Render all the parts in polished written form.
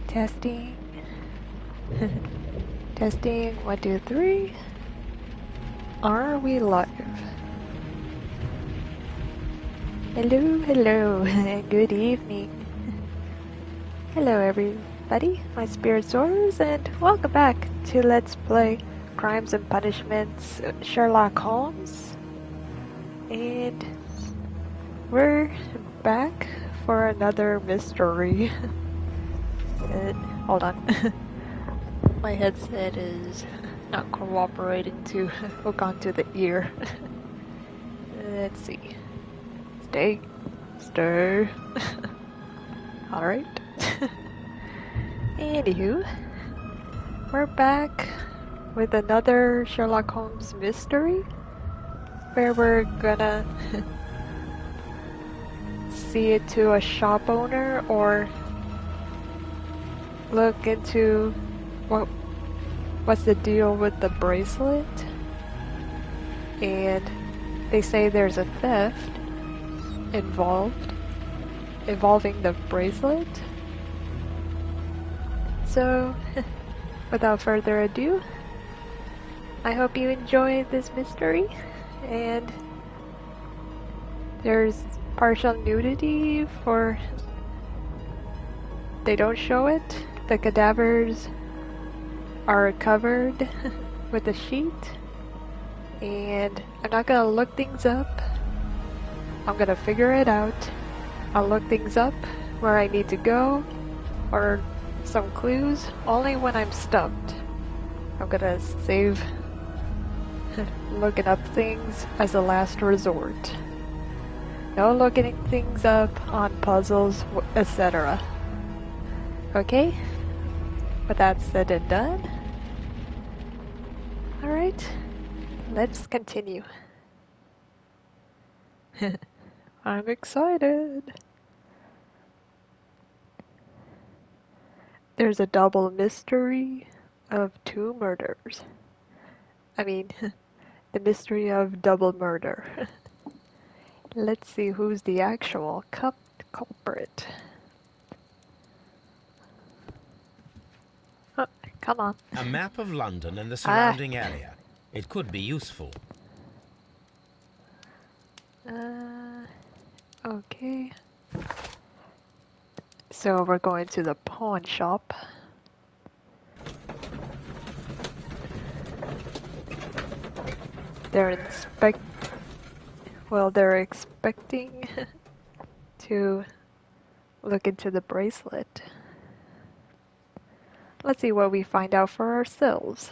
Testing. Testing. 1, 2, 3. Are we live? Hello, hello, and good evening. Hello, everybody. My spirit soars, and welcome back to Let's Play Crimes and Punishments Sherlock Holmes. And we're back for another mystery. Hold on. My headset is not cooperating to hook onto the ear. Let's see. Stay. Alright. Anywho, we're back with another Sherlock Holmes mystery where we're gonna see it to a shop owner or look into what's the deal with the bracelet. And they say there's a theft involving the bracelet. So, without further ado, I hope you enjoy this mystery. And there's partial nudity for... They don't show it. The cadavers are covered with a sheet. And I'm not gonna look things up. I'm gonna figure it out. I'll look things up where I need to go or some clues only when I'm stumped. I'm gonna save looking up things as a last resort. No looking things up on puzzles, etc. Okay? With that said and done, alright, let's continue. I'm excited. There's a double mystery of 2 murders. I mean, the mystery of double murder. Let's see who's the actual culprit. Oh, come on. A map of London and the surrounding area. It could be useful. Okay. So we're going to the pawn shop. They're expecting to look into the bracelet. Let's see what we find out for ourselves.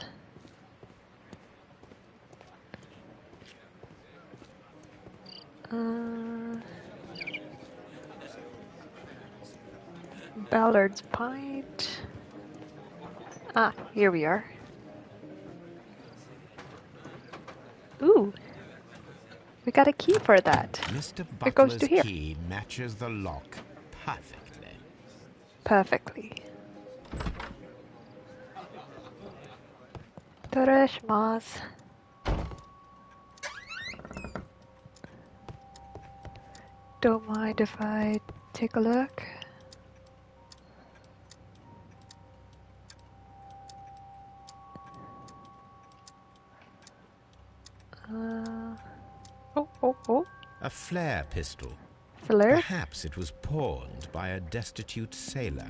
Ballard's Pint. Ah, here we are. Ooh, we got a key for that. Mr. It goes Butler's to here. key matches the lock perfectly. Perfectly. Toreshimasu. Don't mind if I take a look. Oh. A flare pistol. Flare? Perhaps it was pawned by a destitute sailor.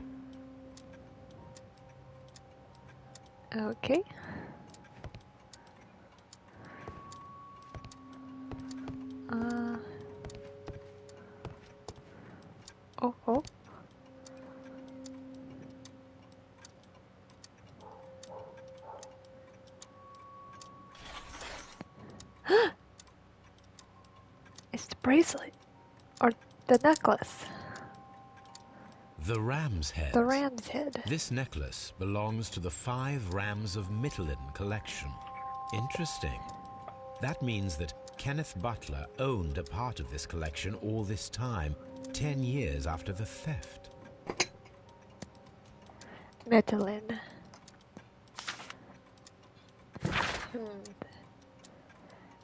Okay. Oh. It's the bracelet. Or the necklace. The ram's head. The ram's head. This necklace belongs to the 5 Rams of Mittelin collection. Interesting. That means that Kenneth Butler owned a part of this collection all this time, 10 years after the theft. Mittelin.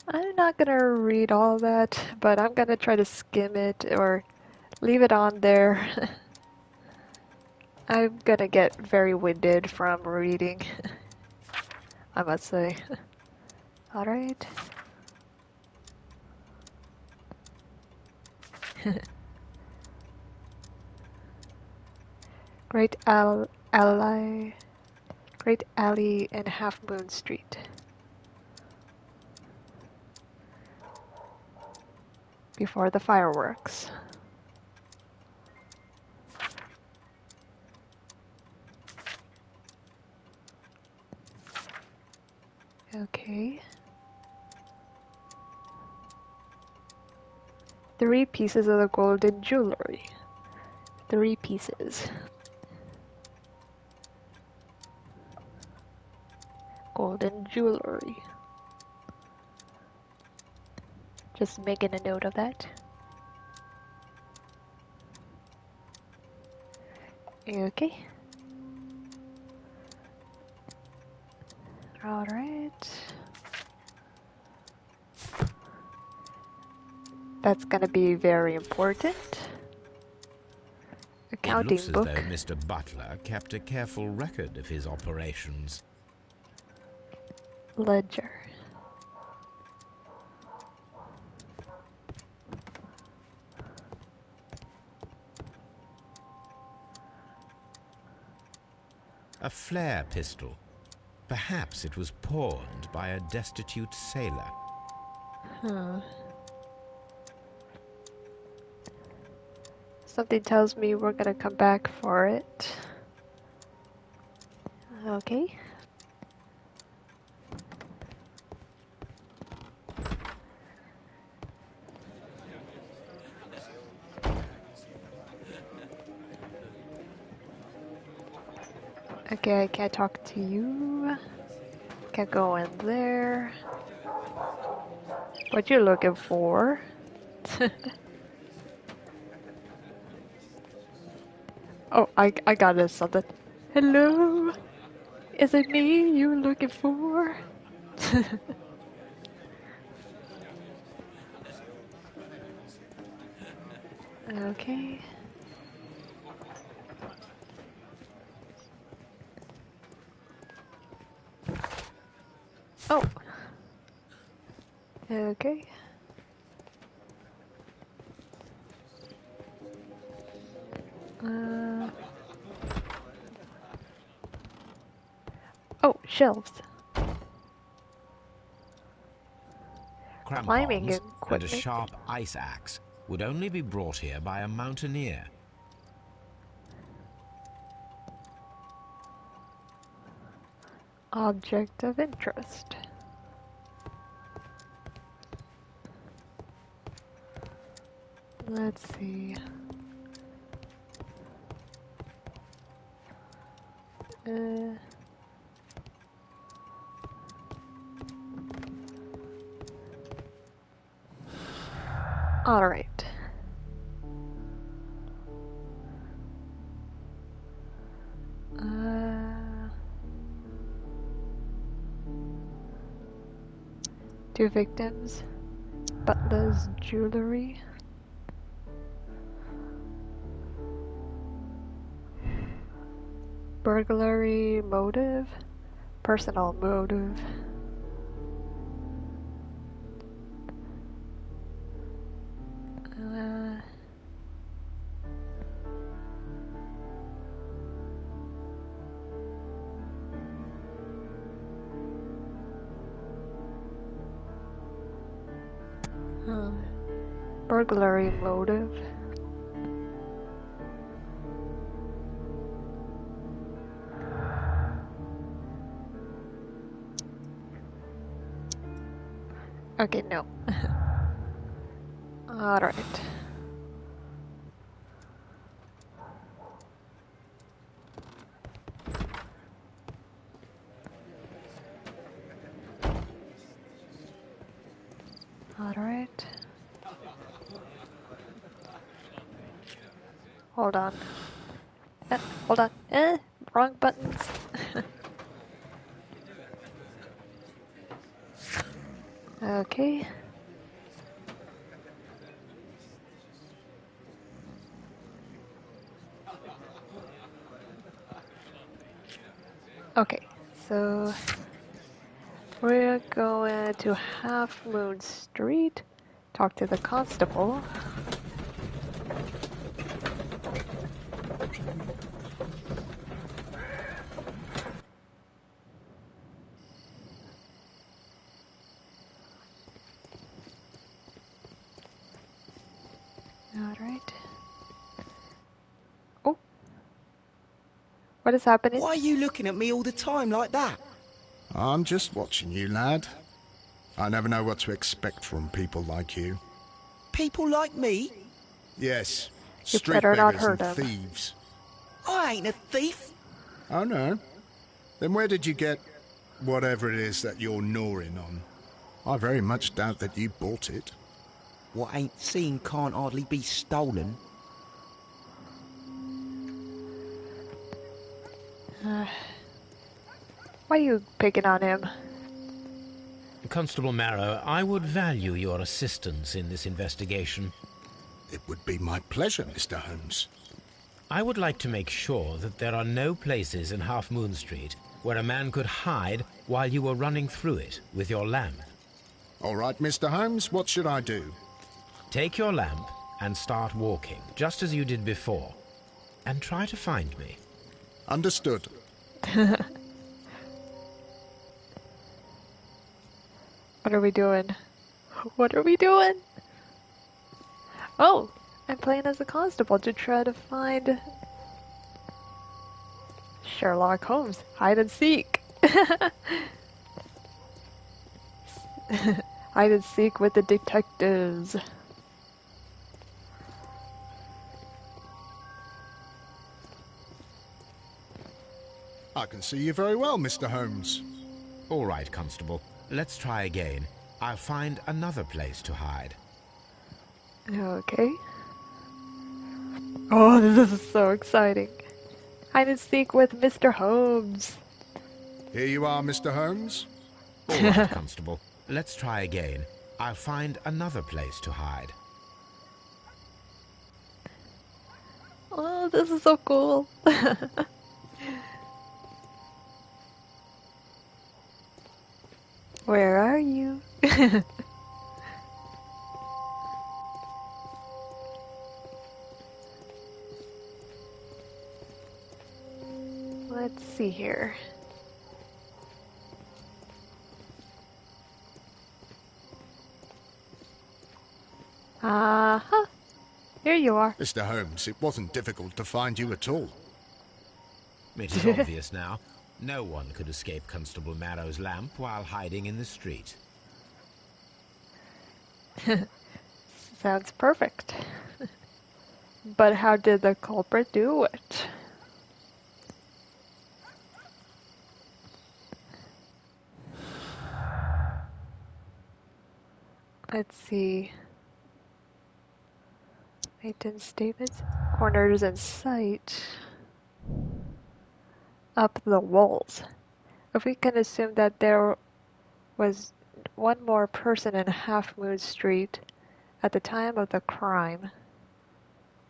I'm not gonna read all that, but I'm gonna try to skim it or leave it on there. I'm gonna get very winded from reading, I must say. Alright. Great Ally, Great Alley and Half Moon Street. Before the fireworks. Okay. 3 pieces of the golden jewelry. 3 pieces. Golden jewelry. Just making a note of that. Okay. Alright. That's gonna be very important. It looks Accounting as book. though Mr. Butler kept a careful record of his operations. Ledger. A flare pistol. Perhaps it was pawned by a destitute sailor. Something tells me we're gonna come back for it. Okay. Okay, I can't talk to you. Can't go in there. What you looking for? Oh, I got this something. Hello? Is it me you looking for? Okay. Oh. Okay. Oh, shelves. Climbing Crampons and a equipment. sharp ice axe would only be brought here by a mountaineer. Object of interest. Let's see. All right. Two victims. Butler's jewelry. Burglary motive. Personal motive. Burglary motive. Okay, no. Alright. Alright. Hold on. Hold on. Wrong buttons. Okay. Okay, so we're going to Half Moon Street, talk to the constable. Alright. Oh, what is happening? Why are you looking at me all the time like that? I'm just watching you, lad. I never know what to expect from people like you. People like me? Yes, You street better not beggars and hurt him. thieves. I ain't a thief. Oh no? Then where did you get whatever it is that you're gnawing on? I very much doubt that you bought it. What ain't seen can't hardly be stolen. Why are you picking on him? Constable Marrow, I would value your assistance in this investigation. It would be my pleasure, Mr. Holmes. I would like to make sure that there are no places in Half Moon Street where a man could hide while you were running through it with your lamp. All right, Mr. Holmes, what should I do? Take your lamp and start walking, just as you did before, and try to find me. Understood. What are we doing? What are we doing? Oh, I'm playing as a constable to try to find Sherlock Holmes. Hide and seek. Hide and seek with the detectives. I can see you very well, Mr. Holmes. All right, Constable. Let's try again. I'll find another place to hide. Okay. Oh, this is so exciting. Hide and seek with Mr. Holmes. Here you are, Mr. Holmes. All right, Constable. Let's try again. I'll find another place to hide. Oh, this is so cool. Where are you? Let's see here. Uh-huh. Here you are. Mr. Holmes, it wasn't difficult to find you at all. It is obvious now. No one could escape Constable Marrow's lamp while hiding in the street. Sounds perfect. But how did the culprit do it? Let's see. Item statements. Corners in sight. Up the walls. If we can assume that there was one more person in Half Moon Street at the time of the crime,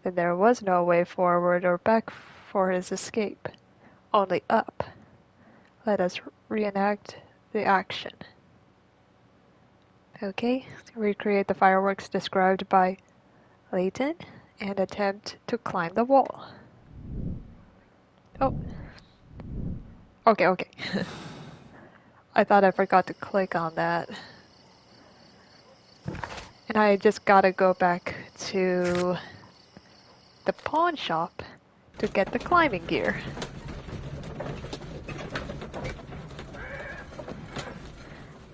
then there was no way forward or back for his escape, only up. Let us reenact the action. Okay, recreate the fireworks described by Layton and attempt to climb the wall. Oh. Okay. I thought I forgot to click on that. And I just gotta go back to the pawn shop to get the climbing gear.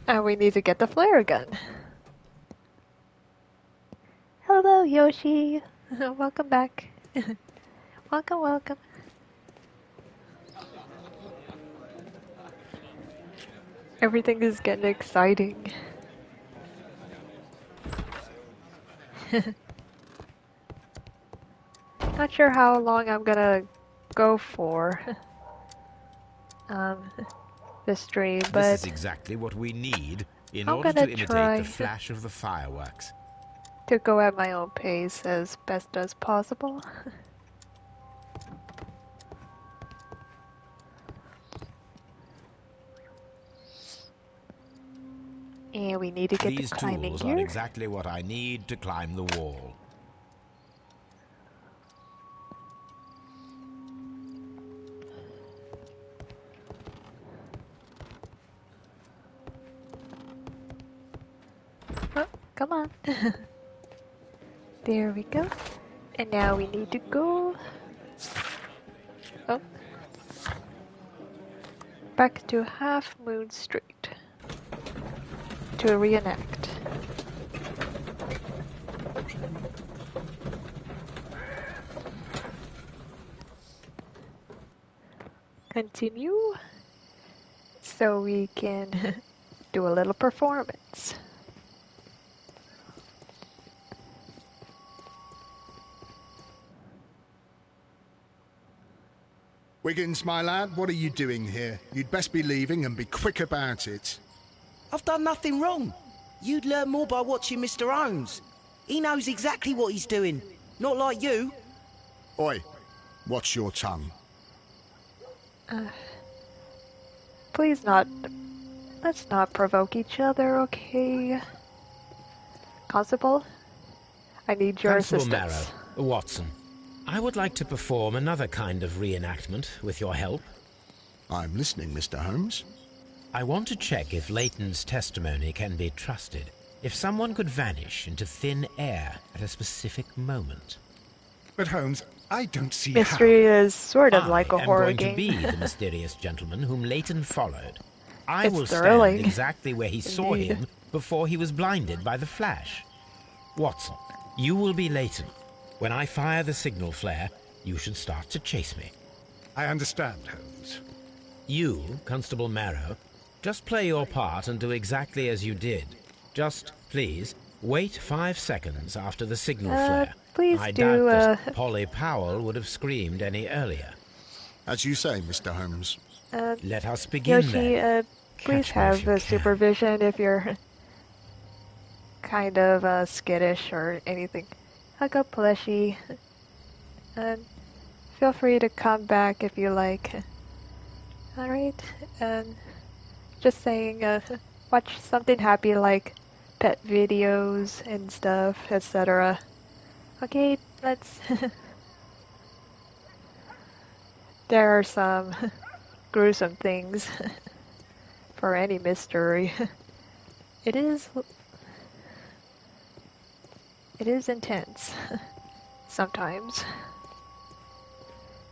And we need to get the flare gun. Hello, Yoshi. Welcome back. Welcome. Everything is getting exciting. Not sure how long I'm gonna go for the stream, This but is exactly what we need in I'm order gonna to imitate try the flash of the fireworks. to go at my own pace as best as possible. And we need to get These the climbing tools gear. are exactly what I need to climb the wall. Oh, come on. There we go. And now we need to go... Oh. Back to Half Moon Street. To reenact. Continue. So we can do a little performance. Wiggins, my lad, what are you doing here? You'd best be leaving and be quick about it. I've done nothing wrong. You'd learn more by watching Mr. Holmes. He knows exactly what he's doing. Not like you. Oi, watch your tongue. Please not. Let's not provoke each other, okay? Constable, I need your Constable assistance. Marrow, Watson, I would like to perform another kind of reenactment with your help. I'm listening, Mr. Holmes. I want to check if Leighton's testimony can be trusted. If someone could vanish into thin air at a specific moment. But Holmes, I don't see Mystery is sort of like a I am horror going game. to be the mysterious gentleman whom Leighton followed. I It's will thrilling. stand exactly where he saw Indeed. him before he was blinded by the flash. Watson, you will be Leighton. When I fire the signal flare, you should start to chase me. how... I understand, Holmes. You, Constable Marrow, just play your part and do exactly as you did. Just, please, wait 5 seconds after the signal flare. please I do, doubt that Polly Powell would have screamed any earlier. As you say, Mr. Holmes. Let us begin Yoshi, then. please Catch me if have you can. supervision if you're kind of skittish or anything. Hug up plushie. And feel free to come back if you like. Alright, and just saying, watch something happy like pet videos and stuff, etc. Okay, let's... There are some gruesome things for any mystery. It is intense sometimes,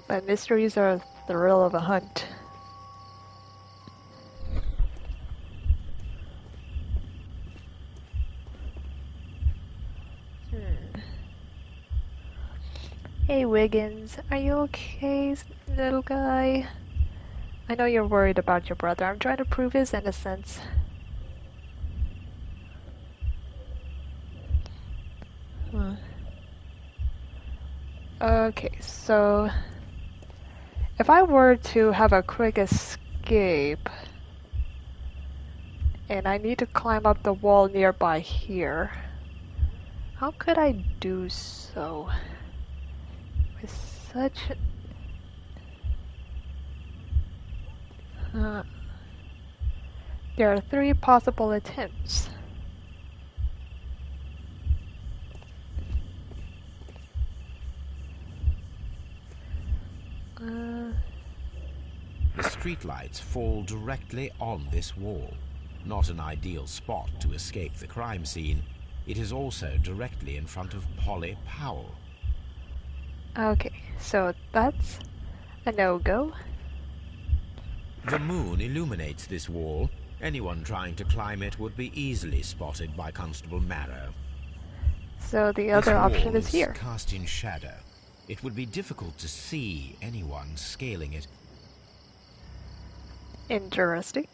but mysteries are the thrill of a hunt. Hey Wiggins, are you okay, little guy? I know you're worried about your brother. I'm trying to prove his innocence. Okay, so if I were to have a quick escape and I need to climb up the wall nearby here, how could I do so with such there are 3 possible attempts. The streetlights fall directly on this wall. Not an ideal spot to escape the crime scene. It is also directly in front of Polly Powell. Okay, so that's a no-go. The moon illuminates this wall. Anyone trying to climb it would be easily spotted by Constable Marrow. So the This other option wall is here. cast in shadow. It would be difficult to see anyone scaling it. Interesting.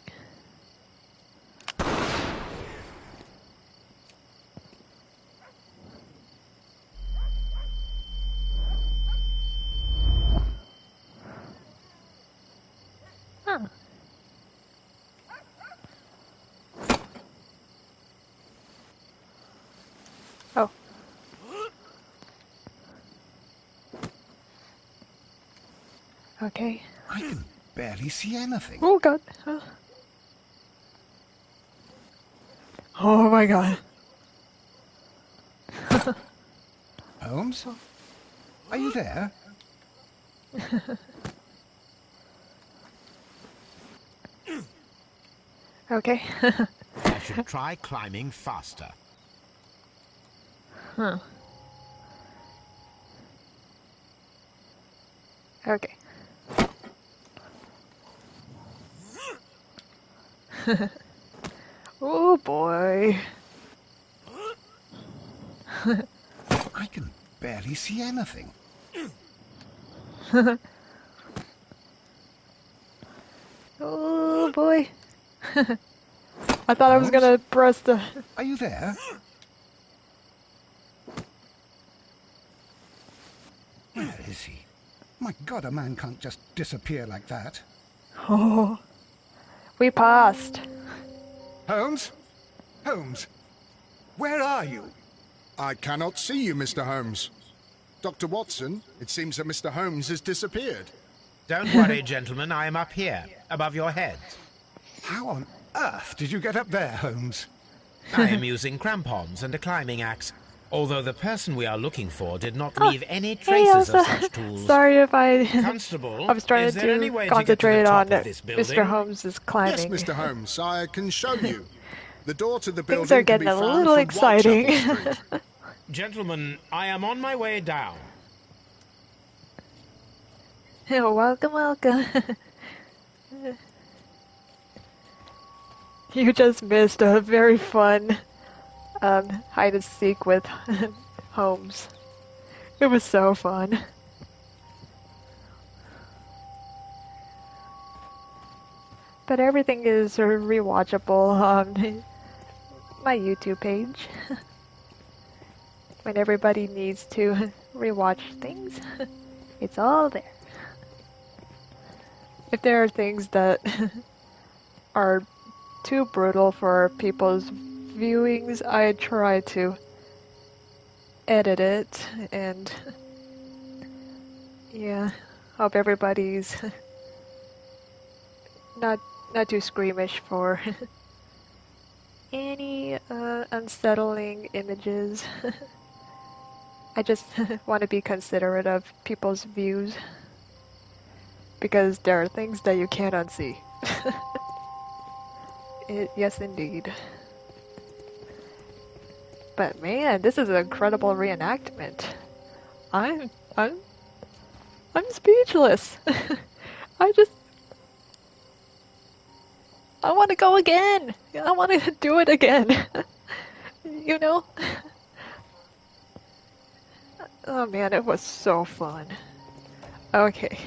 Huh. Oh. Okay. I can barely see anything. Oh god. Oh my god. Holmes? Are you there? Okay. I should try climbing faster. Huh. Okay. Oh boy. I can barely see anything. Oh boy. I thought I was Holmes? gonna press the... Are you there? Where is he? My God, a man can't just disappear like that. Oh. We passed. Holmes? Holmes? Where are you? I cannot see you, Mr. Holmes. Dr. Watson, it seems that Mr. Holmes has disappeared. Don't worry, gentlemen, I am up here, above your heads. How on earth did you get up there, Holmes? I am using crampons and a climbing axe, although the person we are looking for did not leave any Hey, traces of Elsa. such tools. Sorry if I... Constable, I was trying is there any to way to get to the concentrate top on of this building? Mr. Holmes' Yes, climbing. Mr. Holmes, I can show you. The door to the Things building are can be getting a found little from exciting. Whitechapel Street. Gentlemen, I am on my way down. Welcome, welcome. You just missed a very fun hide and seek with Holmes. It was so fun. But everything is rewatchable on my YouTube page. When everybody needs to rewatch things, it's all there. If there are things that are too brutal for people's viewings, I try to edit it and yeah, hope everybody's not too squeamish for any unsettling images. I just want to be considerate of people's views because there are things that you can't unsee. Yes, indeed. But man, this is an incredible reenactment. I'm speechless. I want to go again. I want to do it again. You know? Oh man, it was so fun. Okay.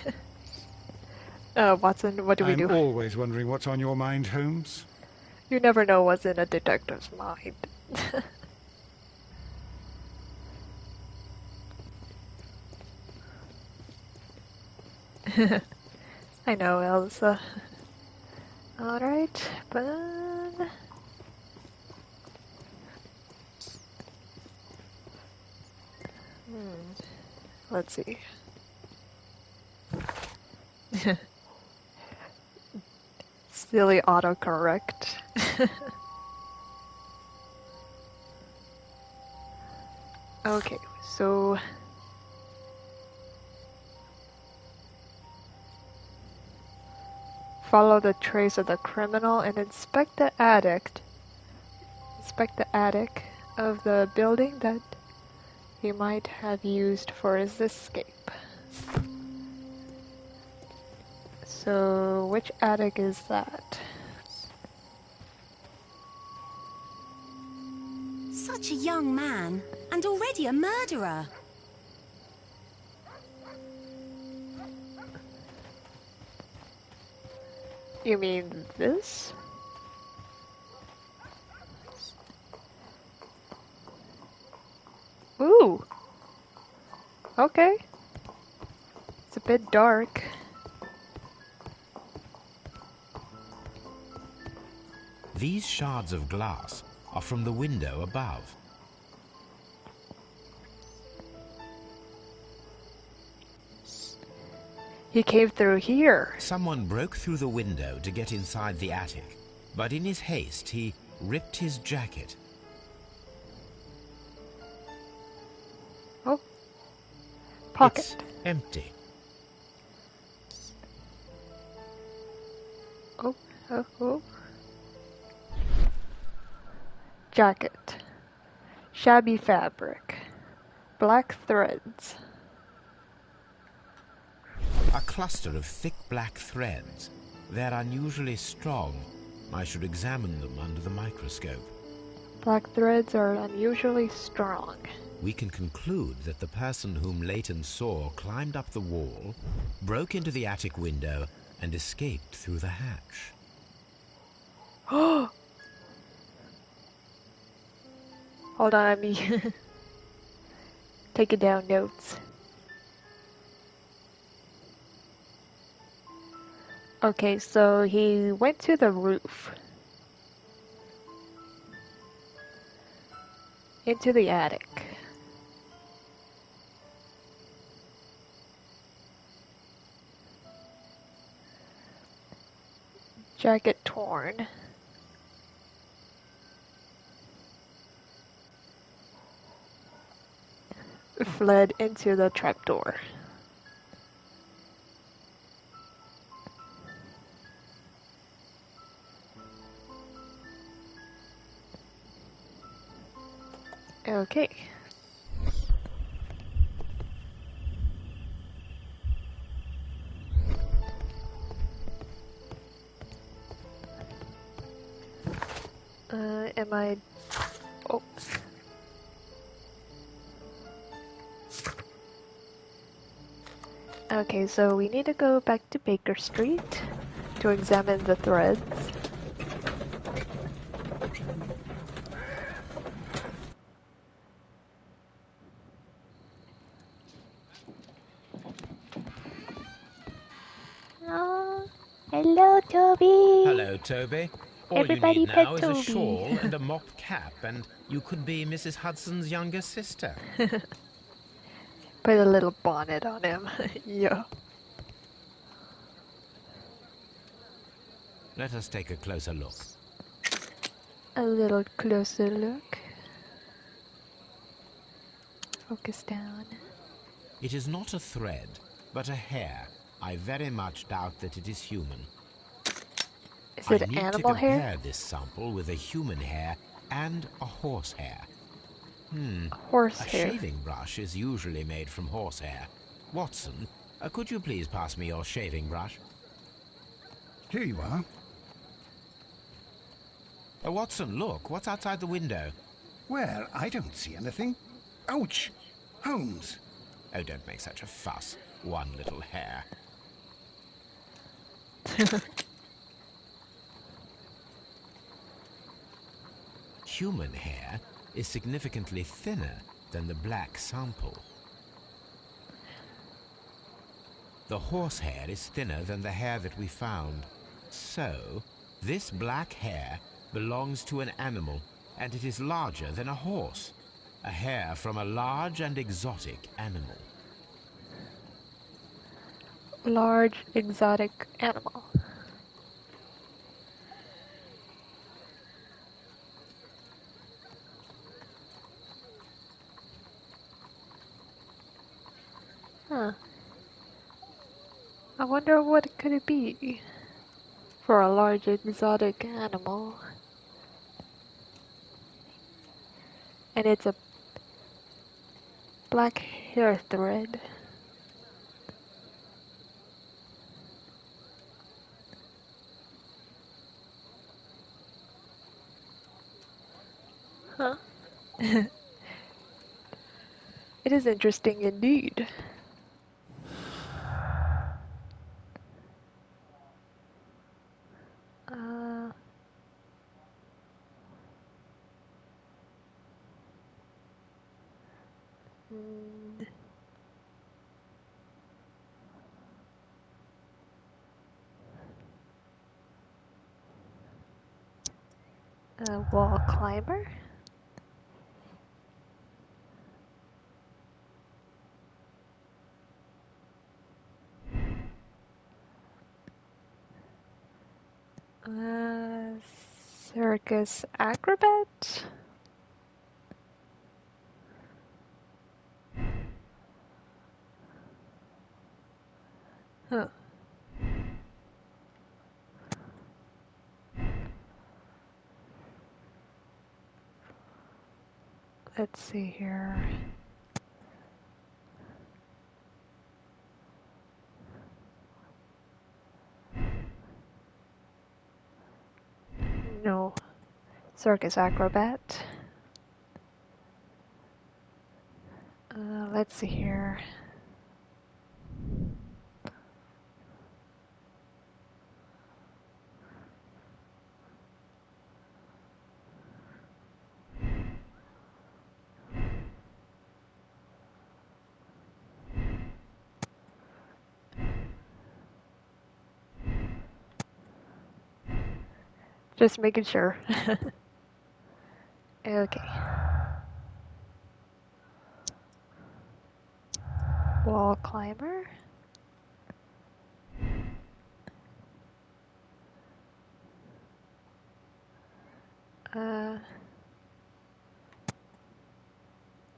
Watson, what do we do? I'm always wondering what's on your mind, Holmes. You never know what's in a detective's mind. I know, Elsa. Alright, but... Let's see. Silly autocorrect. Okay, so... Follow the trace of the criminal and inspect the attic. Inspect the attic of the building that he might have used for his escape. So, which attic is that? Such a young man, and already a murderer. You mean this? Ooh! Okay. It's a bit dark. These shards of glass are from the window above. He came through here. Someone broke through the window to get inside the attic, but in his haste he ripped his jacket. Oh. Pocket. It's empty. Oh. Jacket. Shabby fabric. Black threads. A cluster of thick black threads. They're unusually strong. I should examine them under the microscope. Black threads are unusually strong. We can conclude that the person whom Leighton saw climbed up the wall, broke into the attic window, and escaped through the hatch. Hold on, I'm taking down notes. Okay, so he went to the roof. Into the attic. Jacket torn. Fled into the trapdoor. Okay. Am I... Oh. Okay, so we need to go back to Baker Street to examine the threads. Oh, hello, Toby. Hello, Toby. All Everybody you need now pet is a Toby. shawl and a mop cap, and you could be Mrs. Hudson's younger sister. Put a little bonnet on him. Yeah. Let us take a closer look. A little closer look. Focus down. It is not a thread, but a hair. I very much doubt that it is human. Is I it need to animal compare hair? this sample with a human hair and a horse hair. Horse A hair. shaving brush is usually made from horsehair. Watson, could you please pass me your shaving brush? Here you are. Watson, look, what's outside the window? Well, I don't see anything. Ouch! Holmes! Oh, don't make such a fuss. One little hair. Human hair is significantly thinner than the black sample. The horse hair is thinner than the hair that we found. So, this black hair belongs to an animal, and it is larger than a horse. A hair from a large and exotic animal. Large exotic animal. Huh. I wonder what could it be for a large exotic animal. And it's a black hair thread. Huh? It is interesting indeed. Uh, mm, a wall climber? Uh, Circus acrobat? Huh. Let's see here. No. Circus acrobat. Let's see here. Just making sure. Okay. Wall climber.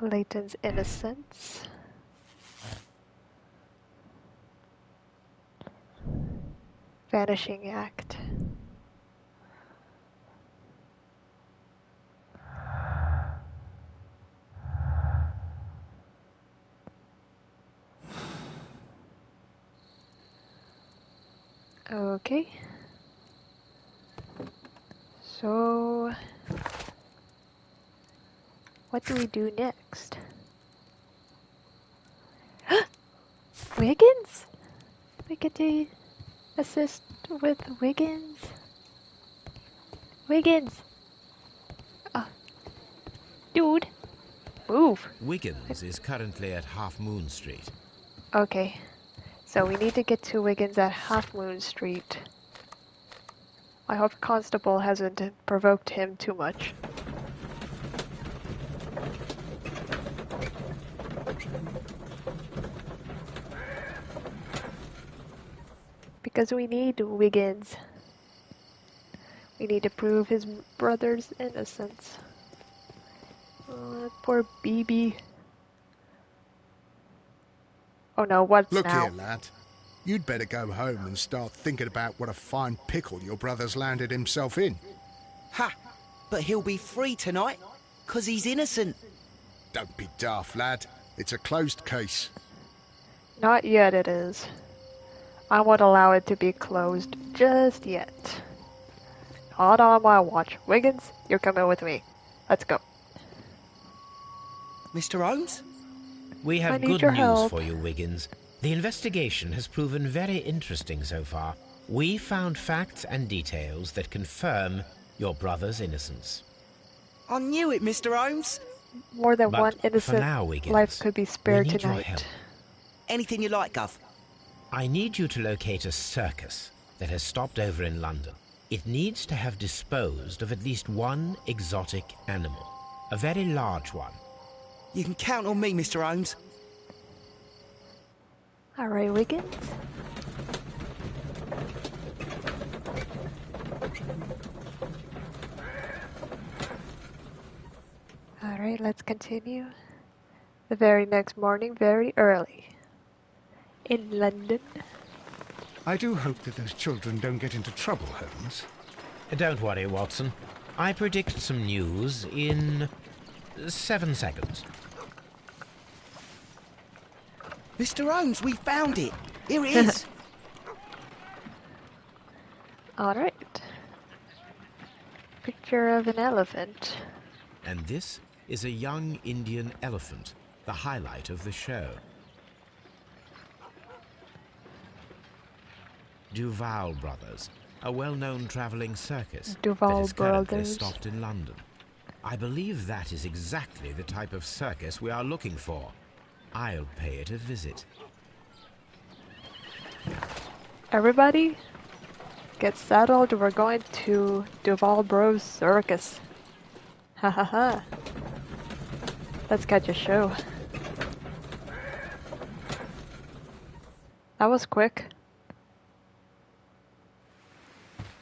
Leighton's innocence. Vanishing act. Okay. So, what do we do next? Wiggins? We get to assist with Wiggins? Wiggins! Dude! Move! Wiggins is currently at Half Moon Street. Okay. So we need to get to Wiggins at Half Moon Street. I hope Constable hasn't provoked him too much. Because we need Wiggins. We need to prove his brother's innocence. Poor BB. Oh no, what's Look now? here, lad. You'd better go home and start thinking about what a fine pickle your brother's landed himself in. Ha! But he'll be free tonight, 'cause he's innocent. Don't be daft, lad. It's a closed case. Not yet it is. I won't allow it to be closed just yet. Not on my watch. Wiggins, you're coming with me. Let's go. Mr. Holmes? We I have need good your news help. for you, Wiggins. The investigation has proven very interesting so far. We found facts and details that confirm your brother's innocence. I knew it, Mr. Holmes. More than But one for innocent now, Wiggins, life could be we spared need your tonight. help. Anything you like, Gov. I need you to locate a circus that has stopped over in London. It needs to have disposed of at least one exotic animal, a very large one. You can count on me, Mr. Holmes. Alright, Wiggins. Alright, let's continue. The very next morning, very early. In London. I do hope that those children don't get into trouble, Holmes. Don't worry, Watson. I predict some news in 7 seconds. Mr. Holmes, we found it. Here it is. Alright. Picture of an elephant. And this is a young Indian elephant, the highlight of the show. Duval Brothers, a well-known traveling circus Duval that is currently Brothers. stopped in London. I believe that is exactly the type of circus we are looking for. I'll pay it a visit. Everybody, get settled. We're going to Duval Bros Circus. Ha ha ha. Let's catch a show. That was quick.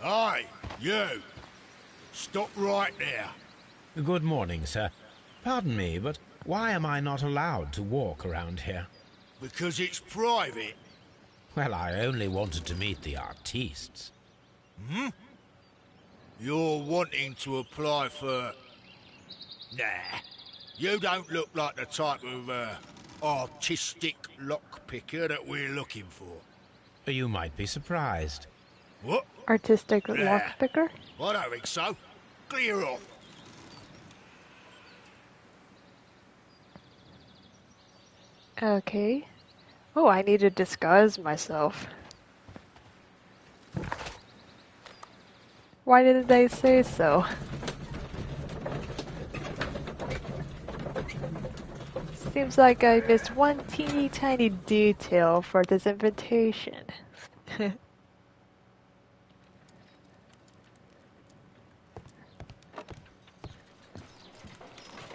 Aye, you. Stop right there. Good morning, sir. Pardon me, but why am I not allowed to walk around here? Because it's private. Well, I only wanted to meet the artistes. Hmm? You're wanting to apply for... Nah. You don't look like the type of, artistic lockpicker that we're looking for. You might be surprised. What? Artistic Nah. lockpicker? I don't think so. Clear off. Okay. Oh, I need to disguise myself. Why didn't they say so? Seems like I missed one teeny tiny detail for this invitation.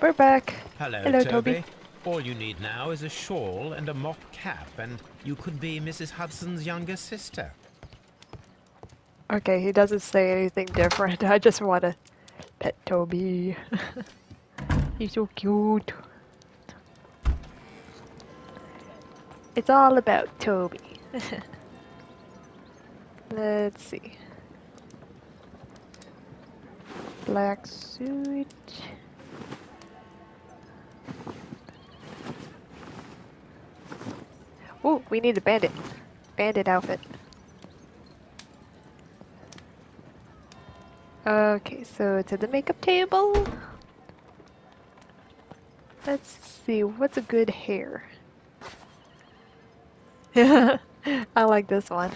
We're back. Hello, Hello, Toby. Toby. All you need now is a shawl and a mock cap, and you could be Mrs. Hudson's younger sister. Okay, he doesn't say anything different. I just want to pet Toby. He's so cute. It's all about Toby. Let's see. Black suit. Ooh, we need a bandit. Bandit outfit. Okay, so to the makeup table. Let's see, what's a good hair? I like this one.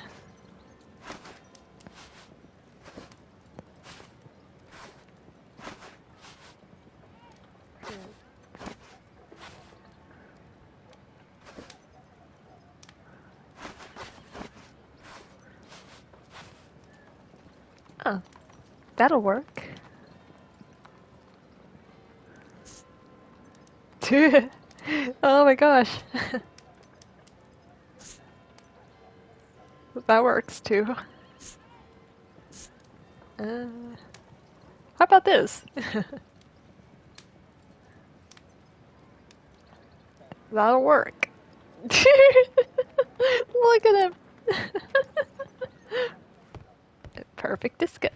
Oh, that'll work. Oh my gosh. That works too. How about this? That'll work. Look at him. Perfect disguise.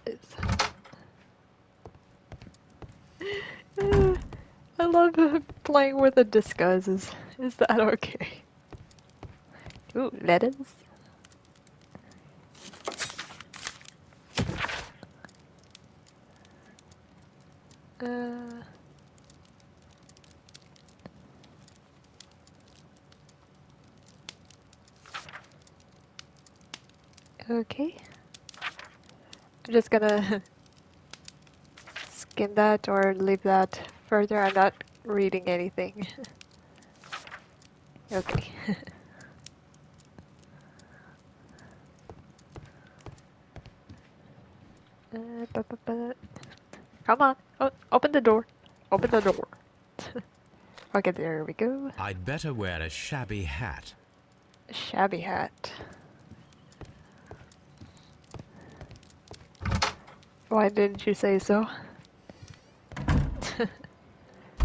I love playing with the disguises. Is that okay? Ooh, letters. Okay. I'm just gonna skim that or leave that further. I'm not reading anything. Okay. Come on. Oh, open the door. Open the door. Okay, there we go. I'd better wear a shabby hat. Shabby hat. Why didn't you say so?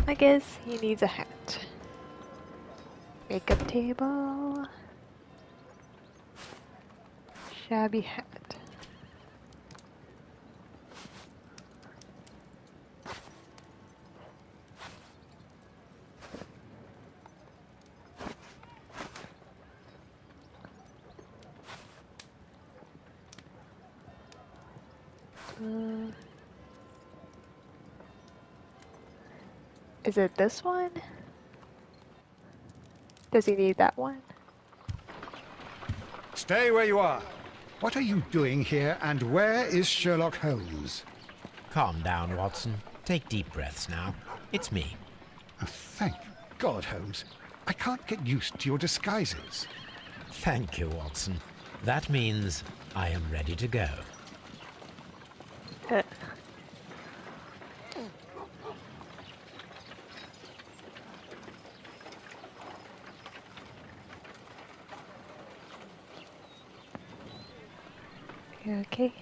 I guess he needs a hat. Makeup table. Shabby hat. Is it this one? Does he need that one? Stay where you are. What are you doing here, and where is Sherlock Holmes? Calm down, Watson. Take deep breaths now. It's me. Oh, thank God, Holmes. I can't get used to your disguises. Thank you, Watson. That means I am ready to go. Okay.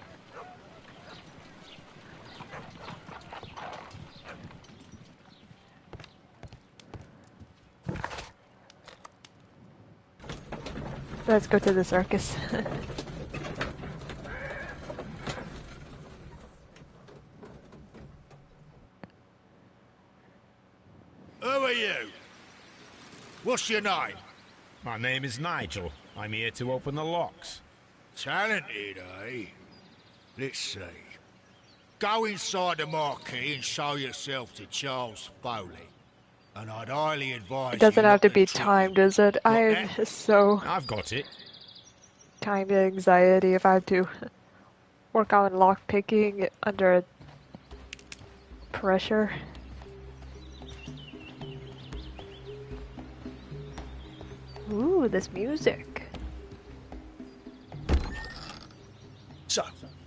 Let's go to the circus. Who are you? What's your name? My name is Nigel. I'm here to open the locks. Talented, eh? Let's see. Go inside the marquee and show yourself to Charles Foley. And I'd highly advise It doesn't you have not to be cheat him. timed, does it? Got I'm that? so I've got it. time anxiety if I have to work on lock picking under pressure. Ooh, this music. So,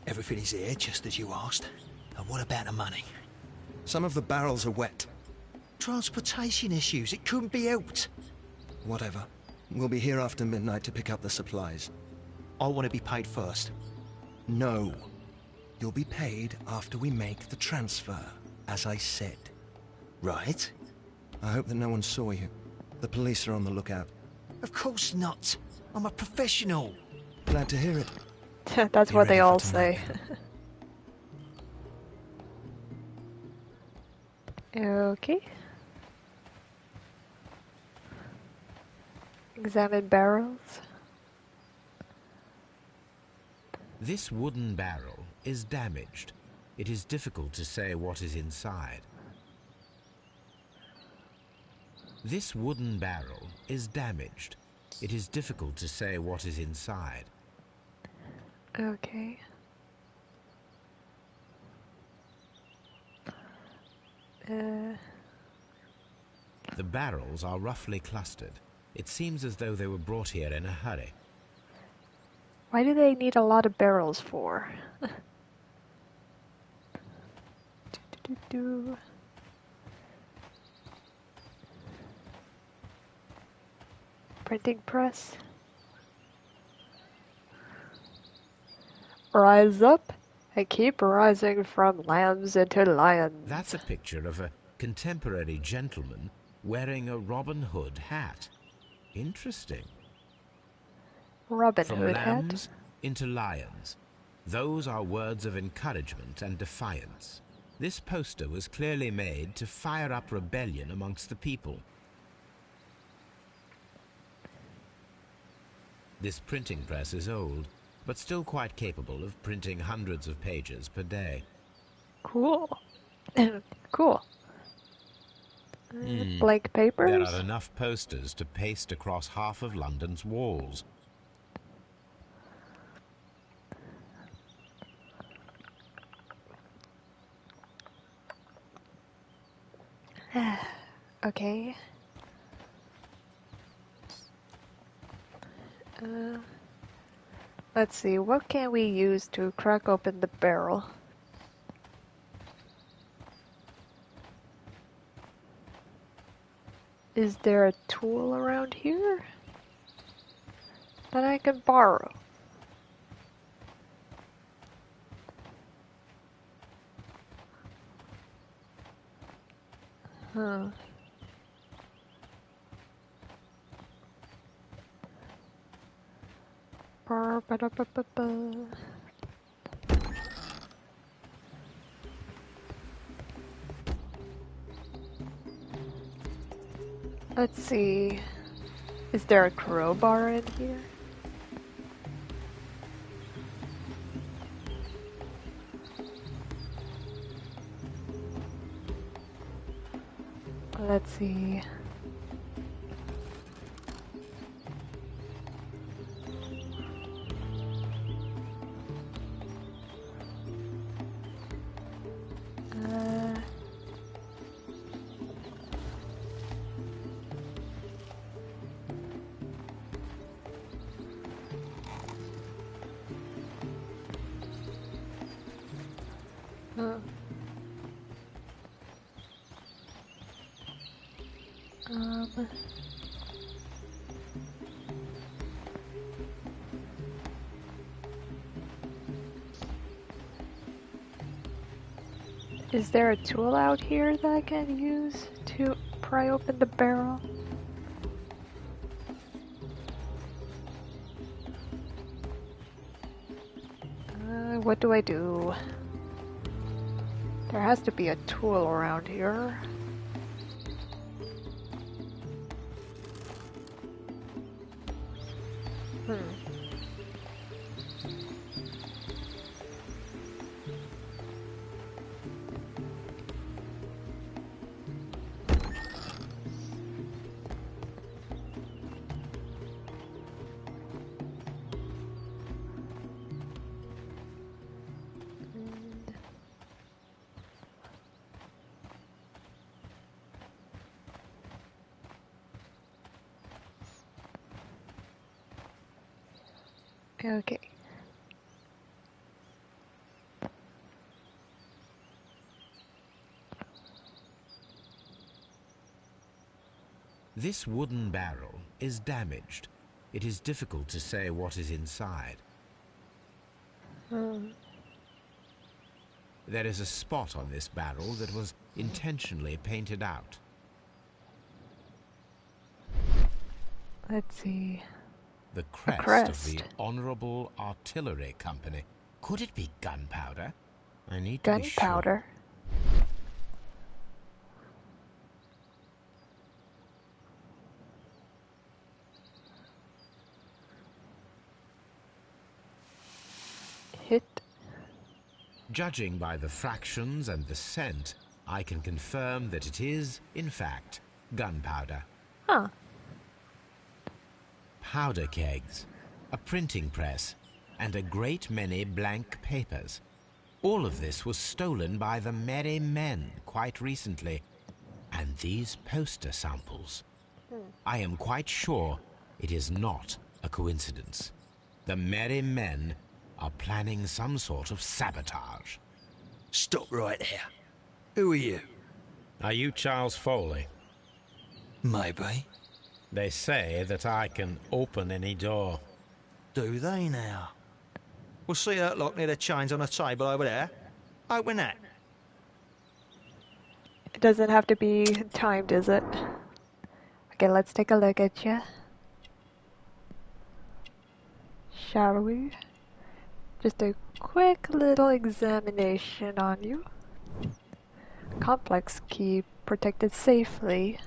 everything is here just as you asked. And what about the money? Some of the barrels are wet. Transportation issues, it couldn't be helped. Whatever. We'll be here after midnight to pick up the supplies. I want to be paid first. No. You'll be paid after we make the transfer, as I said. Right? I hope that no one saw you. The police are on the lookout. Of course not. I'm a professional. Glad to hear it. That's Be what they ready for all tonight, say. Okay. Examine barrels. This wooden barrel is damaged. It is difficult to say what is inside. This wooden barrel is damaged. It is difficult to say what is inside. Okay. The barrels are roughly clustered. It seems as though they were brought here in a hurry. Why do they need a lot of barrels for? Do. Printing press. Rise up and keep rising from lambs into lions. That's a picture of a contemporary gentleman wearing a Robin Hood hat. Interesting. Robin From Hood lambs hat. into lions. Those are words of encouragement and defiance. This poster was clearly made to fire up rebellion amongst the people. This printing press is old, but still quite capable of printing hundreds of pages per day. Cool. Cool. Blank papers? There are enough posters to paste across half of London's walls. Okay. Let's see, what can we use to crack open the barrel? Is there a tool around here that I can borrow? Huh. Ba-da-ba-ba-ba. Let's see. Is there a crowbar in here? Let's see. Huh. Is there a tool out here that I can use to pry open the barrel? what do I do? There has to be a tool around here. Okay. This wooden barrel is damaged. It is difficult to say what is inside. There is a spot on this barrel that was intentionally painted out. Let's see. The crest, crest of the Honorable Artillery Company. Could it be gunpowder? I need to be sure. Gunpowder. Hit. Judging by the fractions and the scent, I can confirm that it is, in fact, gunpowder. Huh. Powder kegs, a printing press, and a great many blank papers. All of this was stolen by the Merry Men quite recently. And these poster samples. I am quite sure it is not a coincidence. The Merry Men are planning some sort of sabotage. Stop right there. Who are you? Are you Charles Foley? Maybe. They say that I can open any door. Do they now? We'll see that lock near the chains on the table over there. Open that. It doesn't have to be timed, is it? Okay, let's take a look at you. Shall we? Just a quick little examination on you. Complex key protected safely.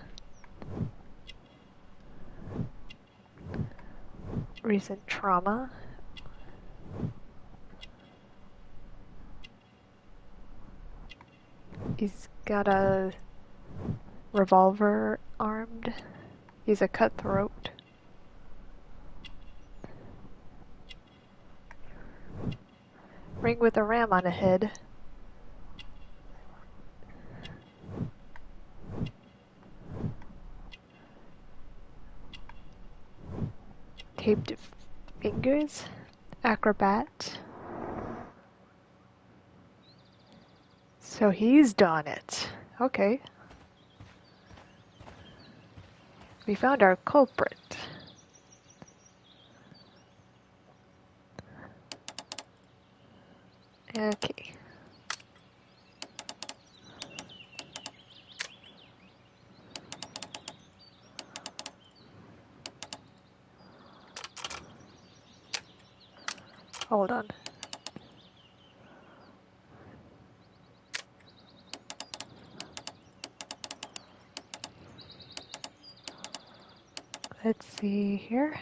Recent trauma. He's got a revolver armed. He's a cutthroat. Ring with a ram on the head. Taped fingers. Acrobat. So he's done it. Okay. We found our culprit. Okay. Hold on. Let's see here.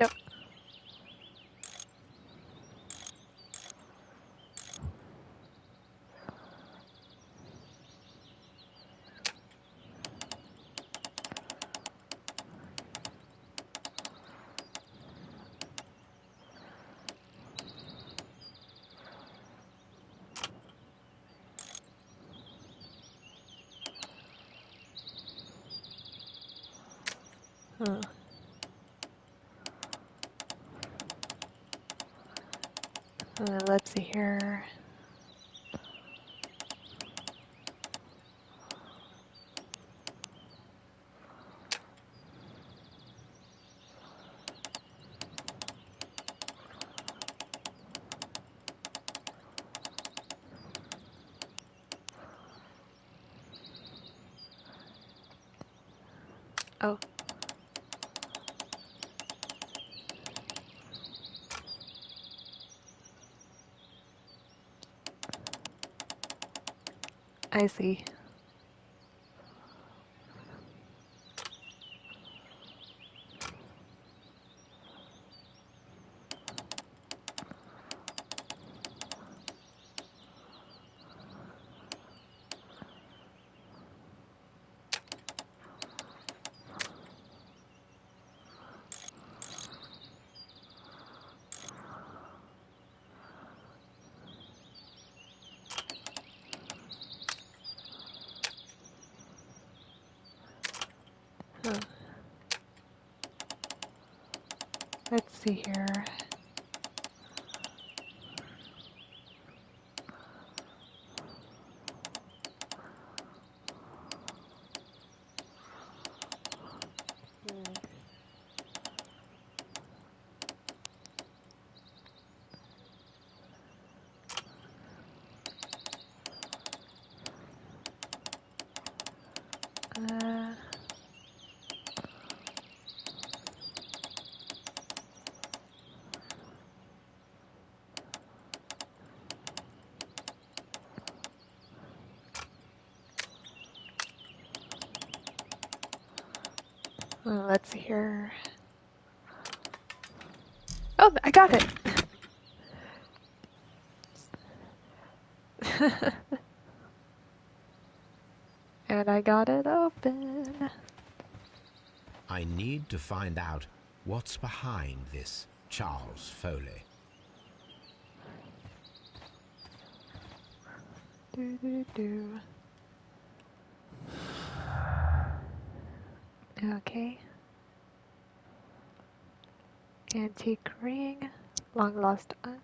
Nope. Let's see here. Oh. I see. Huh. Let's see here. Uh, let's see here. Oh, I got it! And I got it open. I need to find out what's behind this Charles Foley. Do do do. Okay. Antique ring. Long lost aunt.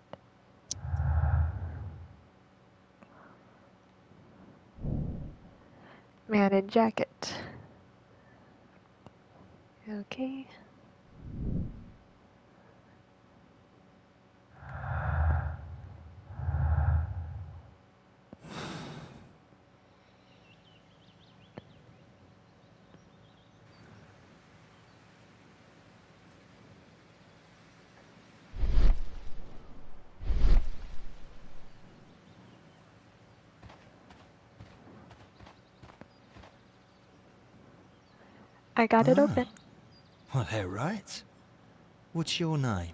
Man in jacket. Okay. I got it open. Well, they're right. What's your name?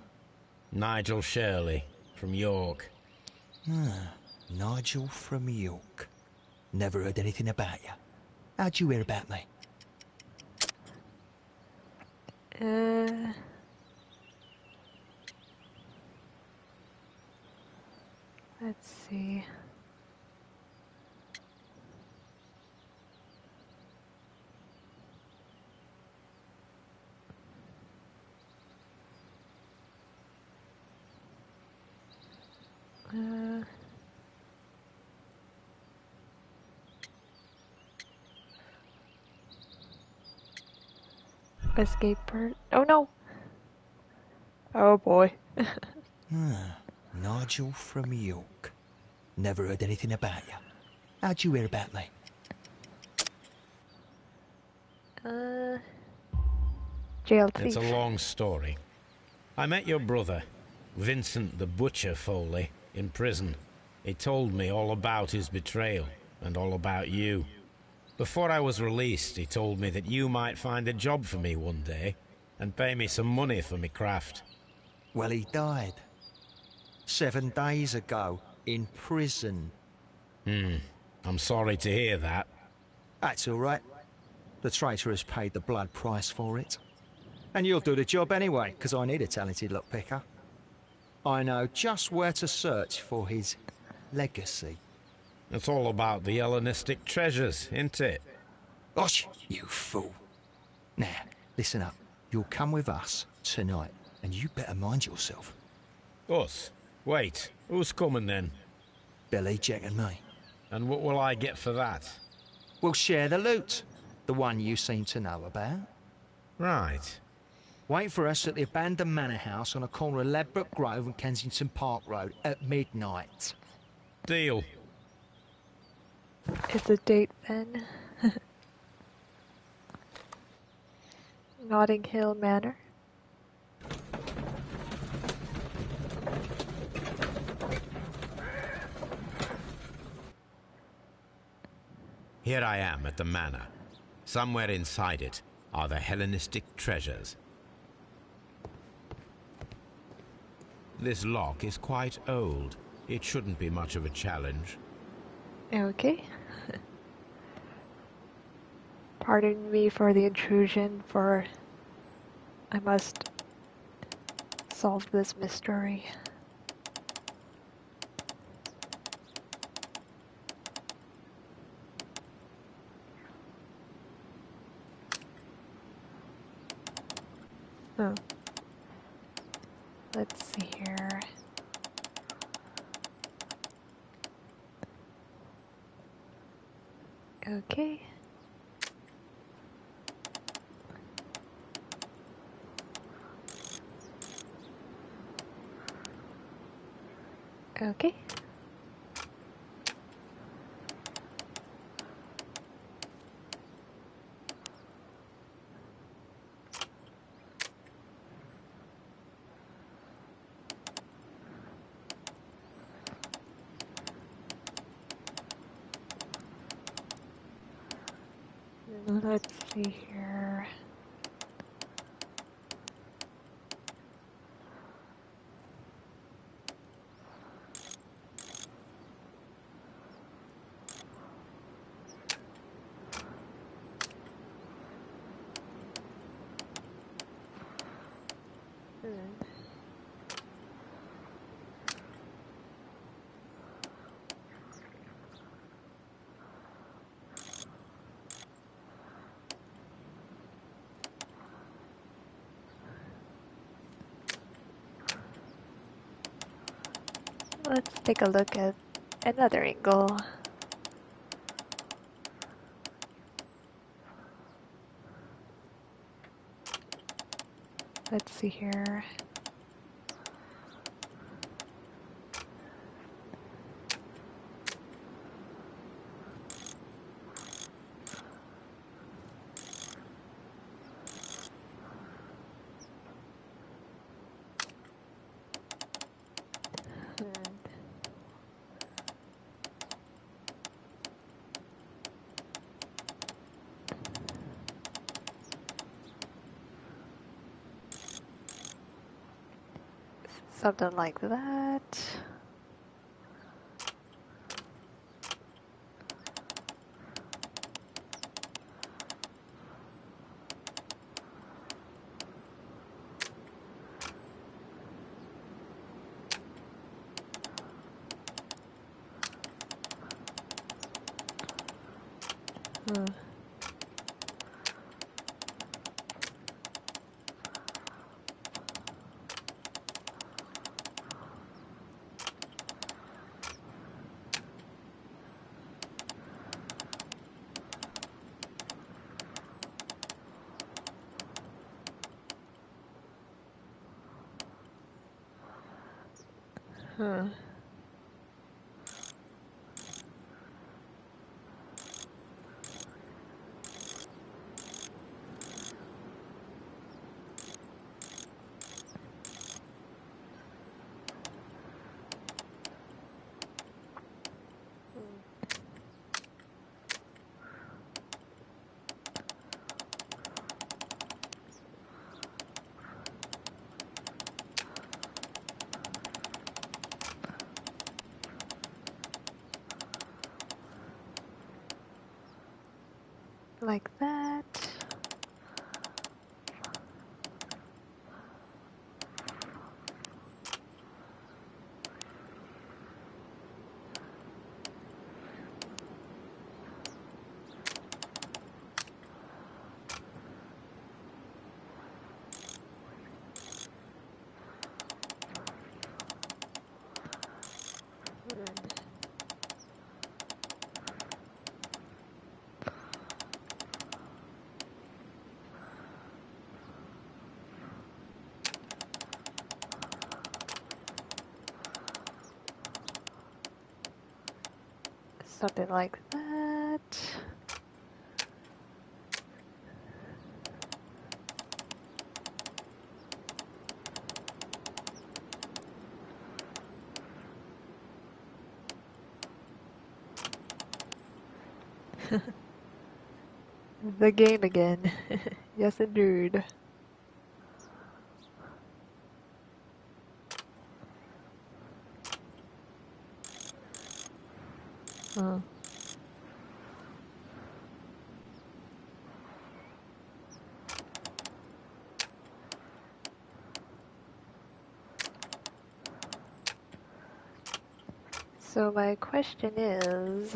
Nigel Shirley, from York. Nigel from York. Never heard anything about you. How'd you hear about me? Let's see. Escape bird. Oh no! Oh boy. Nigel from York. Never heard anything about you. How'd you hear about me? Jailed It's thief. a long story. I met your brother, Vincent the Butcher Foley, in prison. He told me all about his betrayal and all about you. Before I was released, he told me that you might find a job for me one day and pay me some money for me craft. Well, he died. 7 days ago, in prison. I'm sorry to hear that. That's all right. The traitor has paid the blood price for it. And you'll do the job anyway, because I need a talented lockpicker. I know just where to search for his legacy. It's all about the Hellenistic treasures, isn't it? Gosh, you fool. Now, listen up. You'll come with us tonight, and you better mind yourself. Us? Wait, who's coming then? Billy, Jack and me. And what will I get for that? We'll share the loot. The one you seem to know about. Right. Wait for us at the abandoned manor house on the corner of Ladbroke Grove and Kensington Park Road at midnight. Deal. It's a date then. Notting Hill Manor. Here I am at the manor. Somewhere inside it are the Hellenistic treasures. This lock is quite old. It shouldn't be much of a challenge. Okay. Pardon me for the intrusion, for I must solve this mystery. Oh. Let's see here. Okay. Okay. Let's see here. Let's take a look at another angle. Let's see here. Something like that. Hmm. Hmm. Like that. Something like that. The game again. Yes, indeed. Huh. So my question is,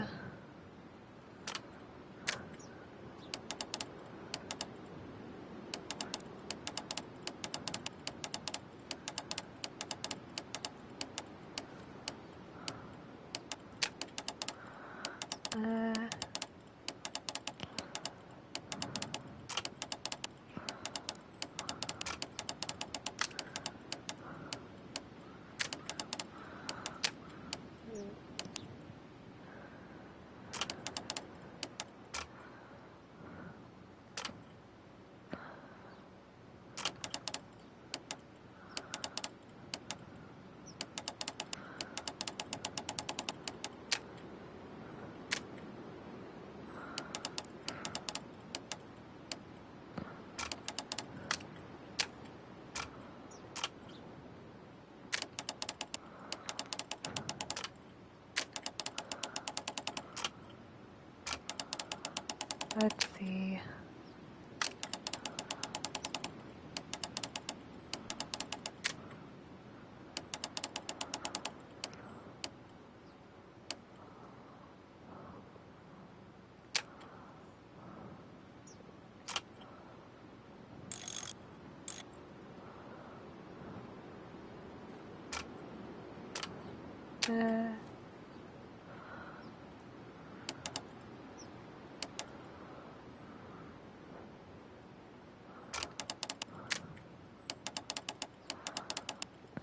let's see.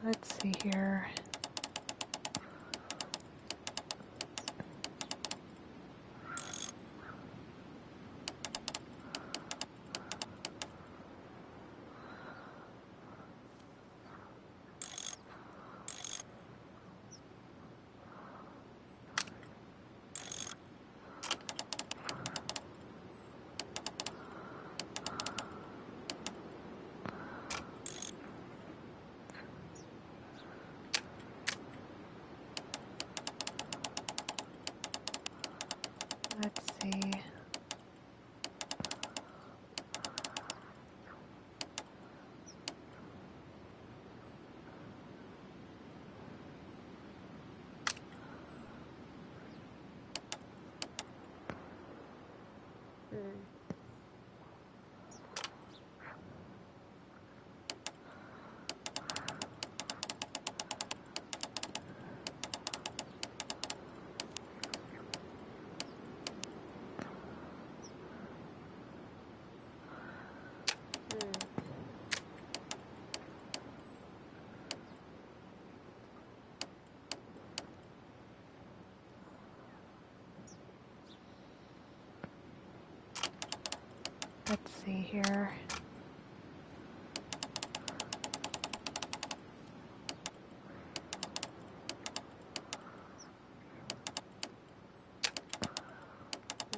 Let's see here. Let's see. Let's see here.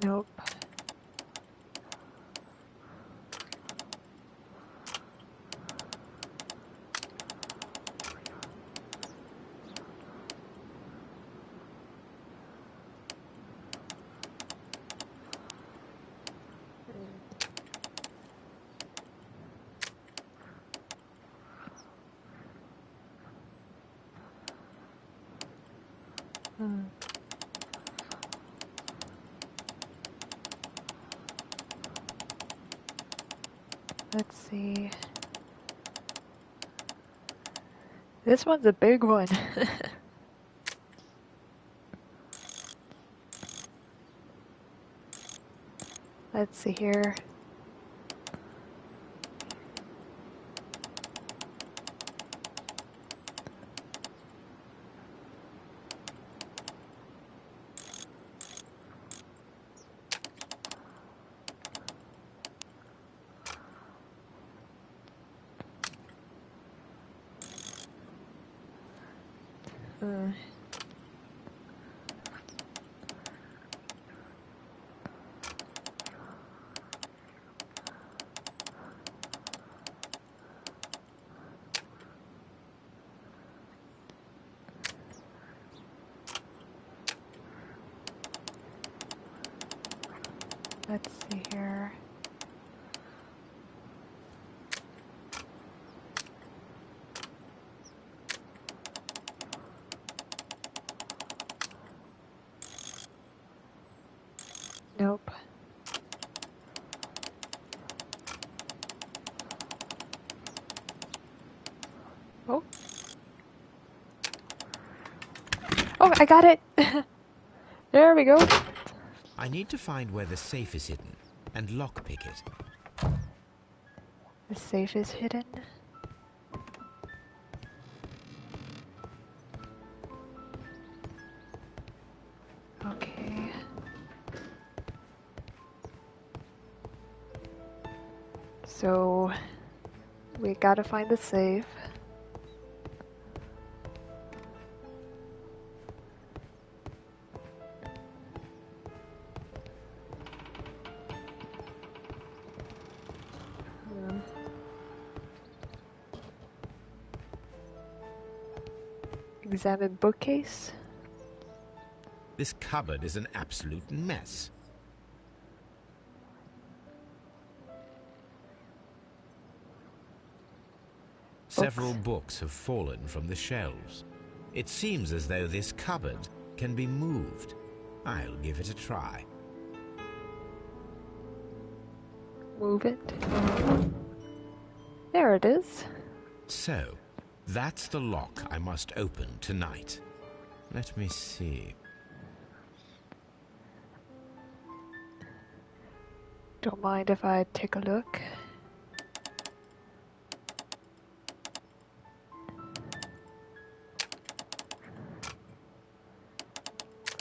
Nope. Let's see. This one's a big one. Let's see here. Let's see here. Nope. Oh. Oh, I got it! There we go. I need to find where the safe is hidden and lockpick it. The safe is hidden. Okay. So, we gotta find the safe. Examine bookcase. This cupboard is an absolute mess. Several books have fallen from the shelves. It seems as though this cupboard can be moved. I'll give it a try. Move it. There it is. So, that's the lock I must open tonight. Let me see. Don't mind if I take a look.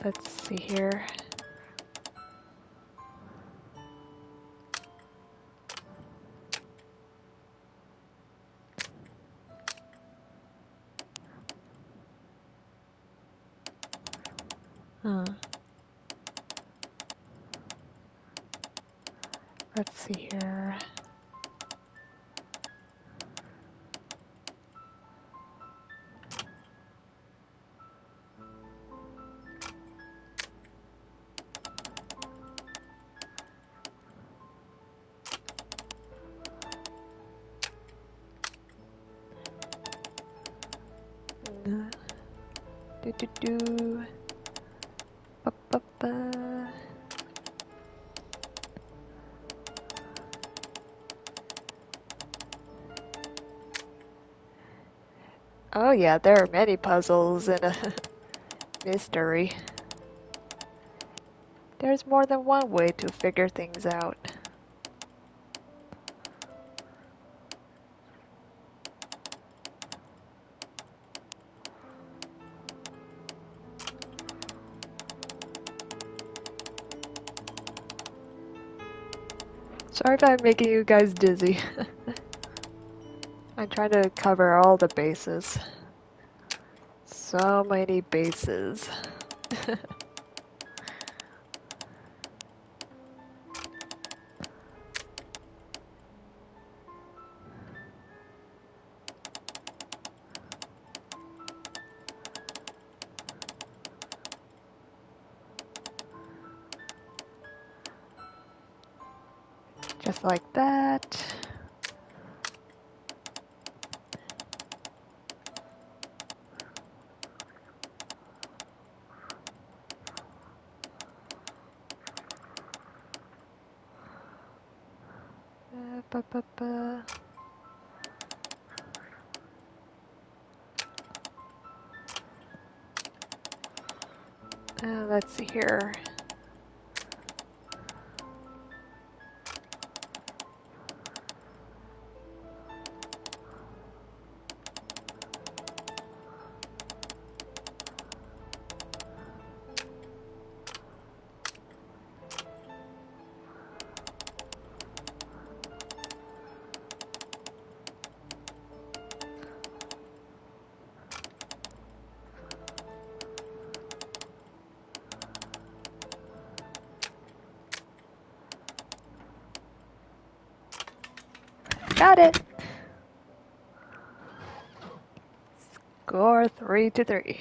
Let's see here. Let's see here. Do do do. Ba ba ba. Oh yeah, there are many puzzles in a mystery. There's more than one way to figure things out. Sorry if I'm making you guys dizzy. I'm trying to cover all the bases. So many bases. Just like that. Ba, ba, ba. Let's see here. Got it! Score 3-3.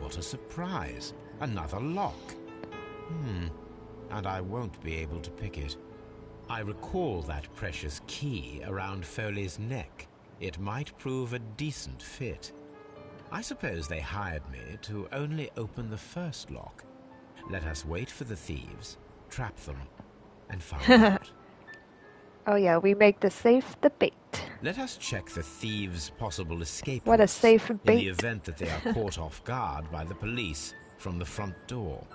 What What a surprise! Another lock. And I won't be able to pick it. I recall that precious key around Foley's neck. It might prove a decent fit. I suppose they hired me to only open the first lock. Let us wait for the thieves, trap them, and find out. Oh yeah, we make the safe the bait. Let us check the thieves' possible escape What a routes safe in bait. the event that they are caught off guard by the police from the front door.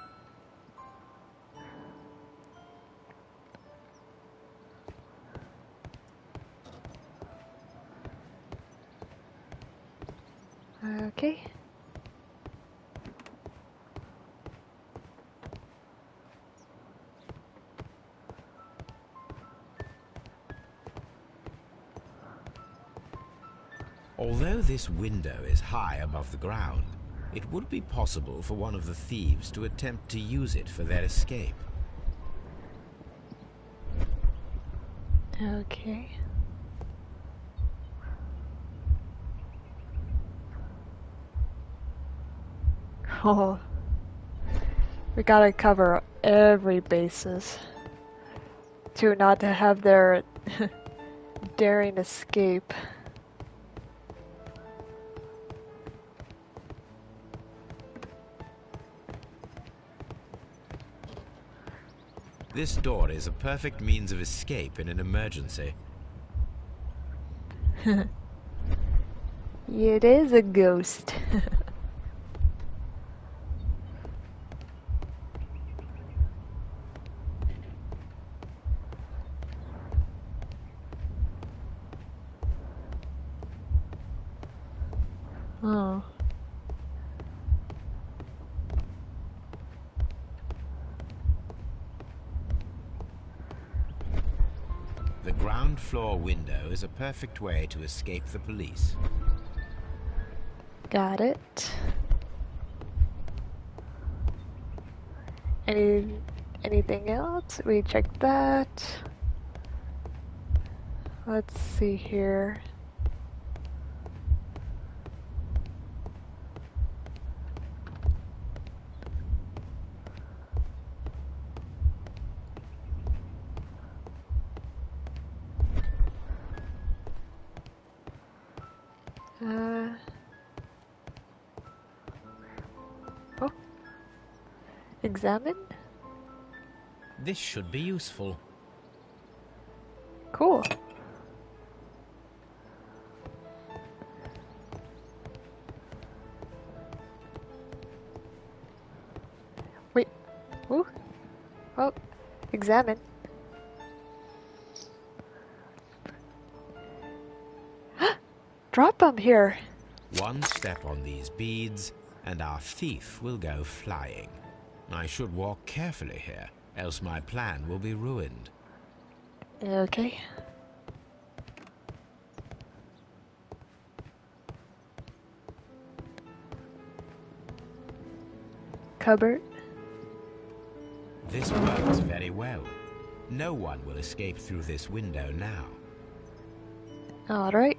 Okay. Although this window is high above the ground, it would be possible for one of the thieves to attempt to use it for their escape. Okay. Oh. We gotta cover every basis to not to have their daring escape. This door is a perfect means of escape in an emergency. It is a ghost. Oh. The ground floor window is a perfect way to escape the police. Got it. Anything else? We checked that. Let's see here. Oh. Examine? This should be useful. Cool. Wait. Ooh. Oh. Examine. Drop them here. One step on these beads, and our thief will go flying. I should walk carefully here, else my plan will be ruined. Okay. Cupboard. This works very well. No one will escape through this window now. Alright.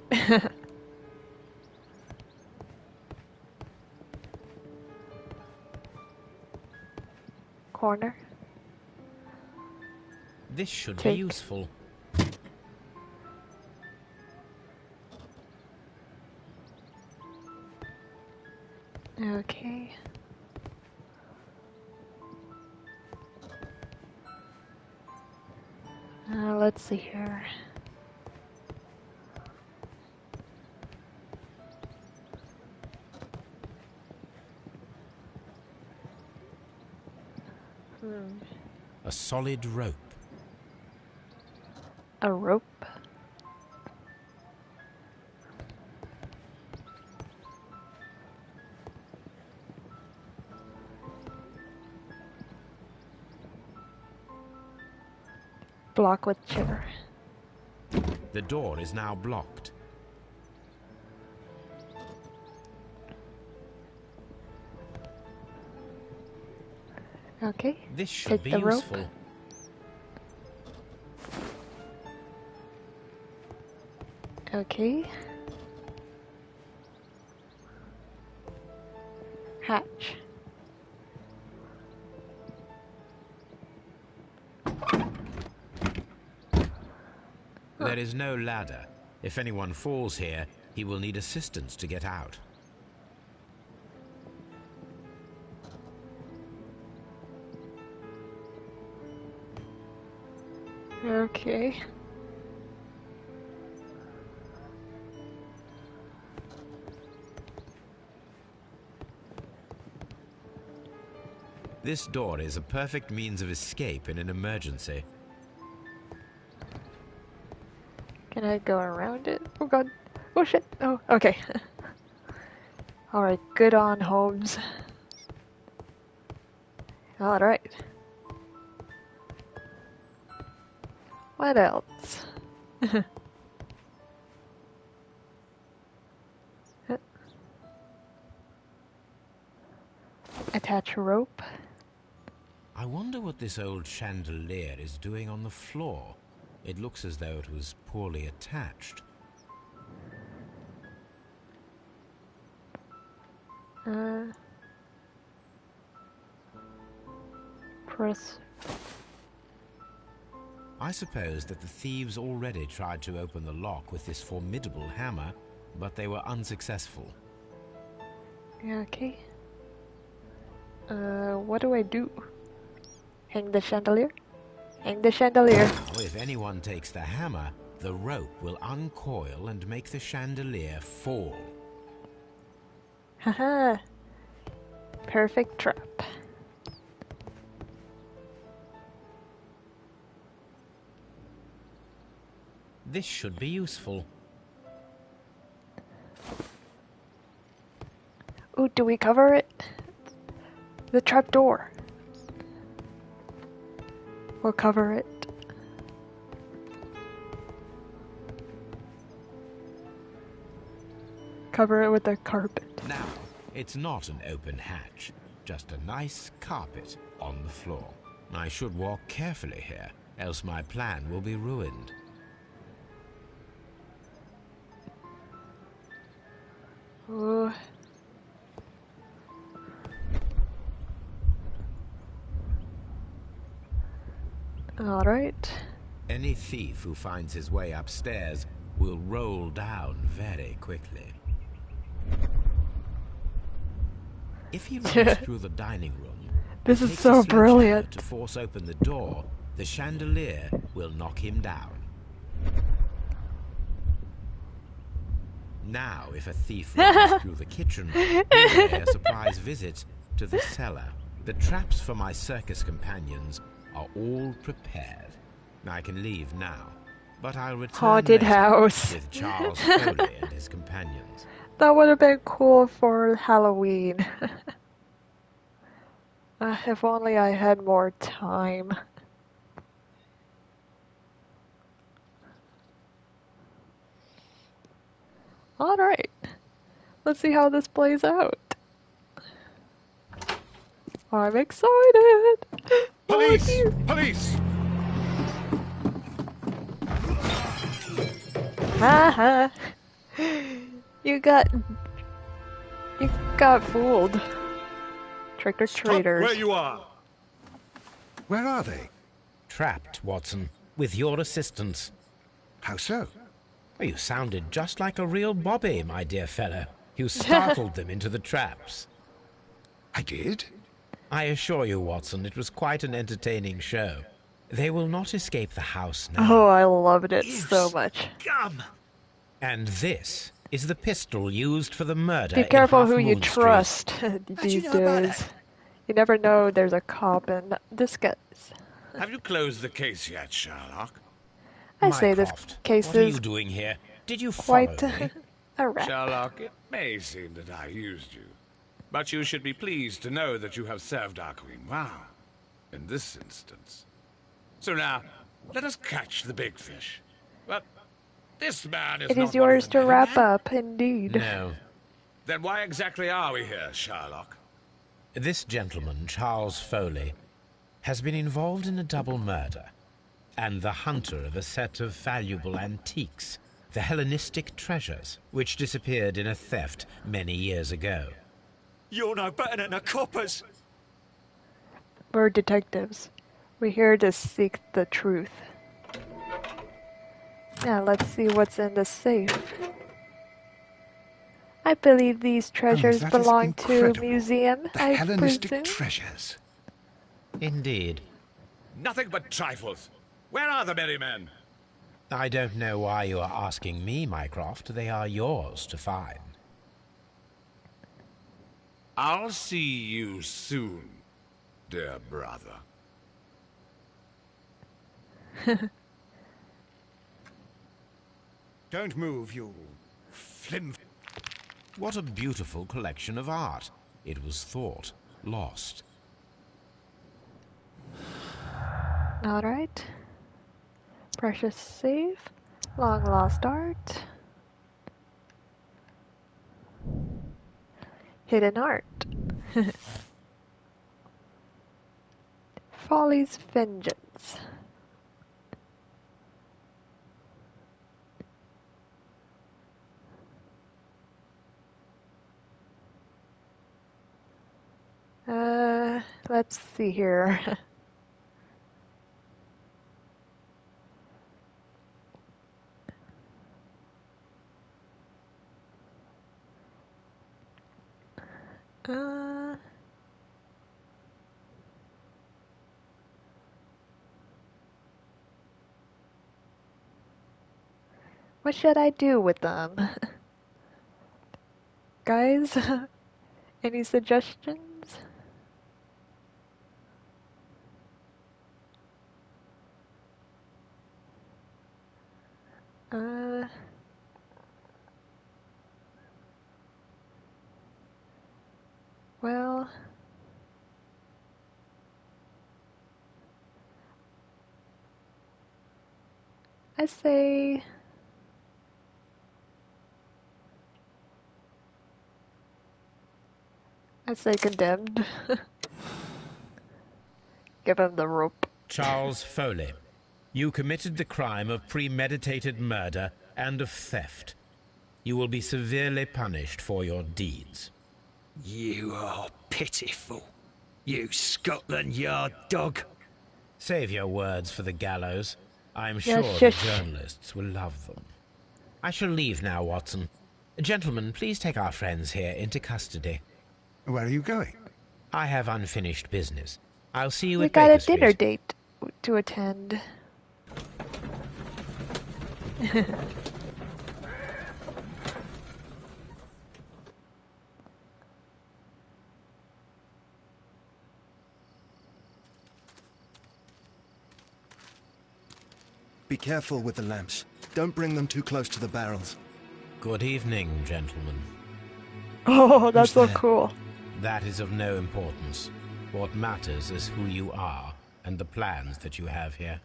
Corner. This should be Take. useful. Okay. Let's see here. A solid rope. A rope. Block with chair. The door is now blocked. Okay. This should Take be the rope. useful. Okay. hatch. There is no ladder. If anyone falls here, he will need assistance to get out. Okay. This door is a perfect means of escape in an emergency. Can I go around it? Oh god. Oh shit. Oh, okay. Alright, good on Holmes. Alright. What else? Attach rope. I wonder what this old chandelier is doing on the floor. It looks as though it was poorly attached. Press. I suppose that the thieves already tried to open the lock with this formidable hammer, but they were unsuccessful. Okay. What do I do? Hang the chandelier? Hang the chandelier. Now, if anyone takes the hammer, the rope will uncoil and make the chandelier fall. Haha. Perfect trap. This should be useful. Ooh, do we cover it? The trap door. We'll cover it. Cover it with a carpet. Now, it's not an open hatch, just a nice carpet on the floor. I should walk carefully here, else my plan will be ruined. Ooh. Alright. Any thief who finds his way upstairs will roll down very quickly. If he runs through the dining room, This and is takes so a sledgehammer brilliant. to force open the door, the chandelier will knock him down. Now, if a thief runs through the kitchen, he will pay a surprise visit to the cellar. The traps for my circus companions are all prepared. I can leave now, but I'll return Haunted later house. with Charles Foley and his companions. That would have been cool for Halloween. If only I had more time. Alright. Let's see how this plays out. I'm excited! Police! Oh, dear. Police! Haha. You got fooled. Trick or Stop treaters. where you are! Where are they? Trapped, Watson, with your assistance. How so? Oh, you sounded just like a real Bobby, my dear fellow. You startled them into the traps. I did? I assure you, Watson, it was quite an entertaining show. They will not escape the house now. Oh, I loved it so much. Gum! And this is the pistol used for the murder. Be careful in who Half you Moon Street. trust you these know about days. that? You never know there's a cop in this case. Have you closed the case yet, Sherlock? I say this Mycroft, case what are is you doing here? Did you follow quite me? a wrap. Sherlock, it may seem that I used you, but you should be pleased to know that you have served our queen well, in this instance. So now, let us catch the big fish. But this man is It not is yours one to of the wrap men. up, indeed. No. Then why exactly are we here, Sherlock? This gentleman, Charles Foley, has been involved in a double murder and the hunter of a set of valuable antiques, the Hellenistic treasures, which disappeared in a theft many years ago. You're no better than the coppers. We're detectives. We're here to seek the truth. Now let's see what's in the safe. I believe these treasures that is belong to a incredible. museum, The I Hellenistic presume. treasures. Indeed. Nothing but trifles. Where are the merry men? I don't know why you are asking me, Mycroft. They are yours to find. I'll see you soon, dear brother. Don't move, you flim... What a beautiful collection of art. It was thought lost. Alright. Precious safe. Long lost art. Hidden art. Folly's Vengeance. Let's see here. What should I do with them? Guys, any suggestions? Well, I say condemned. Give him the rope. Charles Foley, you committed the crime of premeditated murder and of theft. You will be severely punished for your deeds. You are pitiful. You Scotland Yard dog. Save your words for the gallows. I'm Yeah, sure the shush. journalists will love them. I shall leave now, Watson. Gentlemen, please take our friends here into custody. Where are you going? I have unfinished business. I'll see you We at got a Baker dinner Street. date to attend. Be careful with the lamps. Don't bring them too close to the barrels. Good evening, gentlemen. Oh, that's so there? cool. That is of no importance. What matters is who you are and the plans that you have here.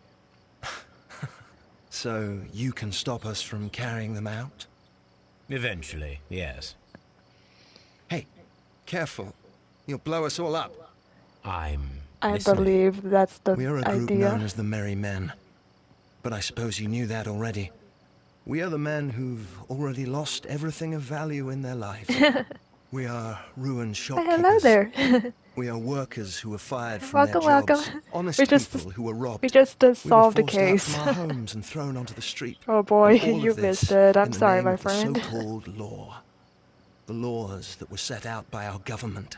So you can stop us from carrying them out? Eventually, yes. Hey, careful. You'll blow us all up. I'm I listening. believe that's the We are a group known idea. as the Merry Men. But I suppose you knew that already. We are the men who've already lost everything of value in their lives. We are ruined shopkeepers. Hello there. We are workers who were fired from Welcome, their jobs. welcome. Honest We just- people who were robbed. We just We were solved a forced out case. from our homes and thrown onto the street. Oh boy, And all you of this missed it. I'm in the sorry, name my of the friend. so-called law. The laws that were set out by our government.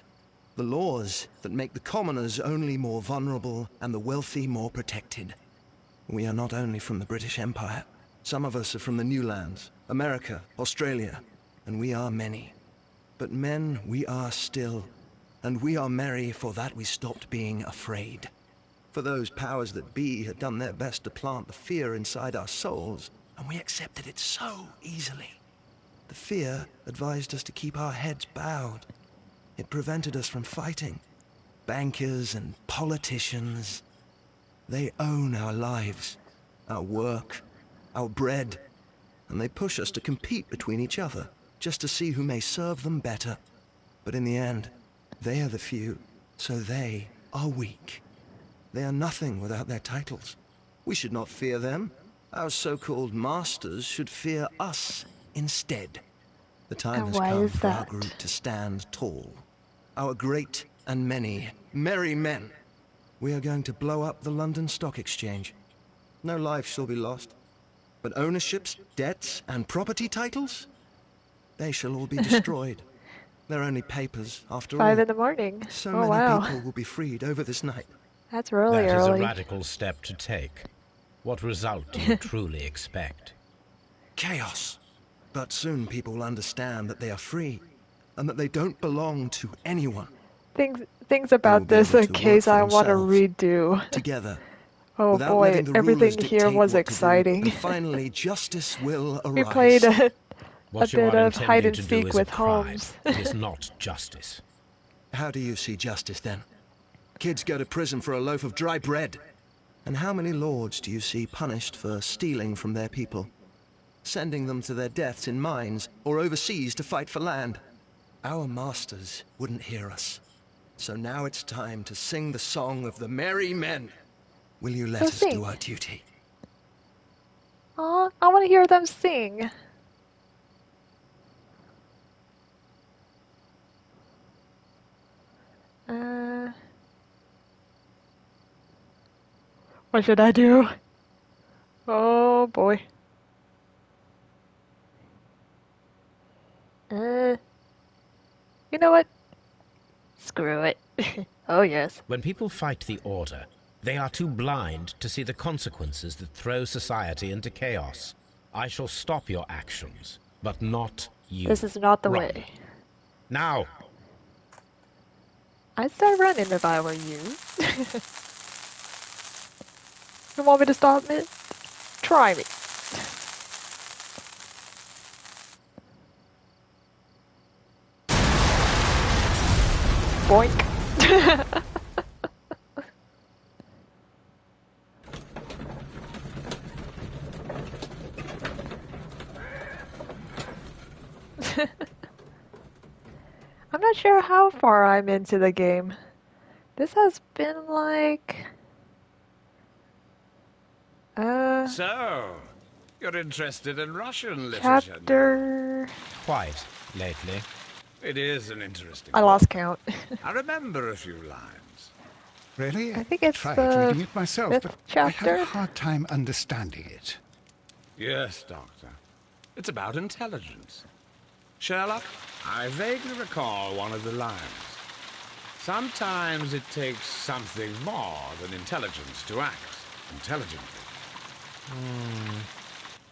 The laws that make the commoners only more vulnerable and the wealthy more protected. We are not only from the British Empire. Some of us are from the New Lands, America, Australia, and we are many. But men we are still, and we are merry for that we stopped being afraid. For those powers that be had done their best to plant the fear inside our souls, and we accepted it so easily. The fear advised us to keep our heads bowed. It prevented us from fighting. Bankers and politicians, they own our lives, our work, our bread, and they push us to compete between each other, just to see who may serve them better. But in the end, they are the few, so they are weak. They are nothing without their titles. We should not fear them. Our so-called masters should fear us instead. The time And has why come is for our that? group to stand tall. our great and many merry men. We are going to blow up the London Stock Exchange. No life shall be lost, but ownerships, debts, and property titles, they shall all be destroyed. They're only papers, after all. 5 in the morning. So Oh, many wow. people will be freed over this night. That's really That is early. a radical step to take. What result do you truly expect? Chaos. But soon people will understand that they are free, and that they don't belong to anyone. Things about be this able in to work case for I want to themselves. redo. Together. Oh Without boy, letting the rulers everything here dictate was what to do, exciting. and finally, justice will arise. We played a What you bit are of hide intending and to do seek is with a crime. Holmes. It is not justice. How do you see justice, then? Kids go to prison for a loaf of dry bread. And how many lords do you see punished for stealing from their people? Sending them to their deaths in mines, or overseas to fight for land? Our masters wouldn't hear us. So now it's time to sing the song of the merry men. Will you let So us sing. do our duty? Aw, I want to hear them sing. What should I do? Oh boy. You know what? Screw it. Oh yes. When people fight the Order, they are too blind to see the consequences that throw society into chaos. I shall stop your actions, but not you. This is not the Run. way. Now! I'd start running if I were you. You want me to stop me? Try me. Boink. I'm not sure how far I'm into the game. This has been like... So, you're interested in Russian literature now? chapter... Quite lately. It is an interesting I lost count. I remember a few lines. Really? I think it's tried the reading it myself, 5th but I chapter. had a hard time understanding it. Yes, Doctor. It's about intelligence. Sherlock, I vaguely recall one of the lines. Sometimes it takes something more than intelligence to act intelligently.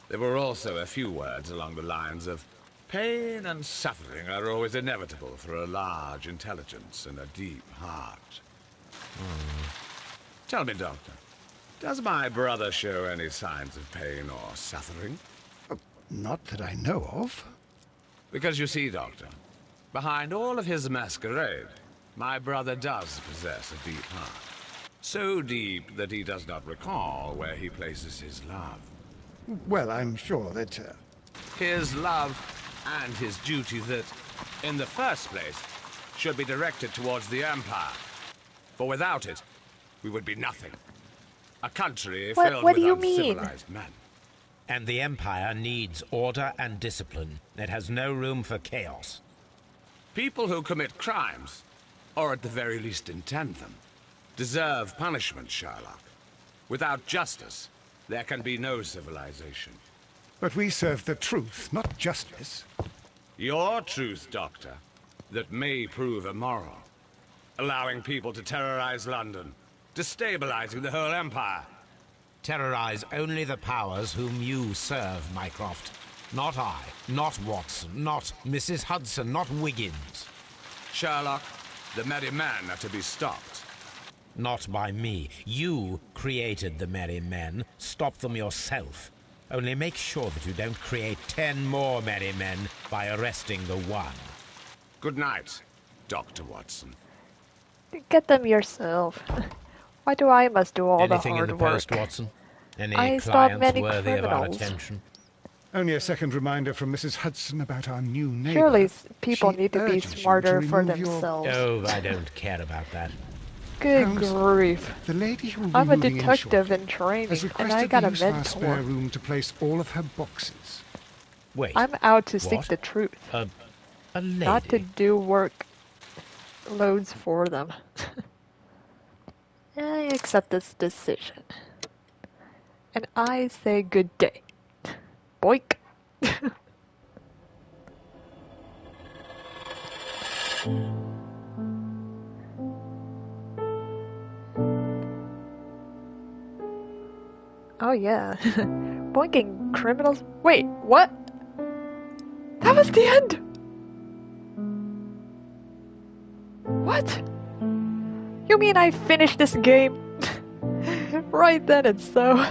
There were also a few words along the lines of pain and suffering are always inevitable for a large intelligence and a deep heart. Tell me, Doctor, does my brother show any signs of pain or suffering? Not that I know of. Because you see, Doctor, behind all of his masquerade, my brother does possess a deep heart. So deep that he does not recall where he places his love. Well, I'm sure that... His love and his duty that, in the first place, should be directed towards the Empire. For without it, we would be nothing. A country filled what with do you mean? uncivilized men. And the Empire needs order and discipline. It has no room for chaos. People who commit crimes, or at the very least intend them, deserve punishment, Sherlock. Without justice, there can be no civilization. But we serve the truth, not justice. Your truth, Doctor, that may prove immoral. Allowing people to terrorize London, destabilizing the whole empire. Terrorize only the powers whom you serve, Mycroft. Not I, not Watson, not Mrs. Hudson, not Wiggins. Sherlock, the merry men are to be stopped. Not by me. You created the merry men. Stop them yourself. Only make sure that you don't create 10 more merry men by arresting the one. Good night, Dr. Watson. Get them yourself. Why do I must do all Anything the hard in the work? post, Watson? Any I stop clients many worthy of our criminals. attention? Only a second reminder from Mrs. Hudson about our new neighbor. Surely people She need to be urges you smarter to for remove your- themselves. Oh, I don't care about that. Good Holmes, grief. The lady who will be I'm a moving in detective shortly in training, has and I requested got the a use of our spare mentor. room to place all of her boxes. Wait. I'm out to seek What? the truth, A lady? not to do work. loads for them. I accept this decision. And I say good day. Boink. Oh yeah. Boinking criminals. Wait, what? That was the end! What? You mean I finished this game? Right then and so.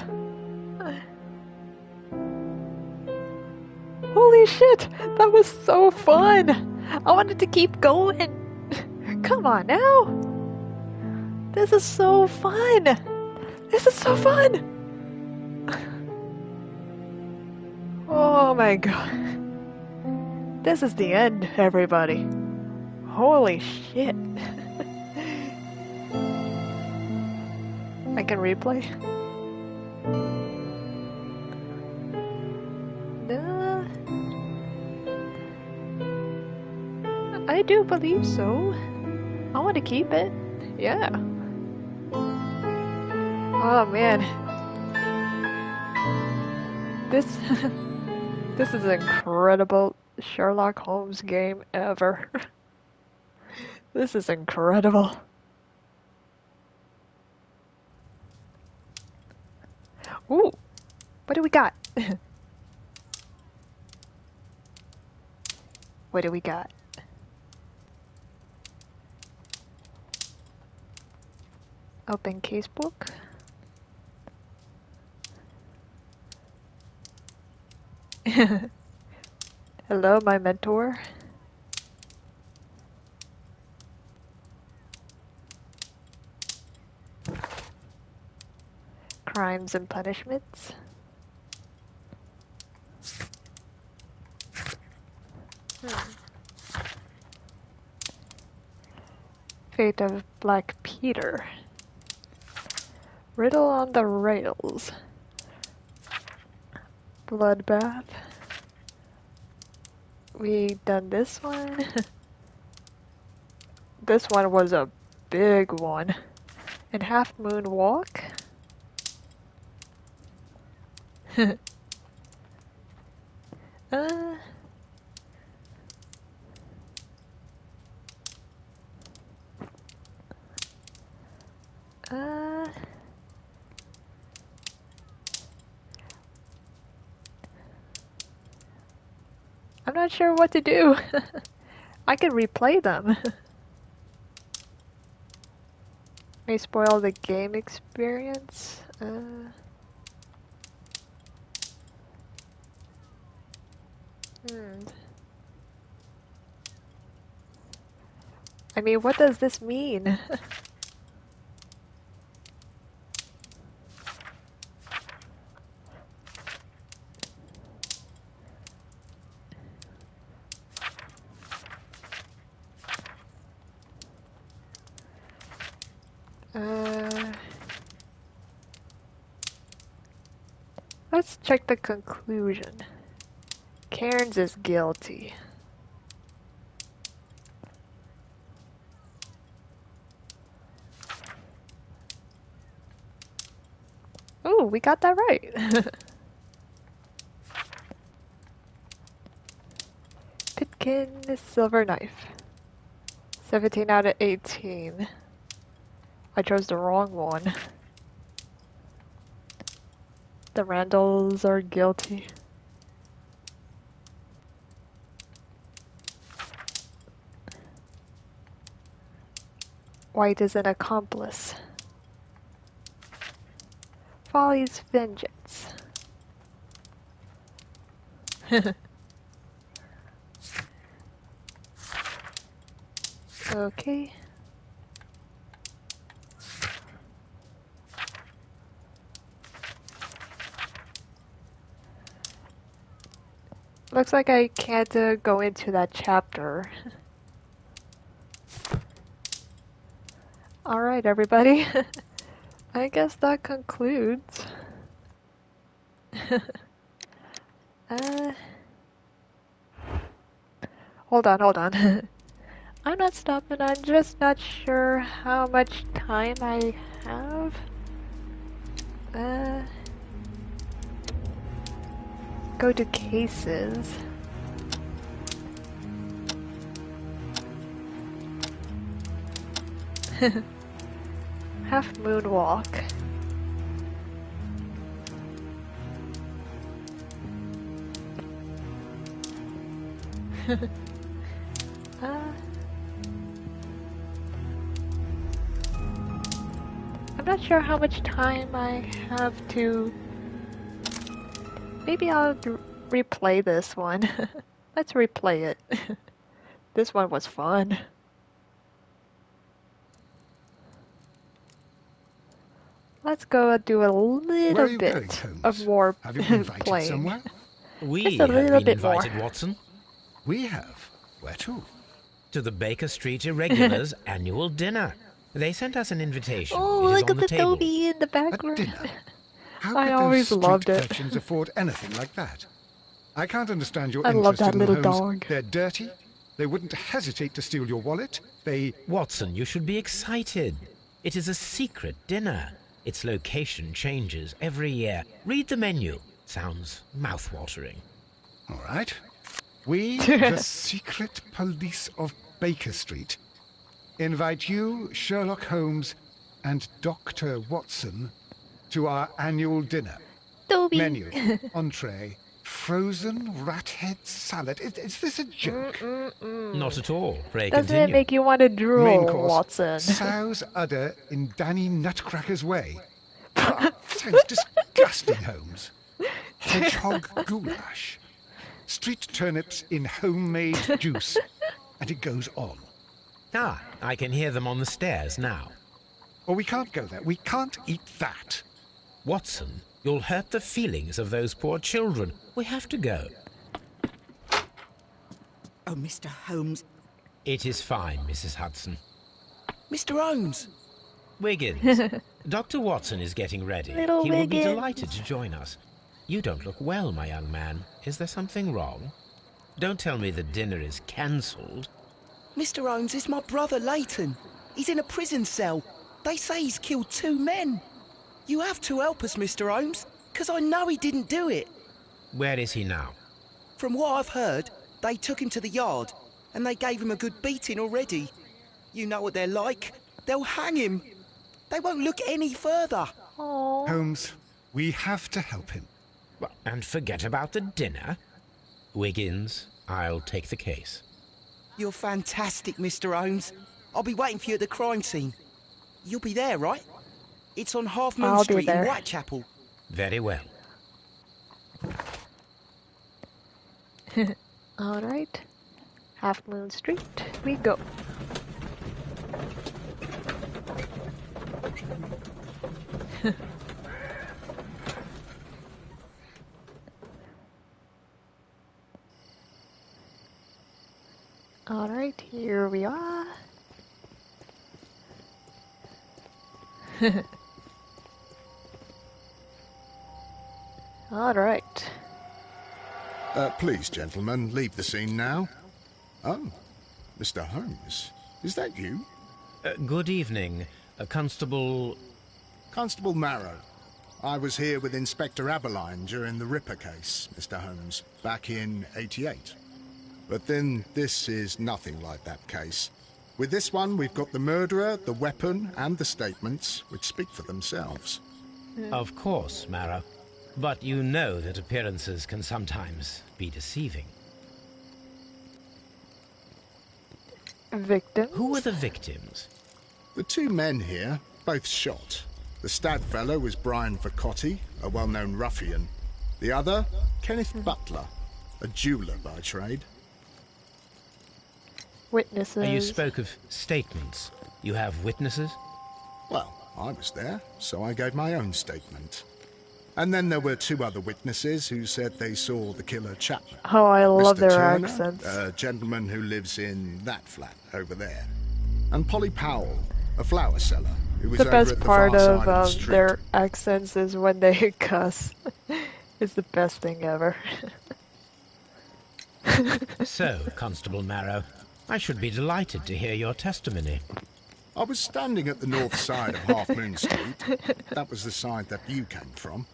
Holy shit! That was so fun! I wanted to keep going! Come on now! This is so fun! This is so fun! Oh my god. This is the end, everybody. Holy shit. I can replay? No. I do believe so. I want to keep it. Yeah. Oh man. This this is an incredible Sherlock Holmes game ever. This is incredible. Ooh, what do we got? What do we got? Open casebook. Hello, my mentor. Crimes and punishments. Fate of Black Peter. Riddle on the rails. Bloodbath. We done this one. This one was a big one. And Half Moon Walk. uh, I'm not sure what to do. I can replay them. May spoil the game experience. I mean, what does this mean? Let's check the conclusion. Cairns is guilty. Ooh, we got that right. Pitkin silver knife. 17 out of 18. I chose the wrong one. The Randalls are guilty. White is an accomplice. Folly's vengeance. Okay. Looks like I can't go into that chapter. Alright, everybody. I guess that concludes. Hold on. I'm not stopping. I'm just not sure how much time I have. Go to cases. Half moon walk. I'm not sure how much time I have to. Maybe I'll replay this one. Let's replay it. This one was fun. Let's go do a Where are little you going, bit Holmes? of more Have you been invited playing. somewhere? We Just a have little been bit more. invited, Watson, We have. Where to? to the Baker Street Irregulars' annual dinner. They sent us an invitation. Oh, It is look on at the table. Toby in the A background. dinner? How I could always those loved street it. urchins afford anything like that? I can't understand your I love interest that in little them, Holmes. dog. They're dirty. They wouldn't hesitate to steal your wallet. They... Watson, you should be excited. It is a secret dinner. Its location changes every year. Read the menu. Sounds mouth-watering. All right. We, the secret police of Baker Street, invite you, Sherlock Holmes, and Dr. Watson to our annual dinner. Toby. Menu, entree, frozen rat head salad. Is this a joke? Not at all. Pray Doesn't continue. it make you want to Main drool, course, Watson? sow's udder in Danny Nutcracker's way. Sounds disgusting, Holmes. Hedgehog goulash. Street turnips in homemade juice. And it goes on. Ah, I can hear them on the stairs now. Oh, we can't go there. We can't eat that. Watson, you'll hurt the feelings of those poor children. We have to go. Oh, Mr. Holmes. It is fine, Mrs. Hudson. Mr. Holmes. Wiggins, Dr. Watson is getting ready. Little He will be Wiggins. delighted to join us. You don't look well, my young man. Is there something wrong? Don't tell me the dinner is cancelled. Mr. Holmes is my brother, Leighton. He's in a prison cell. They say he's killed 2 men. You have to help us, Mr. Holmes, because I know he didn't do it. Where is he now? From what I've heard, they took him to the yard, and they gave him a good beating already. You know what they're like. They'll hang him. They won't look any further. Oh, Holmes, we have to help him. Well, and forget about the dinner. Wiggins, I'll take the case. You're fantastic, Mr. Holmes. I'll be waiting for you at the crime scene. You'll be there, right? It's on Half Moon I'll be Street in there. Whitechapel. Very well. all right. Half Moon Street, we go. All right, here we are. All right. Please, gentlemen, leave the scene now. Oh, Mr. Holmes, is that you? Good evening, Constable... Constable Marrow. I was here with Inspector Aberline during the Ripper case, Mr. Holmes, back in '88. But then this is nothing like that case. With this one, we've got the murderer, the weapon, and the statements, which speak for themselves. Of course, Marrow. But you know that appearances can sometimes be deceiving. Victim. Who were the victims? The 2 men here, both shot. The stab fellow was Brian Vacotti, a well-known ruffian. The other, Kenneth Butler, a jeweller by trade. Witnesses. You spoke of statements. You have witnesses? Well, I was there, so I gave my own statement. And then there were 2 other witnesses who said they saw the killer Chapman. Oh, I love Mr. their Turner, accents. a gentleman who lives in that flat over there. And Polly Powell, a flower seller, who was The over best at the part far of side of the street. their accents is when they cuss. It's the best thing ever. So, Constable Marrow, I should be delighted to hear your testimony. I was standing at the north side of Half Moon Street. That was the side that you came from.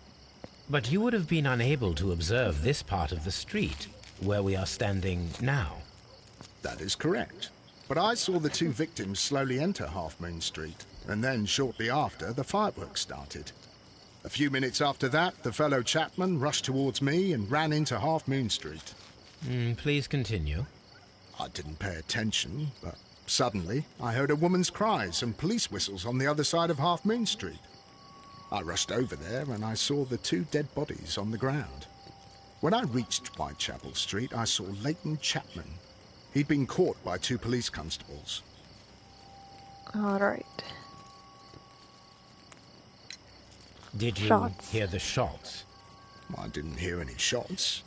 But you would have been unable to observe this part of the street, where we are standing now. That is correct. But I saw the two victims slowly enter Half Moon Street, and then shortly after, the fireworks started. A few minutes after that, the fellow Chapman rushed towards me and ran into Half Moon Street. Please continue. I didn't pay attention, but suddenly I heard a woman's cries and police whistles on the other side of Half Moon Street. I rushed over there and I saw the two dead bodies on the ground. When I reached Whitechapel Street, I saw Leighton Chapman. He'd been caught by two police constables. All right. Did you Shots. hear the shots? I didn't hear any shots.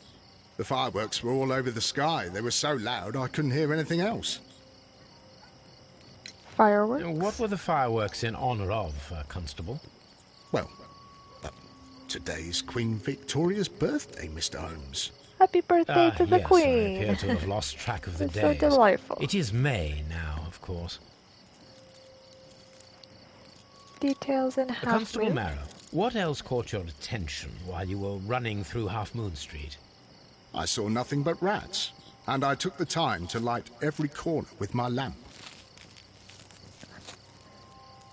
The fireworks were all over the sky. They were so loud I couldn't hear anything else. Fireworks? What were the fireworks in honor of, Constable? Well, today's Queen Victoria's birthday, Mr. Holmes. Happy birthday to the yes, Queen. I appear to have lost track of the It's so days. delightful. It is May now, of course. Details in Half Constable Moon. Marrow, what else caught your attention while you were running through Half Moon Street? I saw nothing but rats, and I took the time to light every corner with my lamp.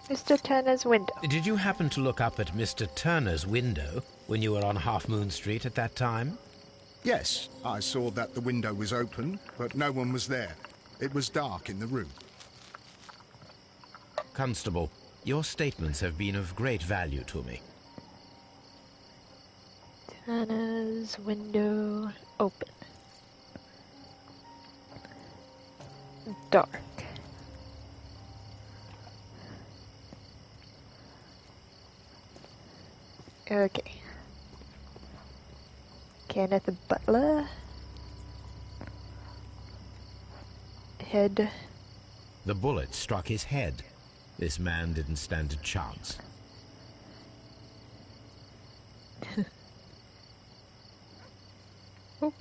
Mr. Turner's window. Did you happen to look up at Mr. Turner's window when you were on Half Moon Street at that time? Yes, I saw that the window was open, but no one was there. It was dark in the room. Constable, your statements have been of great value to me. Turner's window open. Dark. Okay. Kenneth Butler. Head. The bullet struck his head. This man didn't stand a chance. Oh.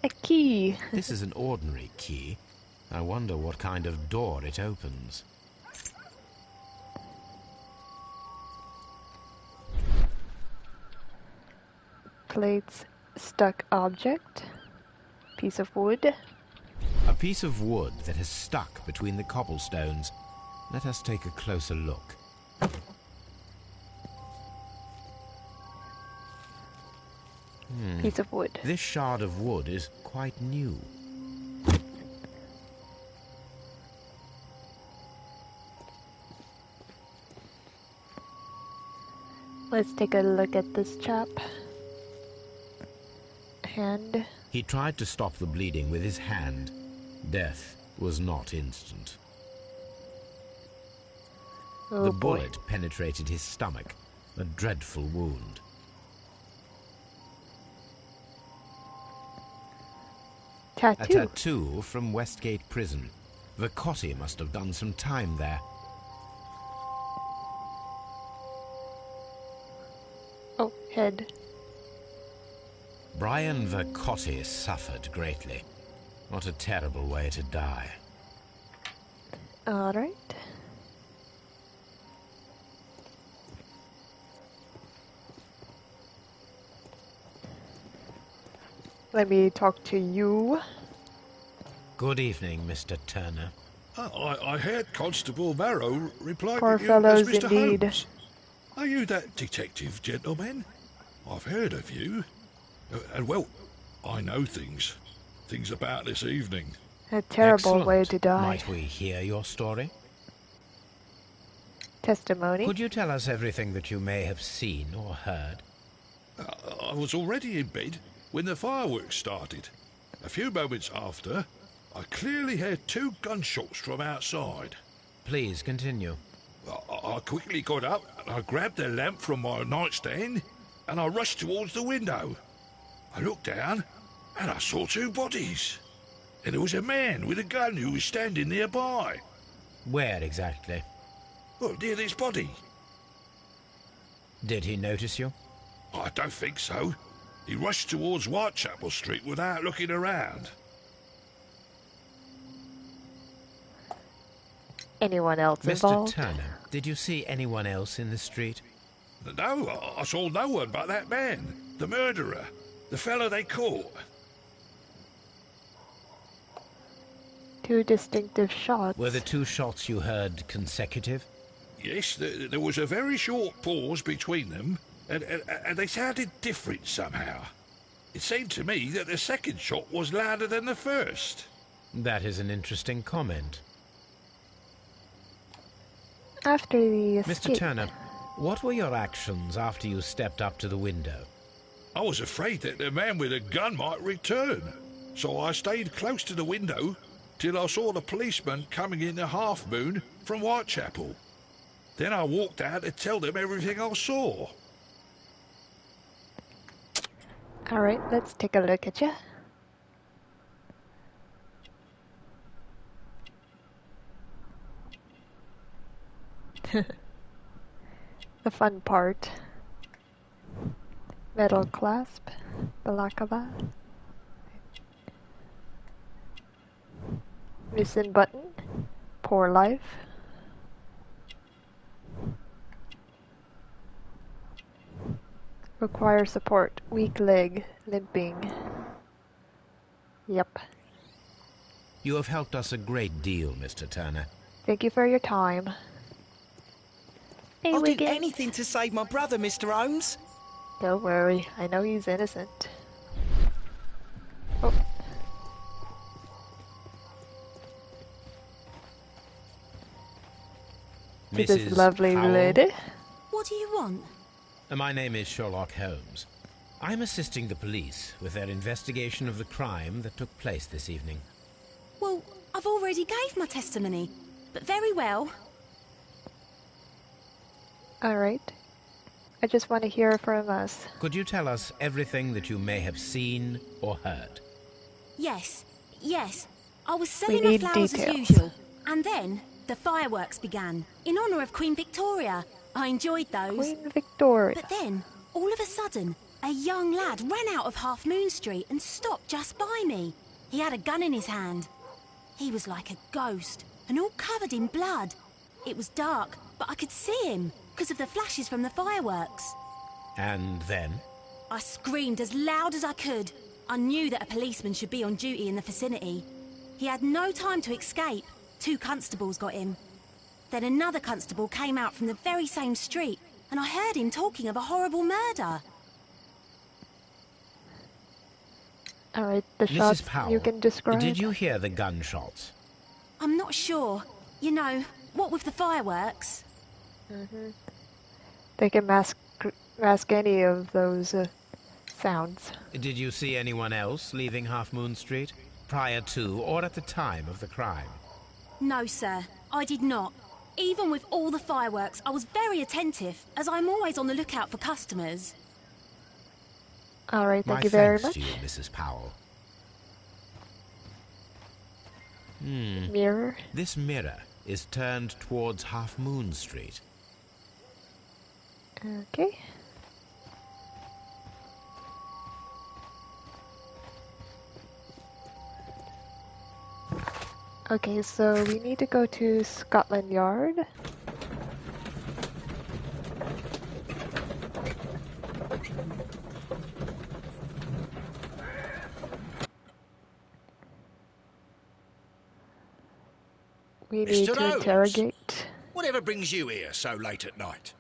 A key. This is an ordinary key. I wonder what kind of door it opens. Plates, stuck object. Piece of wood. A piece of wood that has stuck between the cobblestones. Let us take a closer look. Piece of wood. This shard of wood is quite new. Let's take a look at this chap. Hand. He tried to stop the bleeding with his hand. Death was not instant. Oh The boy. bullet penetrated his stomach, a dreadful wound. A Tattoo. tattoo from Westgate Prison. Vercotti must have done some time there. Oh, head. Brian Vercotti suffered greatly. What a terrible way to die. Alright. Let me talk to you. Good evening, Mr. Turner. I heard Constable Marrow reply Poor to you as fellows Mr. indeed. Holmes. Are you that detective gentleman? I've heard of you. And well, I know things about this evening. A terrible Excellent. way to die. Might we hear your story? Testimony. Could you tell us everything that you may have seen or heard? I was already in bed when the fireworks started. A few moments after, I clearly heard two gunshots from outside. Please continue. I quickly got up and I grabbed the lamp from my nightstand and I rushed towards the window. I looked down and I saw two bodies. And there was a man with a gun who was standing nearby. Where exactly? Well, near this body. Did he notice you? I don't think so. He rushed towards Whitechapel Street without looking around. Anyone else Mr. involved? Turner, did you see anyone else in the street? No, I saw no one but that man, the murderer, the fellow they caught. Two distinctive shots. Were the two shots you heard consecutive? Yes, there was a very short pause between them, and they sounded different somehow. It seemed to me that the second shot was louder than the first. That is an interesting comment. After the escape. Mr. Turner, what were your actions after you stepped up to the window? I was afraid that the man with a gun might return, so I stayed close to the window till I saw the policeman coming in the half-moon from Whitechapel. Then I walked out to tell them everything I saw. Alright, let's take a look at you. The fun part. Metal clasp, balaclava. Missing button, poor life. Require support, weak leg, limping. Yep. You have helped us a great deal, Mr. Turner. Thank you for your time. Hey, I'll do Wiggins. anything to save my brother, Mr. Holmes. Don't worry, I know he's innocent. Oh. To this Mrs. lovely Powell? lady. What do you want? My name is Sherlock Holmes. I'm assisting the police with their investigation of the crime that took place this evening. Well, I've already gave my testimony, but very well. Alright. I just want to hear from us. Could you tell us everything that you may have seen or heard? Yes, yes. I was We selling my need flowers details. as usual. And then the fireworks began, in honour of Queen Victoria. I enjoyed those. Queen Victoria. But then, all of a sudden, a young lad ran out of Half Moon Street and stopped just by me. He had a gun in his hand. He was like a ghost, and all covered in blood. It was dark, but I could see him, because of the flashes from the fireworks. And then? I screamed as loud as I could. I knew that a policeman should be on duty in the vicinity. He had no time to escape. 2 constables got him. Then another constable came out from the very same street, and I heard him talking of a horrible murder. Alright, the Mrs. shots Powell, you can describe. did you hear the gunshots? I'm not sure. You know, what with the fireworks? They can mask any of those sounds. Did you see anyone else leaving Half Moon Street prior to or at the time of the crime? No, sir, I did not. Even with all the fireworks, I was very attentive, as I'm always on the lookout for customers. Alright, My thank you very thanks much. to you, Mrs. Powell. Mirror. This mirror is turned towards Half Moon Street. Okay. Okay, so we need to go to Scotland Yard. We need Mr. to Holmes. interrogate. Whatever brings you here so late at night?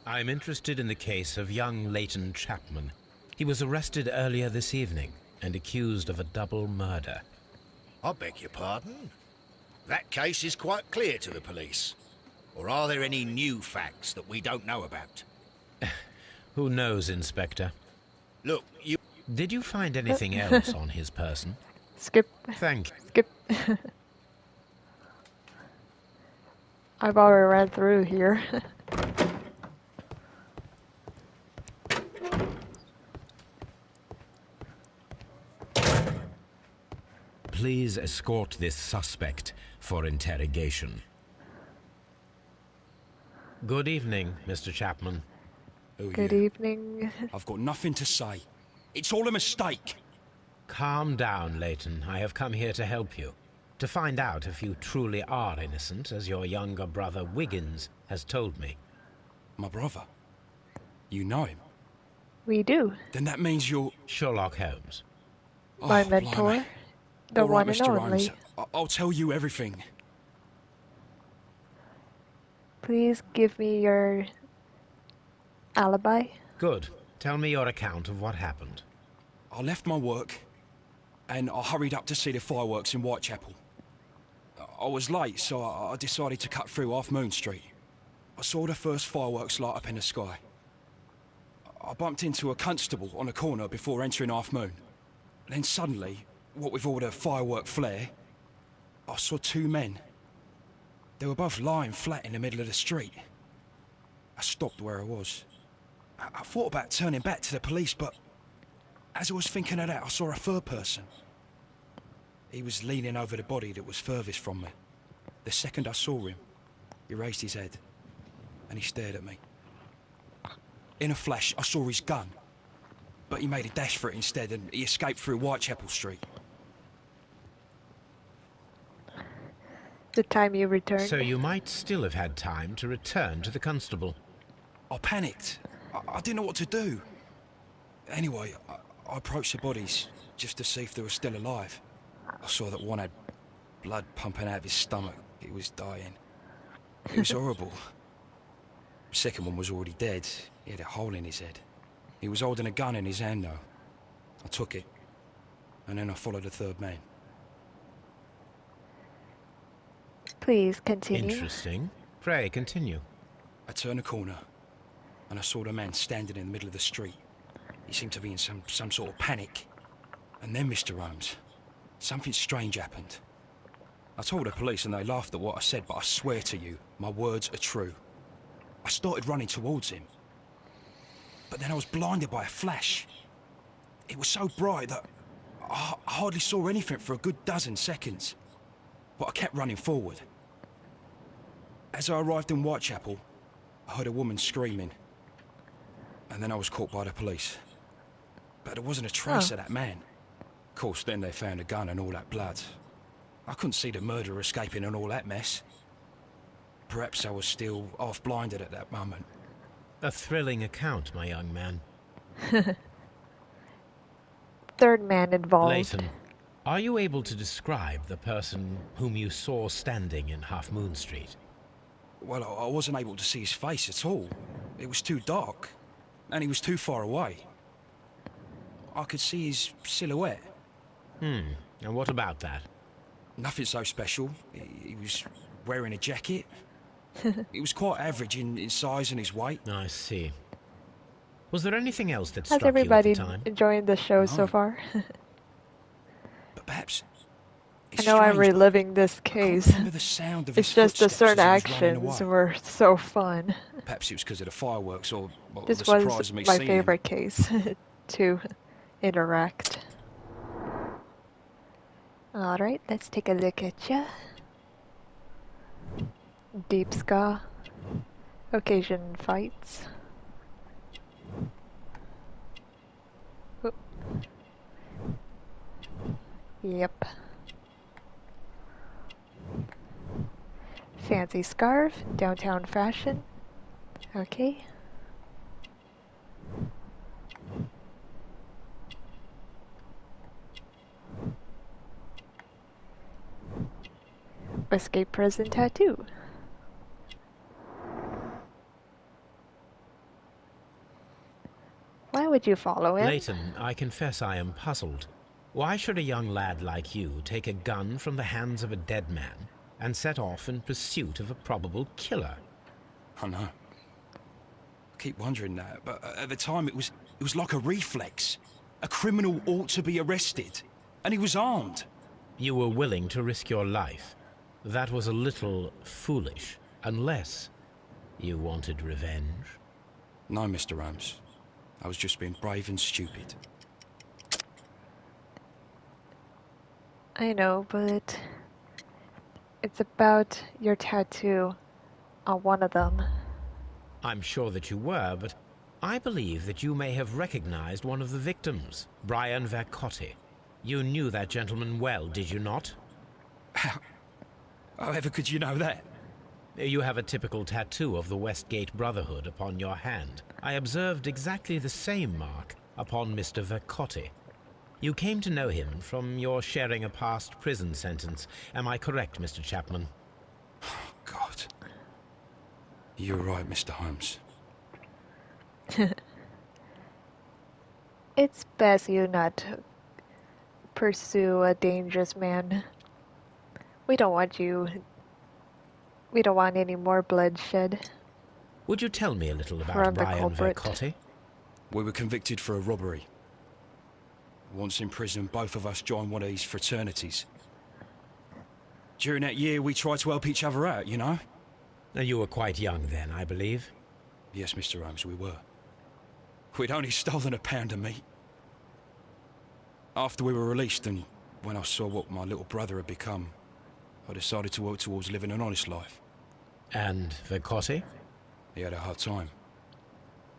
I'm interested in the case of young Leighton Chapman. He was arrested earlier this evening and accused of a double murder. I beg your pardon? That case is quite clear to the police. Or are there any new facts that we don't know about? Who knows, Inspector? Look, you... Did you find anything else on his person? Skip. Thank you. Skip. I've already ran through here. Please escort this suspect for interrogation. Good evening, Mr. Chapman. Good evening. I've got nothing to say. It's all a mistake. Calm down, Leighton. I have come here to help you. to find out if you truly are innocent, as your younger brother Wiggins has told me. My brother? You know him? We do. Then that means you're... Sherlock Holmes. My Oh, mentor. blimey. The All right, one and Mr. only. Holmes. I'll tell you everything. Please give me your alibi. Good. Tell me your account of what happened. I left my work, and I hurried up to see the fireworks in Whitechapel. I was late, so I decided to cut through Half Moon Street. I saw the first fireworks light up in the sky. I bumped into a constable on a corner before entering Half Moon. Then suddenly, what with all the firework flare, I saw two men. They were both lying flat in the middle of the street. I stopped where I was. I thought about turning back to the police, but as I was thinking of that, I saw a third person. He was leaning over the body that was furthest from me. The second I saw him, he raised his head, and he stared at me. In a flash, I saw his gun, but he made a dash for it instead, and he escaped through Whitechapel Street. The time you returned. So you might still have had time to return to the constable. I panicked. I didn't know what to do. Anyway, I approached the bodies just to see if they were still alive. I saw that one had blood pumping out of his stomach. He was dying. It was horrible. The second one was already dead. He had a hole in his head. He was holding a gun in his hand, though. I took it, and then I followed the third man. Please continue. Interesting. Pray, continue. I turned a corner, and I saw the man standing in the middle of the street. He seemed to be in some sort of panic. And then, Mr. Holmes, something strange happened. I told the police and they laughed at what I said, but I swear to you, my words are true. I started running towards him. But then I was blinded by a flash. It was so bright that I hardly saw anything for a good dozen seconds. But I kept running forward. As I arrived in Whitechapel, I heard a woman screaming. And then I was caught by the police. But there wasn't a trace of that man. Of course, then they found a gun and all that blood. I couldn't see the murderer escaping and all that mess. Perhaps I was still half-blinded at that moment. A thrilling account, my young man. Third man involved. Leighton, are you able to describe the person whom you saw standing in Half Moon Street? Well, I wasn't able to see his face at all. It was too dark, and he was too far away. I could see his silhouette. And what about that? Nothing so special. He was wearing a jacket. He was quite average in size and his weight. I see. Was there anything else that How's struck you at everybody the time? enjoying the show so No. far? But perhaps... I know I'm strange, but reliving this I can't case. remember the sound of It's his just the footsteps certain as he was running actions away. were so fun. Perhaps it was because of the fireworks or This the surprise was of me my seeing him. favorite case to interact. Alright, let's take a look at ya. Deep ska. Occasion fights. Oop. Yep. Fancy scarf, downtown fashion. Okay. Escape prison tattoo. Why would you follow him? Leighton, I confess I am puzzled. Why should a young lad like you take a gun from the hands of a dead man and set off in pursuit of a probable killer? I know. I keep wondering that, but at the time it was like a reflex. A criminal ought to be arrested, and he was armed. You were willing to risk your life. That was a little foolish, unless you wanted revenge. No, Mr. Holmes. I was just being brave and stupid. I know, but it's about your tattoo on one of them. I'm sure that you were, but I believe that you may have recognized one of the victims, Brian Vercotti. You knew that gentleman well, did you not? However could you know that? You have a typical tattoo of the Westgate Brotherhood upon your hand. I observed exactly the same mark upon Mr. Vercotti. You came to know him from your sharing a past prison sentence. Am I correct, Mr. Chapman? God. You're right, Mr. Holmes. It's best you not pursue a dangerous man. We don't want any more bloodshed. Would you tell me a little about From the Brian culprit. Vercotti? We were convicted for a robbery. Once in prison, both of us joined one of these fraternities. During that year, we tried to help each other out, you know? You were quite young then, I believe. Yes, Mr. Holmes, we were. We'd only stolen a pound of meat. After we were released, and when I saw what my little brother had become, I decided to work towards living an honest life. And Vercotti? He had a hard time.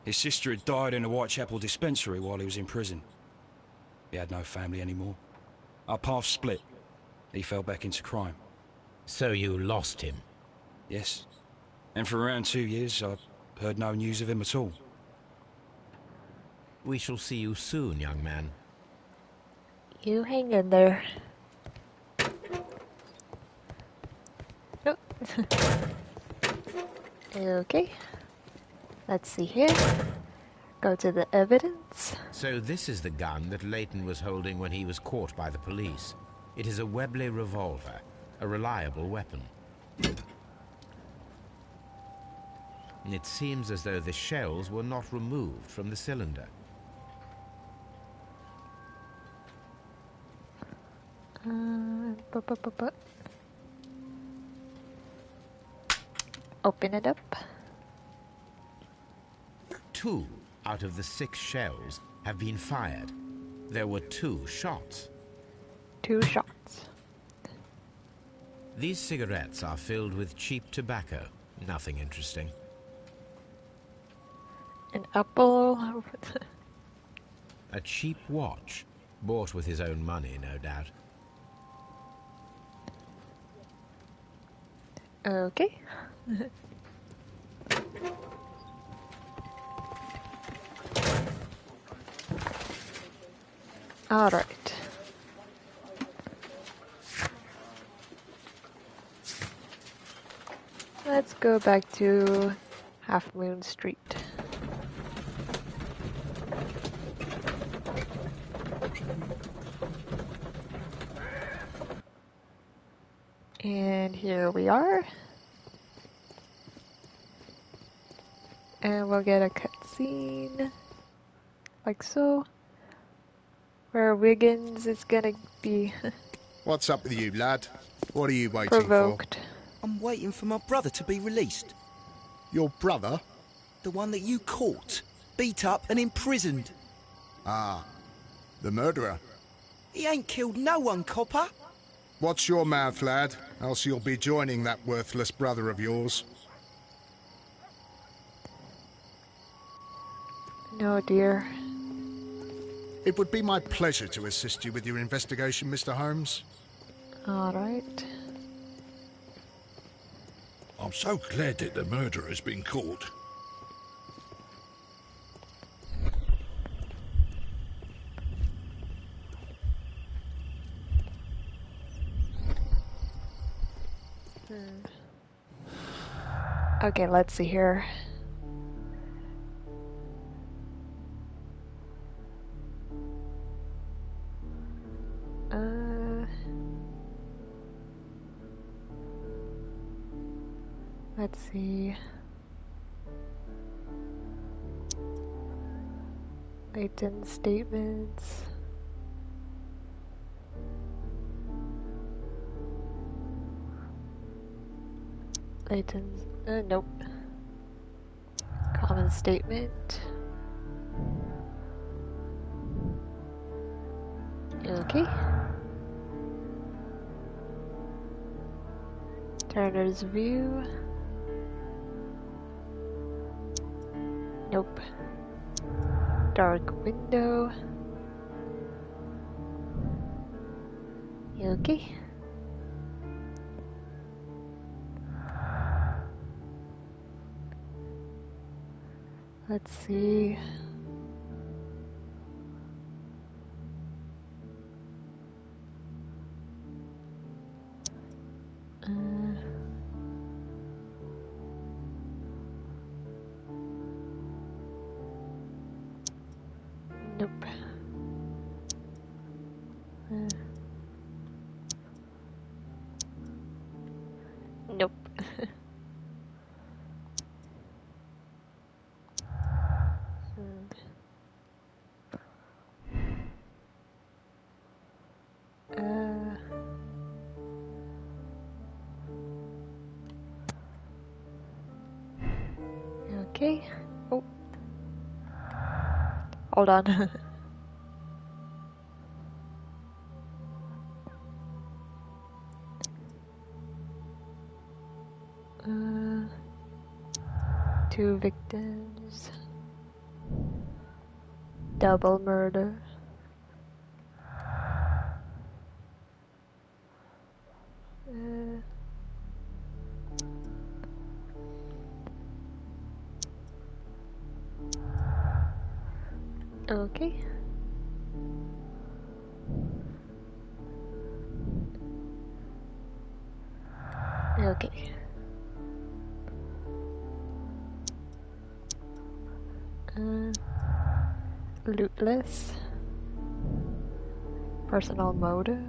His sister had died in a Whitechapel dispensary while he was in prison. He had no family anymore. Our paths split. He fell back into crime. So you lost him? Yes. And for around 2 years, I heard no news of him at all. We shall see you soon, young man. You hang in there. Oh. Okay. Let's see here. Go to the evidence. So this is the gun that Leighton was holding when he was caught by the police. It is a Webley revolver, a reliable weapon. It seems as though the shells were not removed from the cylinder. Open it up. 2 out of the 6 shells have been fired. There were 2 shots. 2 shots. These cigarettes are filled with cheap tobacco. Nothing interesting. An apple. A cheap watch, bought with his own money, no doubt. Okay. All right. Let's go back to Half Moon Street. And here we are. And we'll get a cutscene, like so, where Wiggins is gonna be What's up with you, lad? What are you waiting provoked. I'm waiting for my brother to be released. for? Your brother? The one that you caught, beat up and imprisoned. Ah, the murderer. He ain't killed no one, copper. Watch your mouth, lad, else you'll be joining that worthless brother of yours. No, dear. It would be my pleasure to assist you with your investigation, Mr. Holmes. All right. I'm so glad that the murderer has been caught. Okay, let's see here. Let's see. Leighton statements. Leighton's, nope. Common statement. Okay. Turner's view. Nope. Dark window. Okay. Let's see. Nope. Nope. Okay. Oh. Hold on. Two victims. Double murder. Okay. Okay. Lootless. Personal motive.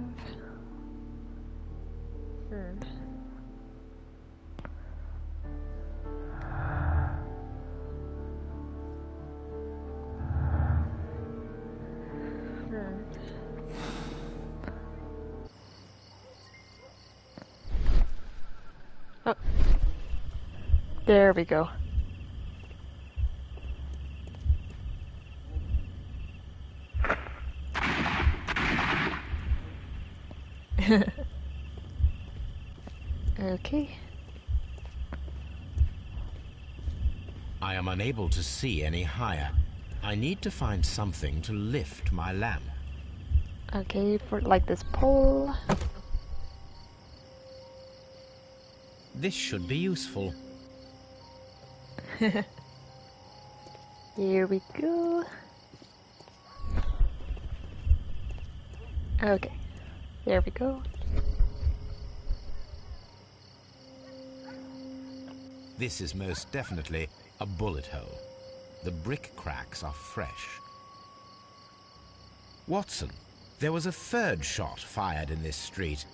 Oh. There we go. Okay. I am unable to see any higher. I need to find something to lift my lamp. Okay, for like this pole. This should be useful. Here we go. Okay, there we go. This is most definitely a bullet hole. The brick cracks are fresh. Watson, there was a third shot fired in this street.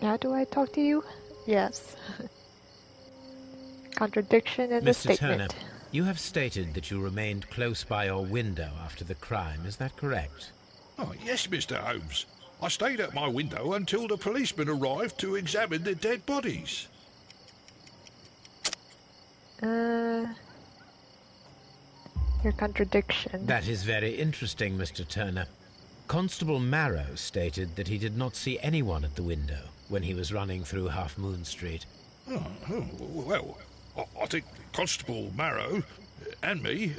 Now do I talk to you? Yes. Contradiction in the Mr. statement. Turner, you have stated that you remained close by your window after the crime. Is that correct? Oh, yes, Mr. Holmes. I stayed at my window until the policeman arrived to examine the dead bodies. Your contradiction. That is very interesting, Mr. Turner. Constable Marrow stated that he did not see anyone at the window when he was running through Half Moon Street. Well, I think Constable Marrow and me,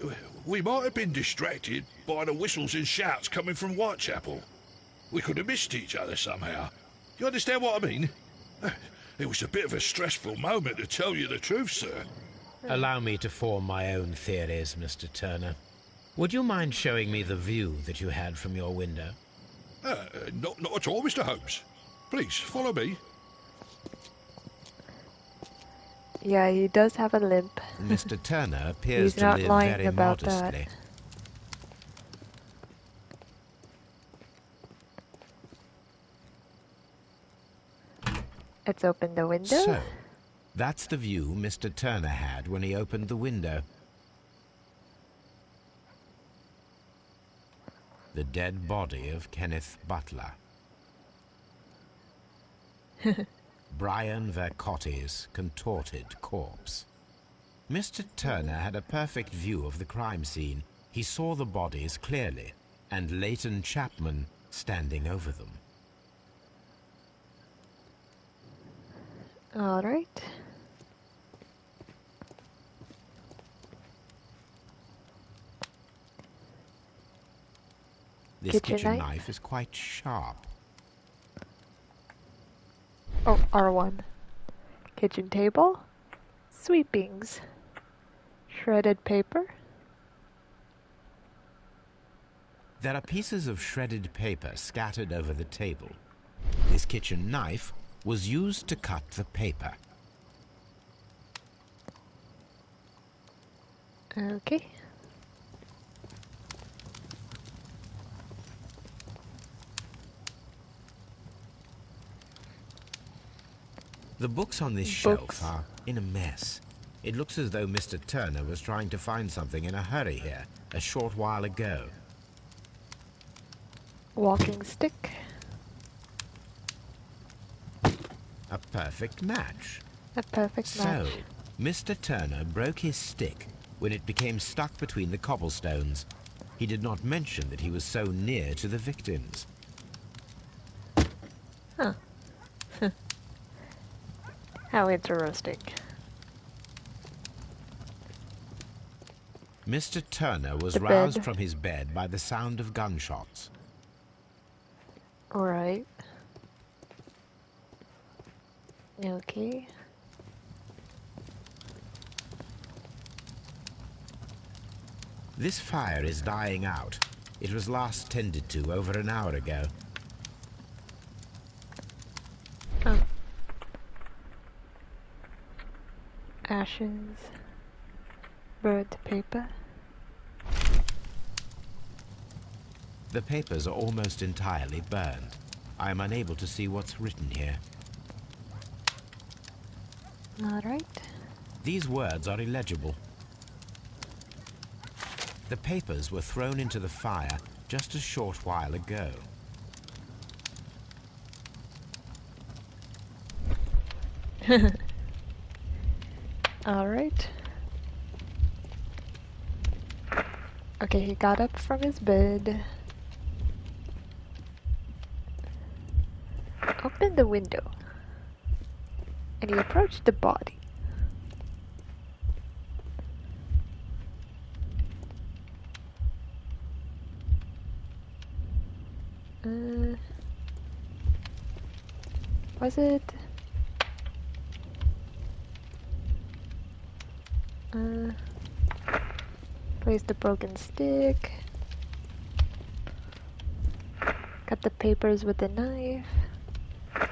we might have been distracted by the whistles and shouts coming from Whitechapel. We could have missed each other somehow. You understand what I mean? It was a bit of a stressful moment, to tell you the truth, sir. Allow me to form my own theories, Mr. Turner. Would you mind showing me the view that you had from your window? Not at all, Mr. Holmes. Please, follow me. Yeah, he does have a limp. Mr. Turner appears He's to not live lying very about modestly. that. Let's open the window. So, that's the view Mr. Turner had when he opened the window. The dead body of Kenneth Butler. Brian Vercotti's contorted corpse. Mr. Turner had a perfect view of the crime scene. He saw the bodies clearly, and Leighton Chapman standing over them. All right. This kitchen knife is quite sharp. Oh, R1. Kitchen table. Sweepings. Shredded paper. There are pieces of shredded paper scattered over the table. This kitchen knife was used to cut the paper. Okay. The books on this shelf are in a mess. It looks as though Mr. Turner was trying to find something in a hurry here a short while ago. Walking stick. A perfect match. A perfect match. So, Mr. Turner broke his stick when it became stuck between the cobblestones. He did not mention that he was so near to the victims. Huh. How interesting. Mr. Turner was roused from his bed by the sound of gunshots. Alright. Okay. This fire is dying out. It was last tended to over an hour ago. Oh. Ashes. Burnt paper. The papers are almost entirely burned. I am unable to see what's written here. Alright. These words are illegible. The papers were thrown into the fire just a short while ago. Alright. Okay, he got up from his bed. Opened the window. And he approached the body. Was it? Place the broken stick. Cut the papers with a knife.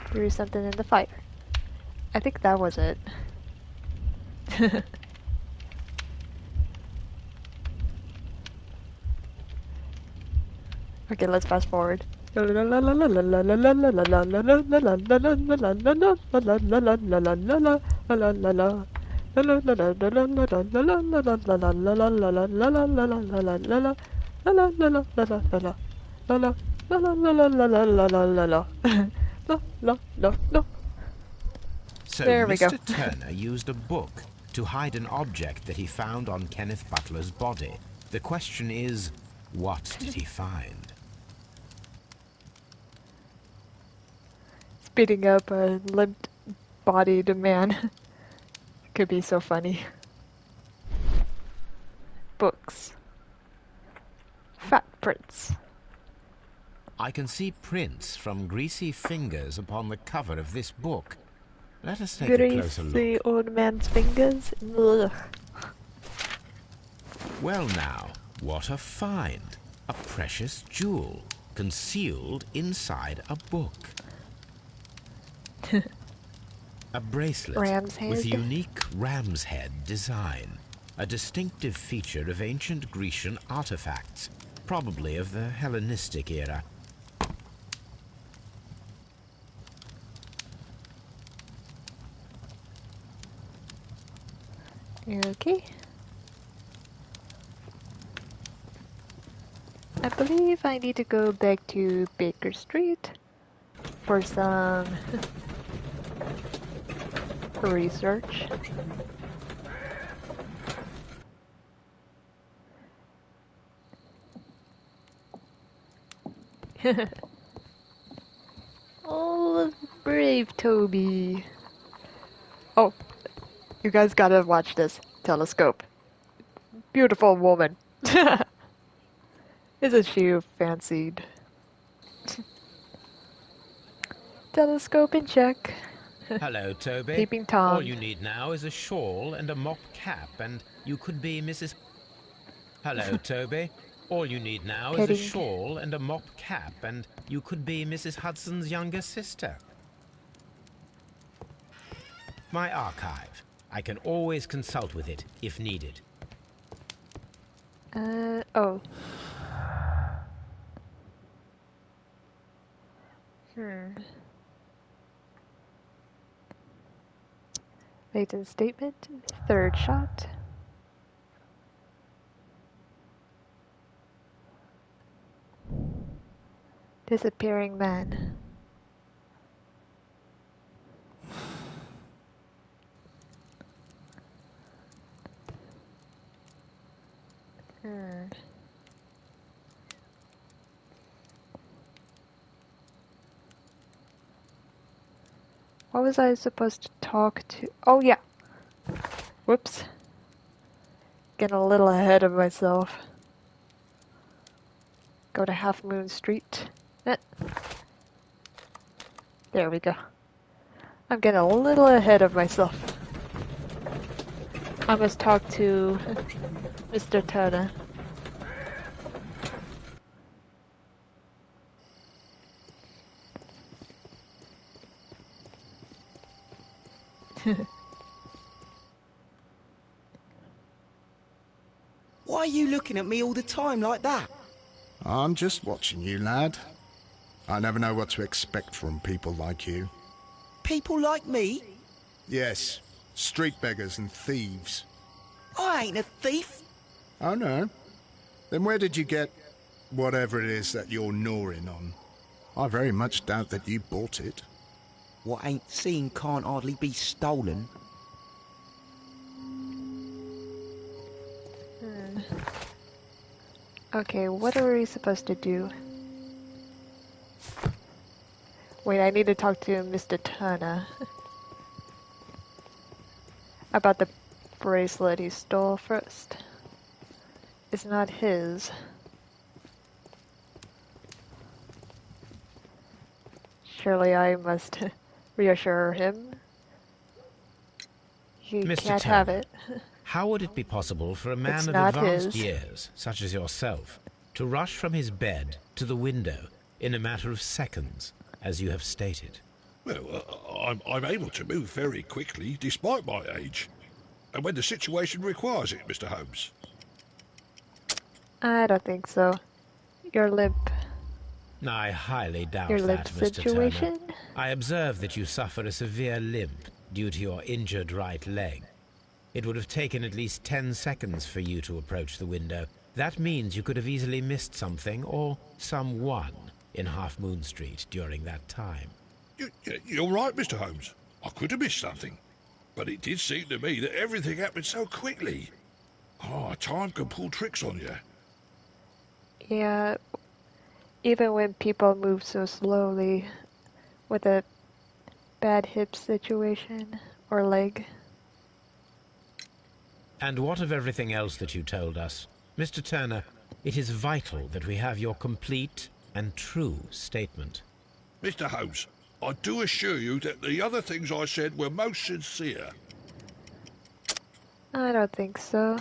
Threw something in the fire. I think that was it. Okay, let's fast forward. So There we go. Mr. Turner used a book to hide an object that he found on Kenneth Butler's body. The question is, what did he find? Speeding up a limp-bodied man. Could be so funny. Books. Fat prints. I can see prints from greasy fingers upon the cover of this book. Let us take a closer look. Greasy old man's fingers. Ugh. Well now, what a find. A precious jewel, concealed inside a book. A bracelet Ram's with head. unique ram's head design. A distinctive feature of ancient Grecian artifacts, probably of the Hellenistic era. Okay. I believe I need to go back to Baker Street for some research. Oh, brave Toby. Oh, you guys gotta watch this telescope. Beautiful woman. Isn't she fancied? Telescope in check. Hello, Toby. Peeping Tom. All you need now is a shawl and a mop cap, and you could be Mrs. Hello, Toby. All you need now is a Kidding. shawl and a mop cap, and you could be Mrs. Hudson's younger sister. My archive. I can always consult with it if needed. Oh. Latent statement. Third shot. Disappearing man. What was I supposed to talk to? Oh, yeah. Whoops. Getting a little ahead of myself. Go to Half Moon Street. There we go. I'm getting a little ahead of myself. I must talk to Mr. Turner. Why are you looking at me all the time like that? I'm just watching you, lad. I never know what to expect from people like you. People like me? Yes, street beggars and thieves. I ain't a thief. Oh, no? Then where did you get whatever it is that you're gnawing on? I very much doubt that you bought it. What ain't seen can't hardly be stolen. Okay, what are we supposed to do? Wait, I need to talk to Mr. Turner. About the bracelet he stole first. It's not his. Surely I must reassure him. He Mr. can't Turner, have it. how would it be possible for a man It's of not advanced his. years, such as yourself, to rush from his bed to the window in a matter of seconds, as you have stated? Well, I'm able to move very quickly, despite my age. And when the situation requires it, Mr. Holmes. I don't think so. Your limp. I highly doubt Your that, limp Mr. situation? Turner. I observe that you suffer a severe limp due to your injured right leg. It would have taken at least 10 seconds for you to approach the window. That means you could have easily missed something or someone in Half Moon Street during that time. You're right, Mr. Holmes. I could have missed something. But it did seem to me that everything happened so quickly. Time can pull tricks on you. Yeah, even when people move so slowly with a bad hip situation or leg. And what of everything else that you told us? Mr. Turner, it is vital that we have your complete and true statement. Mr. Holmes, I do assure you that the other things I said were most sincere. I don't think so.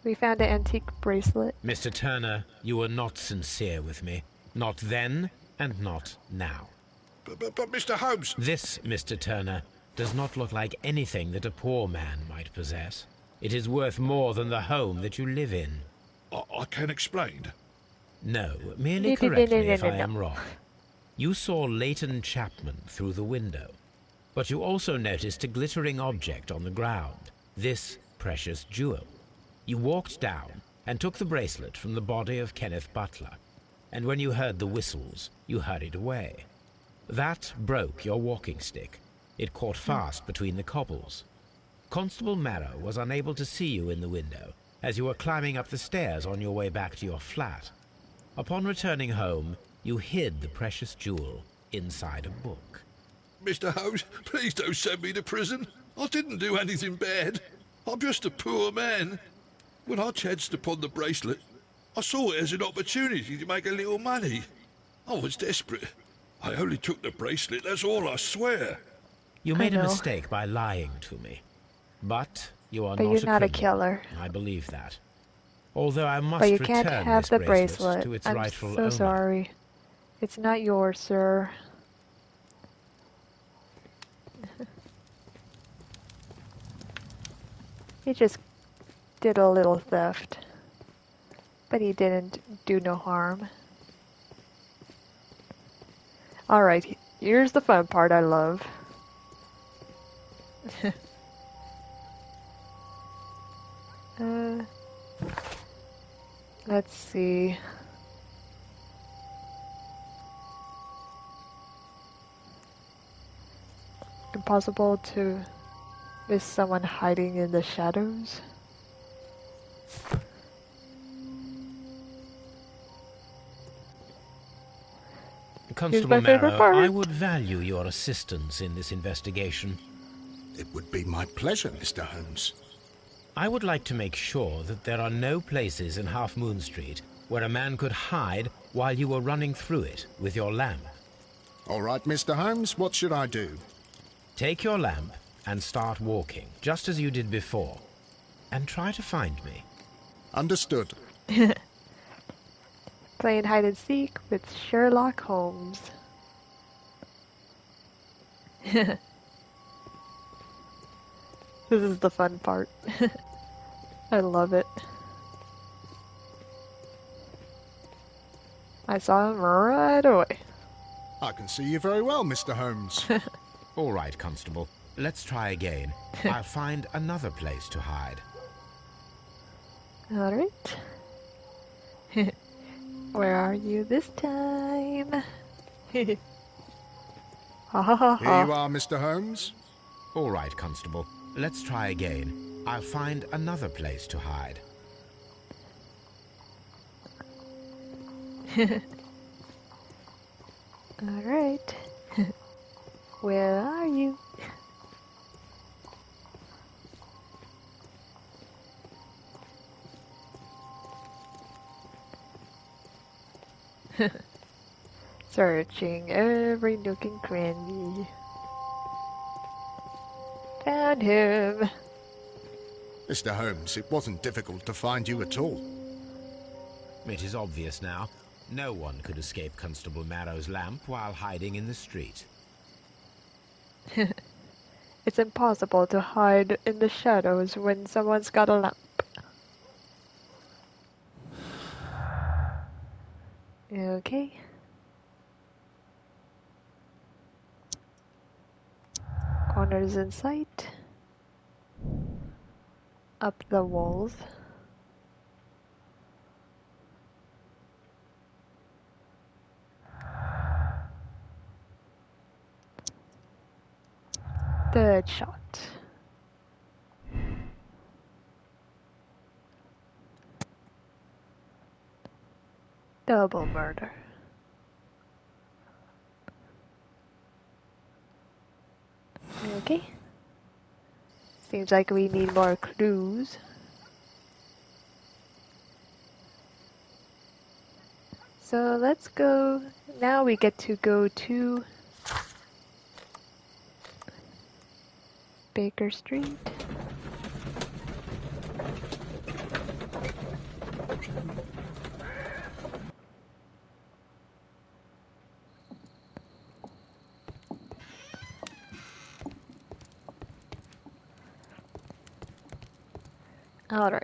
We found an antique bracelet. Mr. Turner, you were not sincere with me. Not then, and not now. But Mr. Holmes... This, Mr. Turner, does not look like anything that a poor man might possess. It is worth more than the home that you live in. I can explain. No, merely correct me if I am wrong. You saw Leighton Chapman through the window, but you also noticed a glittering object on the ground, this precious jewel. You walked down and took the bracelet from the body of Kenneth Butler, and when you heard the whistles, you hurried away. That broke your walking stick. It caught fast between the cobbles. Constable Marrow was unable to see you in the window as you were climbing up the stairs on your way back to your flat. Upon returning home, you hid the precious jewel inside a book. Mr. Holmes, please don't send me to prison. I didn't do anything bad. I'm just a poor man. When I chanced upon the bracelet, I saw it as an opportunity to make a little money. I was desperate. I only took the bracelet, that's all, I swear. You I made a know. mistake by lying to me. But you are But not you're a not a criminal. killer. I believe that. Although I But must you can't return have this the bracelet bracelet. to its I'm rightful so owner. sorry. It's not yours, sir. He just did a little theft. But he didn't do no harm. Alright, here's the fun part I love. Let's see. Impossible to miss someone hiding in the shadows. Constable my favorite Marrow, part. I would value your assistance in this investigation. It would be my pleasure, Mr. Holmes. I would like to make sure that there are no places in Half Moon Street where a man could hide while you were running through it with your lamp. All right, Mr. Holmes, what should I do? Take your lamp and start walking, just as you did before, and try to find me. Understood. Playing hide and seek with Sherlock Holmes. This is the fun part. I love it. I saw him right away. I can see you very well, Mr. Holmes. All right, Constable. Let's try again. I'll find another place to hide. Alright. Where are you this time? Ha ha ha Here ha. you are, Mr. Holmes. All right, Constable. Let's try again. I'll find another place to hide. Alright. Where are you? Searching every nook and cranny. Found him. Mr. Holmes, it wasn't difficult to find you at all. It is obvious now. No one could escape Constable Marrow's lamp while hiding in the street. It's impossible to hide in the shadows when someone's got a lamp. Okay. Corners in sight. Up the walls. Third shot. Double murder. Okay. Seems like we need more clues. So let's go. Now we get to go to Baker Street. All right.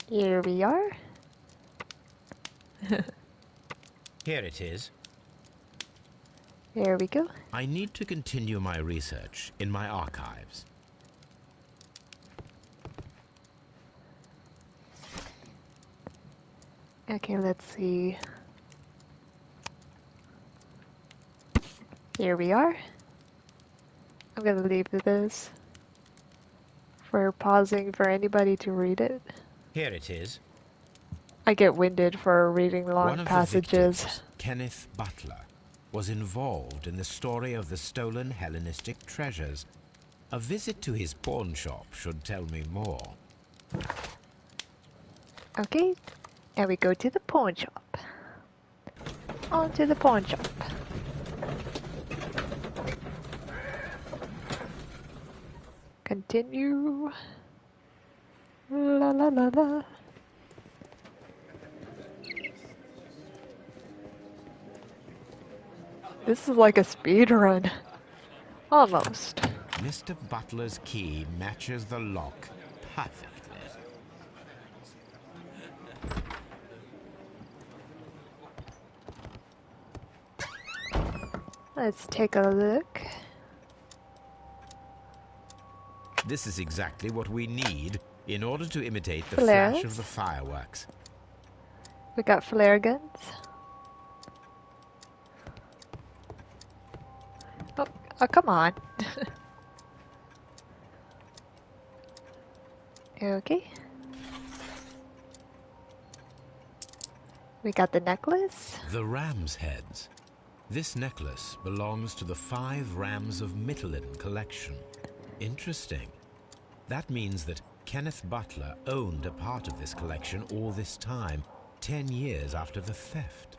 Here we are. Here it is. There we go. I need to continue my research in my archives. Okay, let's see. Here we are. I'm gonna leave this for pausing for anybody to read it. Here it is. I get winded for reading long One of the passages. victims Kenneth Butler, was involved in the story of the stolen Hellenistic treasures. A visit to his pawn shop should tell me more. Okay, and we go to the pawn shop. On to the pawn shop. Continue. La la la la. This is like a speed run. Almost. Mr. Butler's key matches the lock perfectly. Let's take a look. This is exactly what we need in order to imitate the Flares. flash of the fireworks. We got flare guns. Oh, come on. Okay. We got the necklace. The ram's heads. This necklace belongs to the 5 Rams of Mittelin collection. Interesting. That means that Kenneth Butler owned a part of this collection all this time, 10 years after the theft.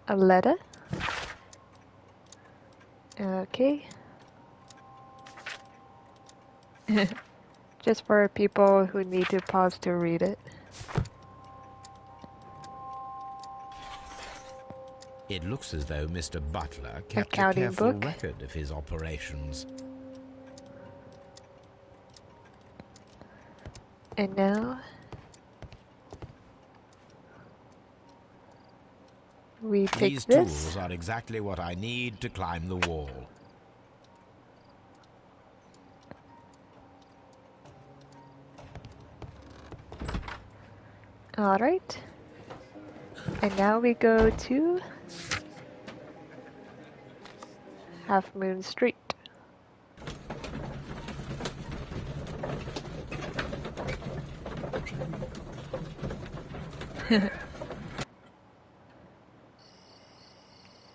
A letter. Okay. Just for people who need to pause to read it. It looks as though Mr. Butler kept a Accounting careful book. record of his operations. And now we take These this. tools are exactly what I need to climb the wall. Alright. And now we go to Half Moon Street.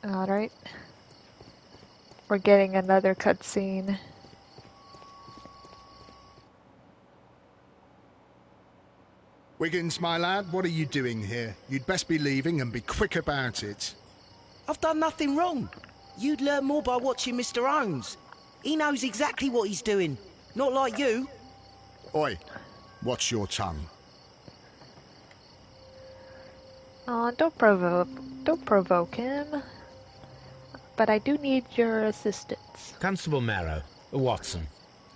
Alright. We're getting another cutscene. Wiggins, my lad, what are you doing here? You'd best be leaving and be quick about it. I've done nothing wrong. You'd learn more by watching Mr. Holmes. He knows exactly what he's doing. Not like you. Oi, watch your tongue. Oh, don't provoke him. But I do need your assistance. Constable Marrow, Watson,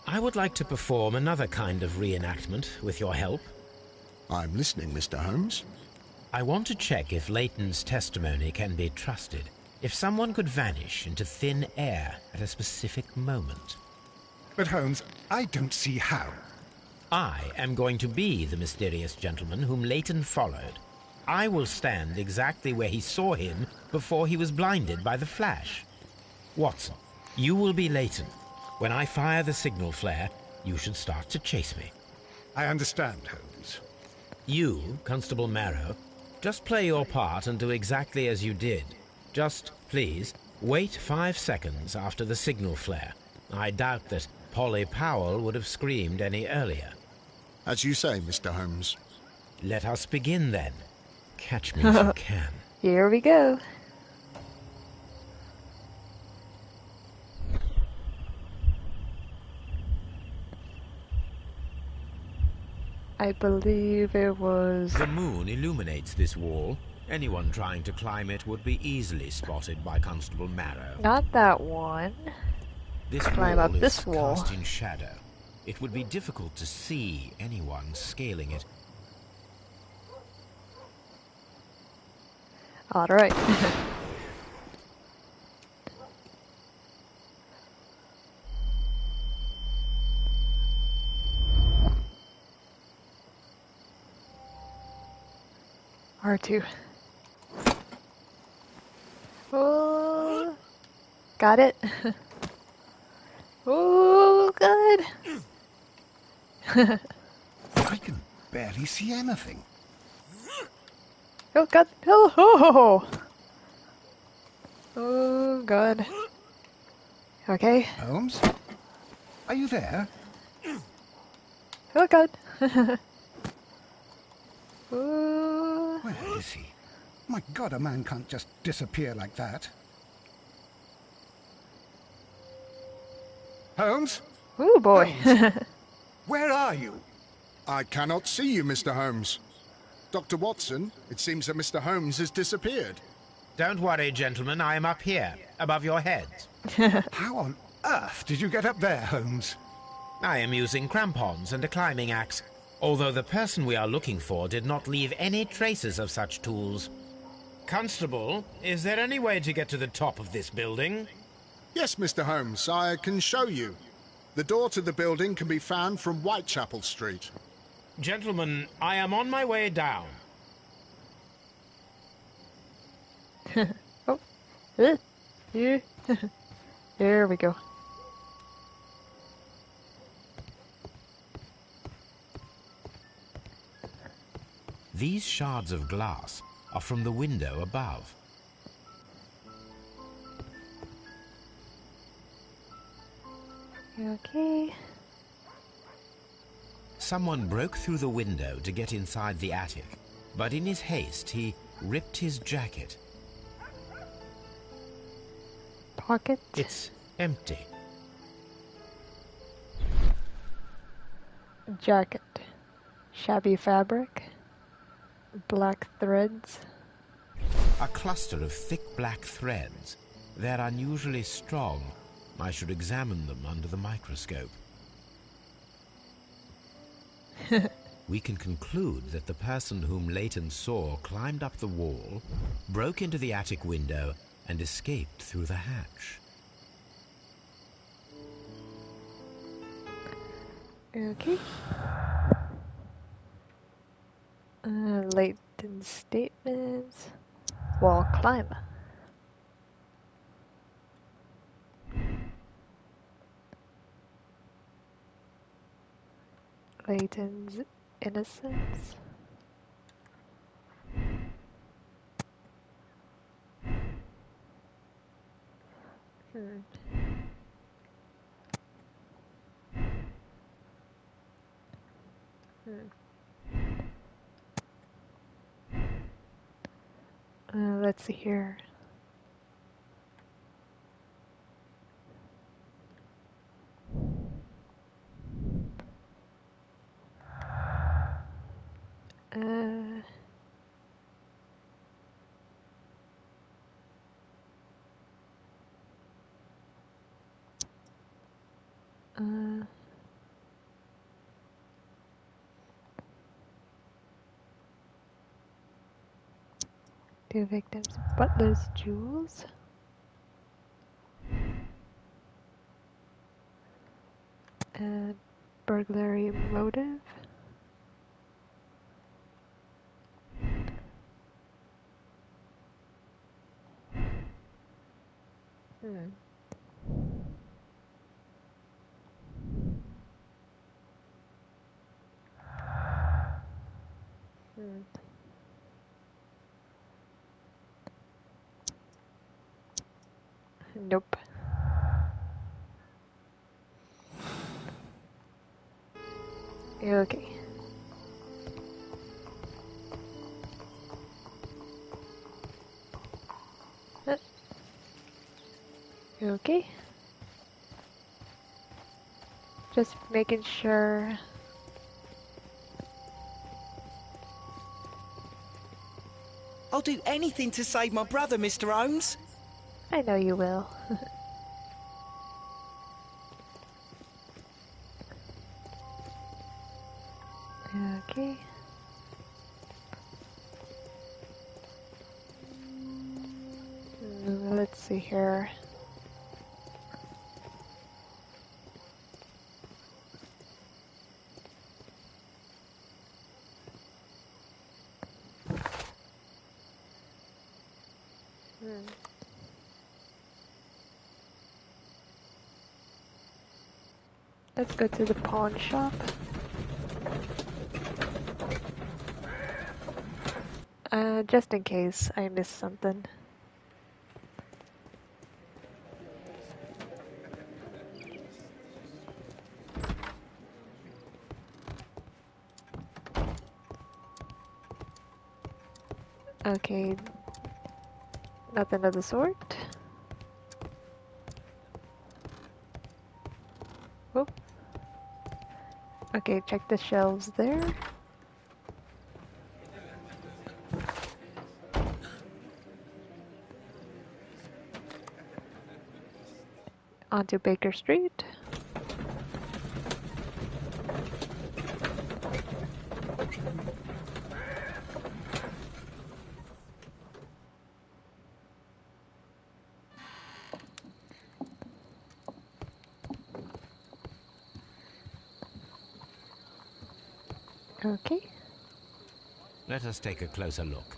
I would like to perform another kind of reenactment with your help. I'm listening, Mr. Holmes. I want to check if Leighton's testimony can be trusted. If someone could vanish into thin air at a specific moment. But Holmes, I don't see how. I am going to be the mysterious gentleman whom Leighton followed. I will stand exactly where he saw him before he was blinded by the flash. Watson, you will be Leighton. When I fire the signal flare, you should start to chase me. I understand, Holmes. You, Constable Marrow, just play your part and do exactly as you did. Just, please, wait 5 seconds after the signal flare. I doubt that Polly Powell would have screamed any earlier. As you say, Mr. Holmes. Let us begin then. Catch me if you can. Here we go. I believe it was... The moon illuminates this wall. Anyone trying to climb it would be easily spotted by Constable Marrow. Not that one. This Climb wall up is this wall. cast in shadow. It would be difficult to see anyone scaling it. Alright. R2. Oh, got it. Oh, good. I can barely see anything. Oh god. Oh, oh god. Okay. Holmes? Are you there? Oh god. Ooh. Where is he? My God, a man can't just disappear like that. Holmes? Ooh boy. Holmes? Where are you? I cannot see you, Mr. Holmes. Dr. Watson, it seems that Mr. Holmes has disappeared. Don't worry, gentlemen, I am up here, above your heads. How on earth did you get up there, Holmes? I am using crampons and a climbing axe, although the person we are looking for did not leave any traces of such tools. Constable, is there any way to get to the top of this building? Yes, Mr. Holmes, I can show you. The door to the building can be found from Whitechapel Street. Gentlemen, I am on my way down. Oh. Here. There we go. These shards of glass are from the window above. Okay. Someone broke through the window to get inside the attic, but in his haste he ripped his jacket. Pocket. It's empty. Jacket. Shabby fabric. Black threads. A cluster of thick black threads. They're unusually strong. I should examine them under the microscope. We can conclude that the person whom Leighton saw climbed up the wall, broke into the attic window, and escaped through the hatch. Okay. Leighton's statements. Wall climb. Leighton's innocence. Let's see here. Two victims, butler's jewels. And burglary motive. Nope. Okay. Okay. Just making sure. I'll do anything to save my brother, Mr. Holmes. I know you will. Okay. Let's see here. Let's go to the pawn shop. Just in case I missed something. Okay, nothing of the sort. Oh. Okay, check the shelves there. Onto Baker Street. Okay. Let us take a closer look.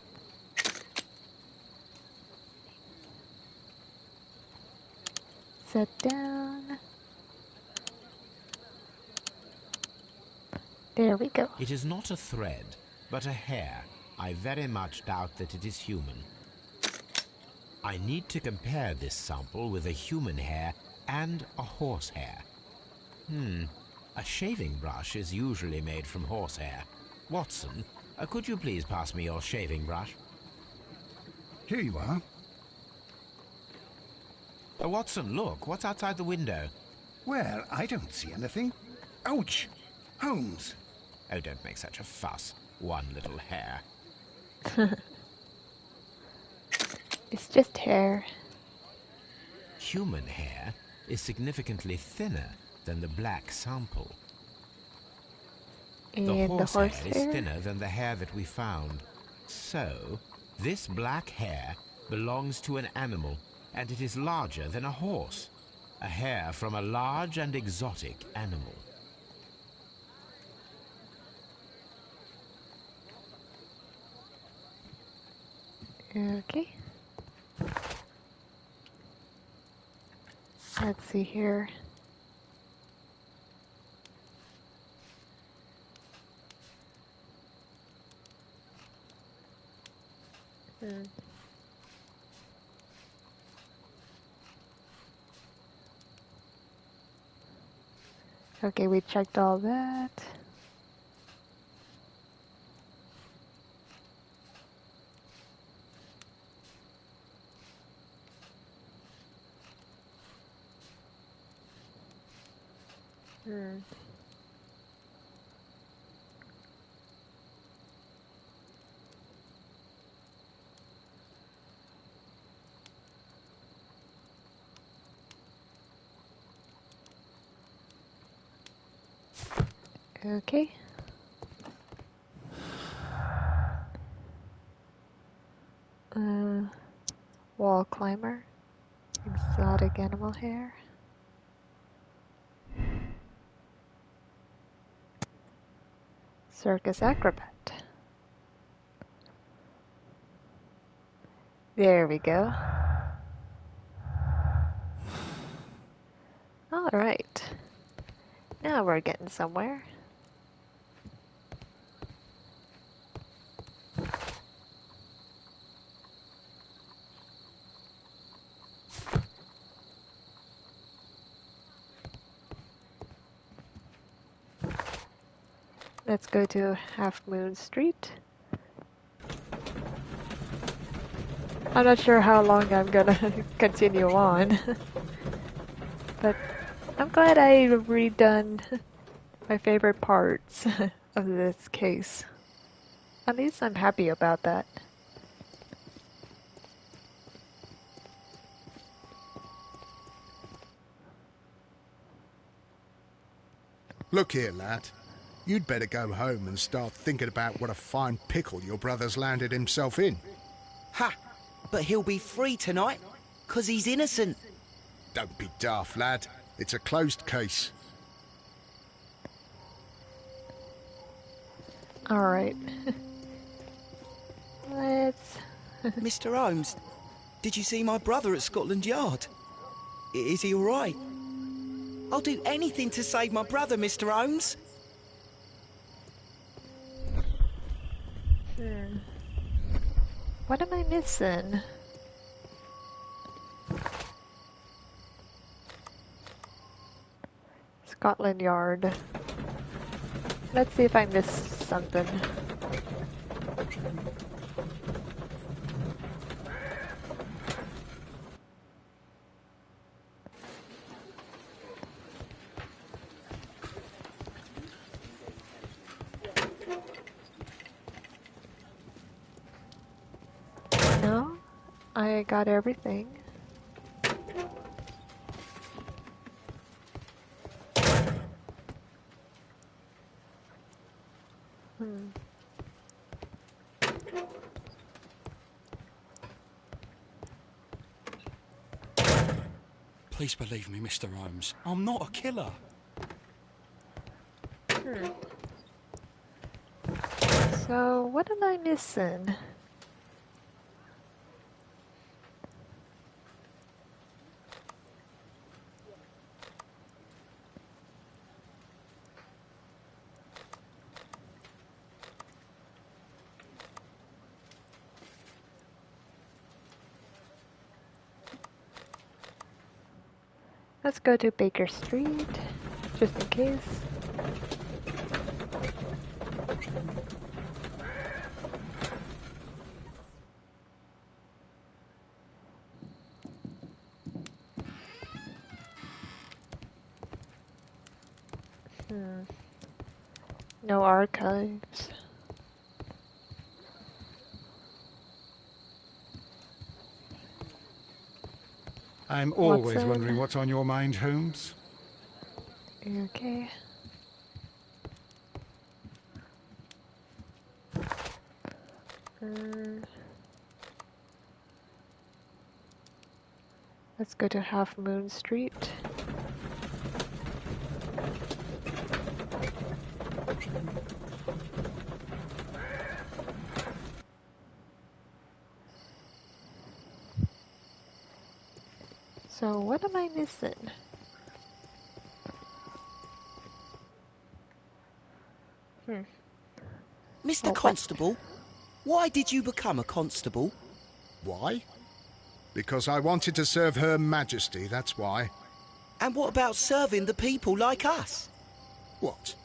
Set down. There we go. It is not a thread, but a hair. I very much doubt that it is human. I need to compare this sample with a human hair and a horse hair. A shaving brush is usually made from horsehair. Watson, could you please pass me your shaving brush? Here you are. Watson, look, what's outside the window? Well, I don't see anything. Ouch! Holmes! Oh, don't make such a fuss. One little hair. It's just hair. Human hair is significantly thinner than the black sample. And The horse hair is hair? thinner than the hair that we found. So, this black hair belongs to an animal, and it is larger than a horse. A hair from a large and exotic animal. Okay. Let's see here. Okay, we checked all that. Okay. Wall climber. Exotic animal hair. Circus acrobat. There we go. Alright. Now we're getting somewhere. Let's go to Half Moon Street. I'm not sure how long I'm gonna continue on, but I'm glad I've redone my favorite parts of this case. At least I'm happy about that. Look here, lad. You'd better go home and start thinking about what a fine pickle your brother's landed himself in. Ha! But he'll be free tonight, 'cause he's innocent. Don't be daft, lad. It's a closed case. Alright. Let's... Mr. Holmes, did you see my brother at Scotland Yard? Is he all right? I'll do anything to save my brother, Mr. Holmes. What am I missing? Scotland Yard. Let's see if I missed something. No, I got everything. Please believe me, Mr. Holmes. I'm not a killer. So, what am I missing? Let's go to Baker Street, just in case. No archives. I'm always Watson. wondering what's on your mind, Holmes. You okay? Let's go to Half Moon Street. So what am I missing? Mr. What? Constable, why did you become a constable? Why? Because I wanted to serve Her Majesty, that's why. And what about serving the people like us? What?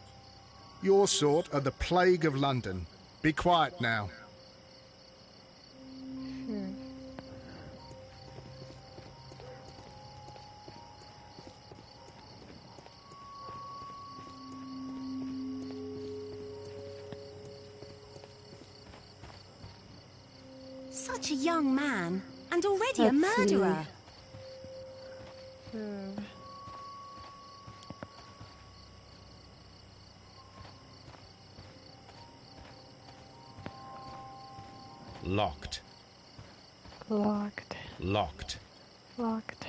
Your sort are the plague of London. Be quiet now. Such a young man, and already a Let's see. murderer. Locked. Locked. Locked. Locked.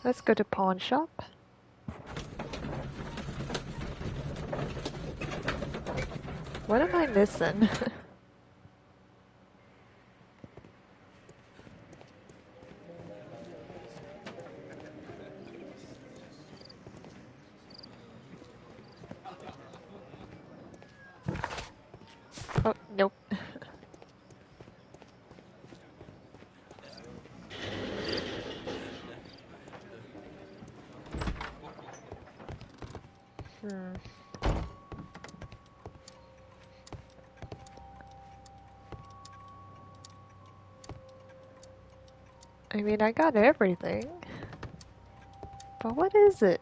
Let's go to pawn shop. What am I missing? Oh, nope. I mean, I got everything. But what is it?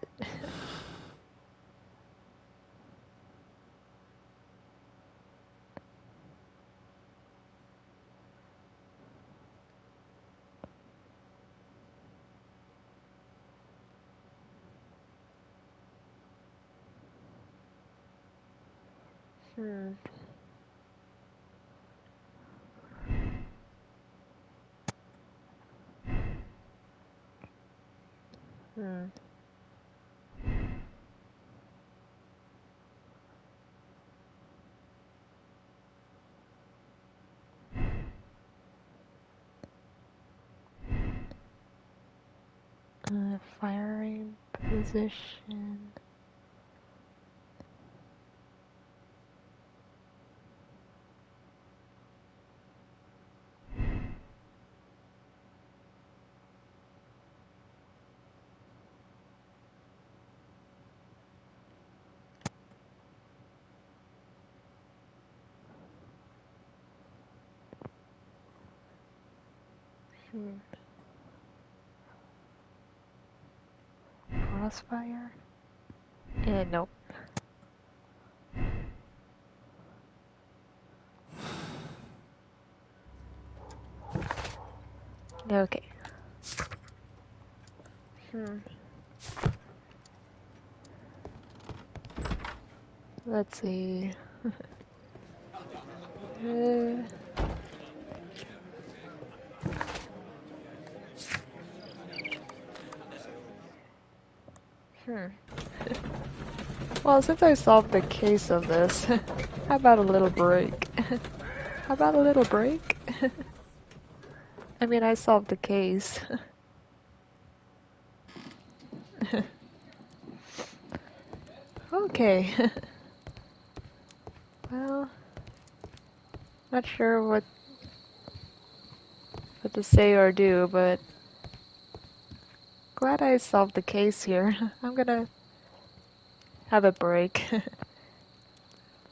Firing position. Crossfire? Nope. Okay. Let's see. uh, Well, since I solved the case of this, how about a little break? How about a little break? I mean, I solved the case. Okay. Well, not sure what to say or do, but glad I solved the case here. I'm gonna have a break.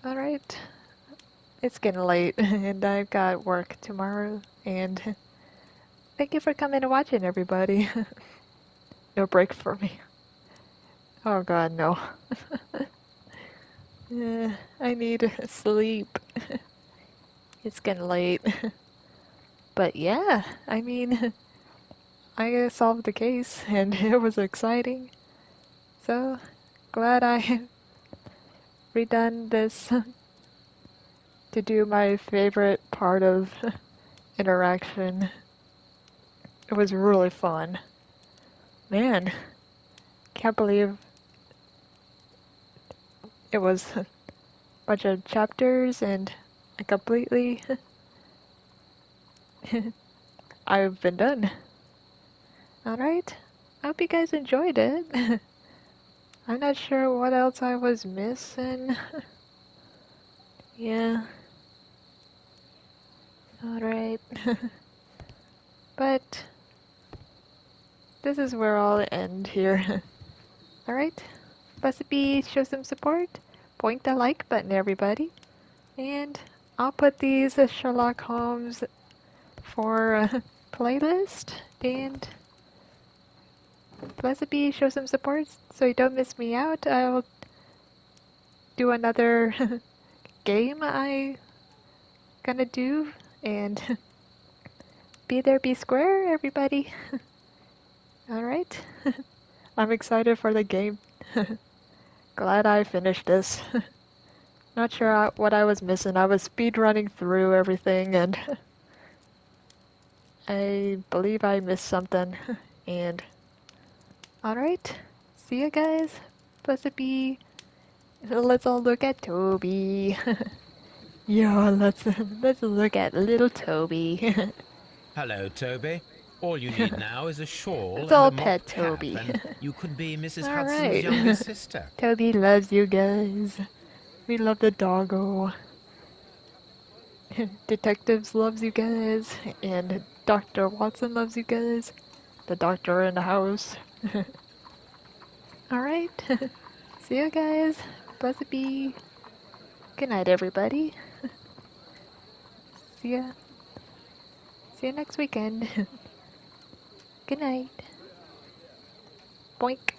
Alright. It's getting late, and I've got work tomorrow, and thank you for coming and watching, everybody. No break for me. Oh god, no. I need sleep. It's getting late. But yeah, I mean, I solved the case, and it was exciting. So, glad I redone this to do my favorite part of interaction. It was really fun. Man, can't believe it was a bunch of chapters and I completely I've been done. Alright, I hope you guys enjoyed it. I'm not sure what else I was missing. Yeah. Alright. But this is where I'll end here. Alright? Recipe, show some support. Point the like button, everybody. And I'll put these Sherlock Holmes for a playlist. And Recipe, show some support so you don't miss me out. I'll do another game I gonna do. And be there, be square, everybody. Alright. I'm excited for the game. Glad I finished this. Not sure what I was missing. I was speed running through everything and I believe I missed something. And alright. See you guys. Recipe. Let's all look at Toby. Yeah, let's look at little Toby. Hello, Toby. All you need now is a shawl It's and all a mock pet cap, Toby. and you could be Mrs. All Hudson's right. younger sister. Toby loves you guys. We love the doggo. Detectives loves you guys, and Dr. Watson loves you guys. The doctor in the house. Alright. See you guys. Blessed be. Good night, everybody. See ya. See you next weekend. Good night. Boink.